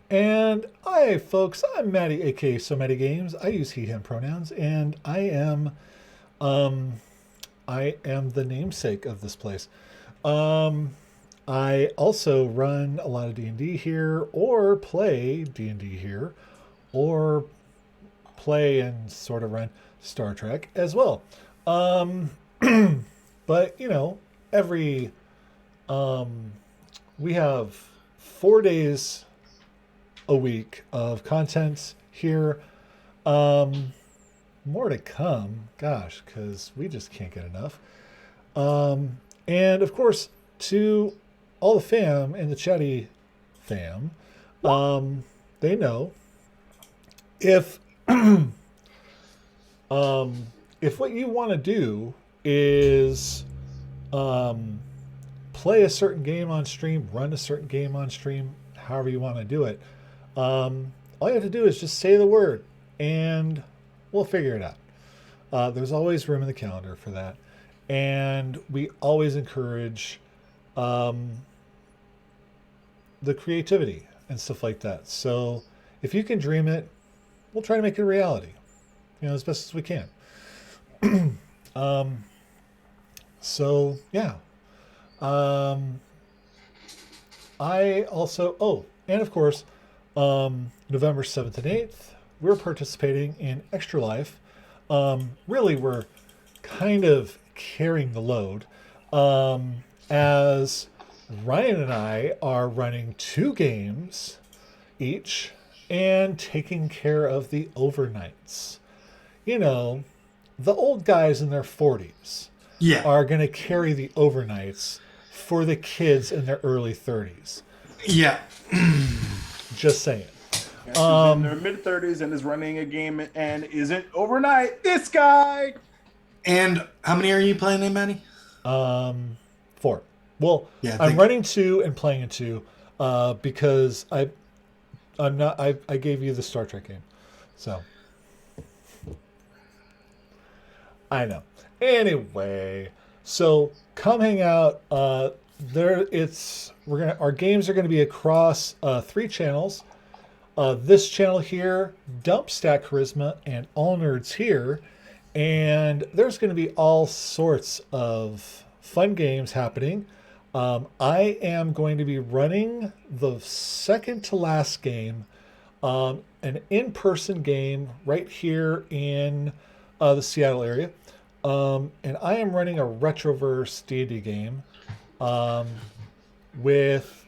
And hi, folks. I'm Maddie, aka So Maddie Games. I use he/him pronouns, and I am the namesake of this place. I also run a lot of D&D here, or play D&D here, or play and sort of run Star Trek as well. But we have 4 days a week of content here. More to come, gosh, because we just can't get enough. And of course, to all the fam and the chatty fam, they know if if what you want to do is play a certain game on stream, run a certain game on stream, however you want to do it, all you have to do is just say the word and we'll figure it out. There's always room in the calendar for that. And we always encourage the creativity and stuff like that. So if you can dream it, we'll try to make it a reality, as best as we can. So yeah. I also, and of course, November 7th and 8th, we're participating in Extra Life. Really, we're kind of carrying the load, as Ryan and I are running 2 games each and taking care of the overnights. The old guys in their 40s are going to carry the overnights for the kids in their early 30s. Yeah. Just saying. In their mid-30s and is running a game and isn't overnight. This guy! And how many are you playing in, Manny? 4. Well, yeah, I'm running 2 and playing in 2 because I gave you the Star Trek game. So I know. Anyway, so come hang out. Our games are going to be across 3 channels. This channel here, Dump Stack Charisma, and All Nerds here. And there's going to be all sorts of fun games happening. I am going to be running the second to last game an in-person game right here in the Seattle area. And I am running a Retroverse D&D game with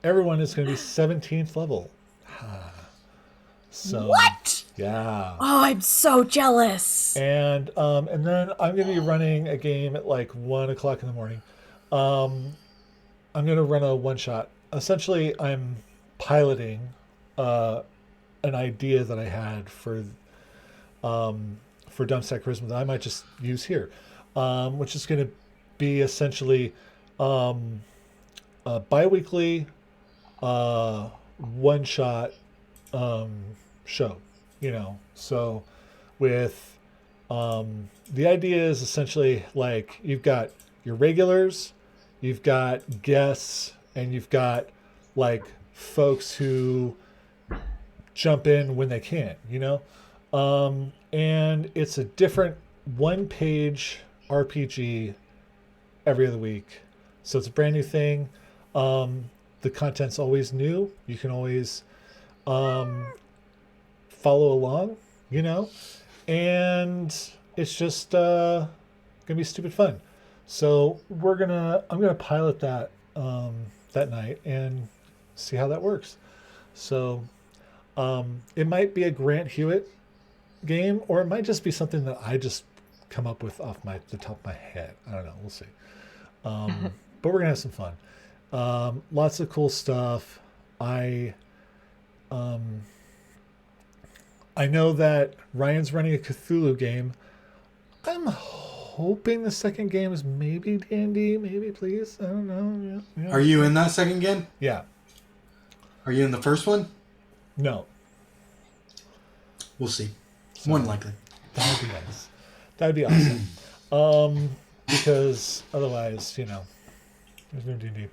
everyone is going to be 17th level. So, What? Yeah. Oh, I'm so jealous. And then I'm going to be running a game at like 1 o'clock in the morning. I'm going to run a one-shot. Essentially, I'm piloting an idea that I had for Dumpstack Charisma that I might just use here, which is going to be essentially a bi-weekly one-shot show, so with the idea is essentially like you've got your regulars, you've got guests, and you've got like folks who jump in when they can, and it's a different one-page RPG every other week, so it's a brand new thing. The content's always new. You can always follow along, and it's just gonna be stupid fun. So I'm gonna pilot that that night and see how that works. So it might be a Grant Hewitt game, or it might just be something that I just come up with off the top of my head. I don't know. We'll see. But we're gonna have some fun. Lots of cool stuff. I know that Ryan's running a Cthulhu game. I'm hoping the second game is maybe D&D, maybe, please. I don't know. Yeah. Are you in that second game? Yeah. Are you in the first one? No. We'll see. More than likely. That would be nice. That would be awesome. Because otherwise, there's no D&D.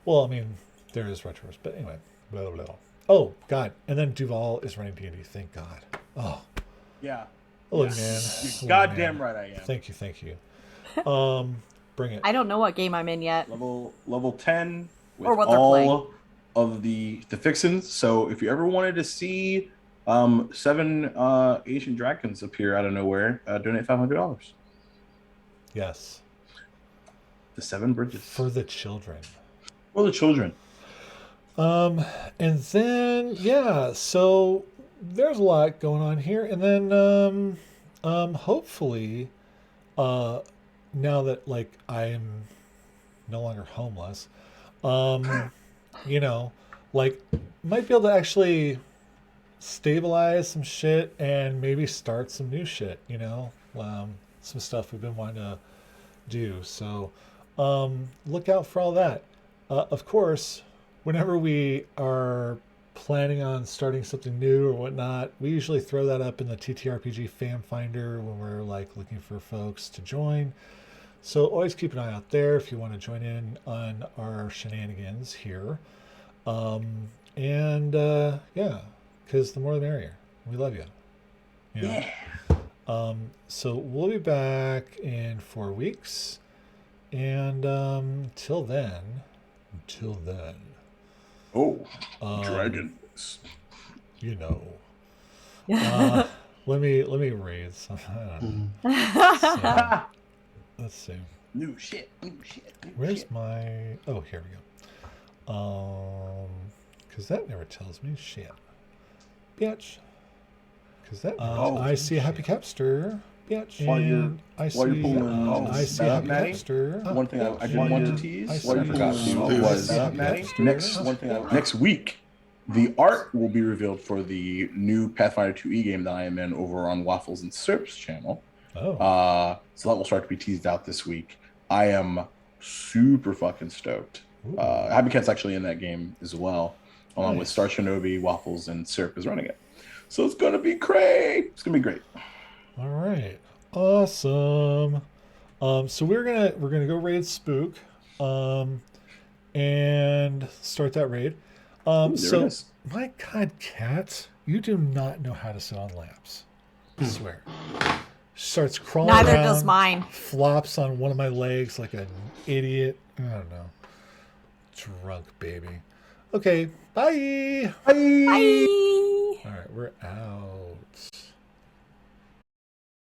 Well, I mean, there is Retros, but anyway. Blah, blah, blah. Oh, God. And then Duval is running D&D. Thank God. Oh. Yeah. Hello, Yeah. man. You're goddamn right I am. Thank you. Bring it. I don't know what game I'm in yet. Level 10 with Or what they're all playing. of the fixins. So if you ever wanted to see 7 Asian dragons appear out of nowhere, donate $500. Yes. The 7 bridges. For the children. For the children. And then, yeah, so there's a lot going on here. And then, hopefully, now that, like, I'm no longer homeless, like, might be able to actually stabilize some shit and maybe start some new shit, some stuff we've been wanting to do. So, look out for all that. Of course, whenever we are planning on starting something new or whatnot, we usually throw that up in the TTRPG fan finder when we're like looking for folks to join. So always keep an eye out there if you want to join in on our shenanigans here. Yeah, because the more the merrier. We love you. Yeah. So we'll be back in 4 weeks. And till then. Oh, dragons. Let me read something. So, let's see. New shit. Where's my? Oh, here we go. Because that never tells me shit. Bitch. Because that. I see a happy capster. Bitch. And I see. I see a happy capster. One thing I didn't want to tease, what I forgot to do Who was is Maddie. Next week, the art will be revealed for the new Pathfinder 2e game that I am in over on Waffles and Sirp's channel. Oh. So that will start to be teased out this week. I am super fucking stoked. Happy Cat's actually in that game as well, along with Star Shinobi, Waffles, and Sirp is running it. So it's gonna be great. It's gonna be great. All right, awesome. So we're gonna go raid Spook, and start that raid. There it So is. my God, Cat, you do not know how to sit on laps. I swear. Starts crawling Neither around, does mine. flops on one of my legs like an idiot. I don't know. Drunk baby. Okay, bye. Bye. Bye. All right, we're out.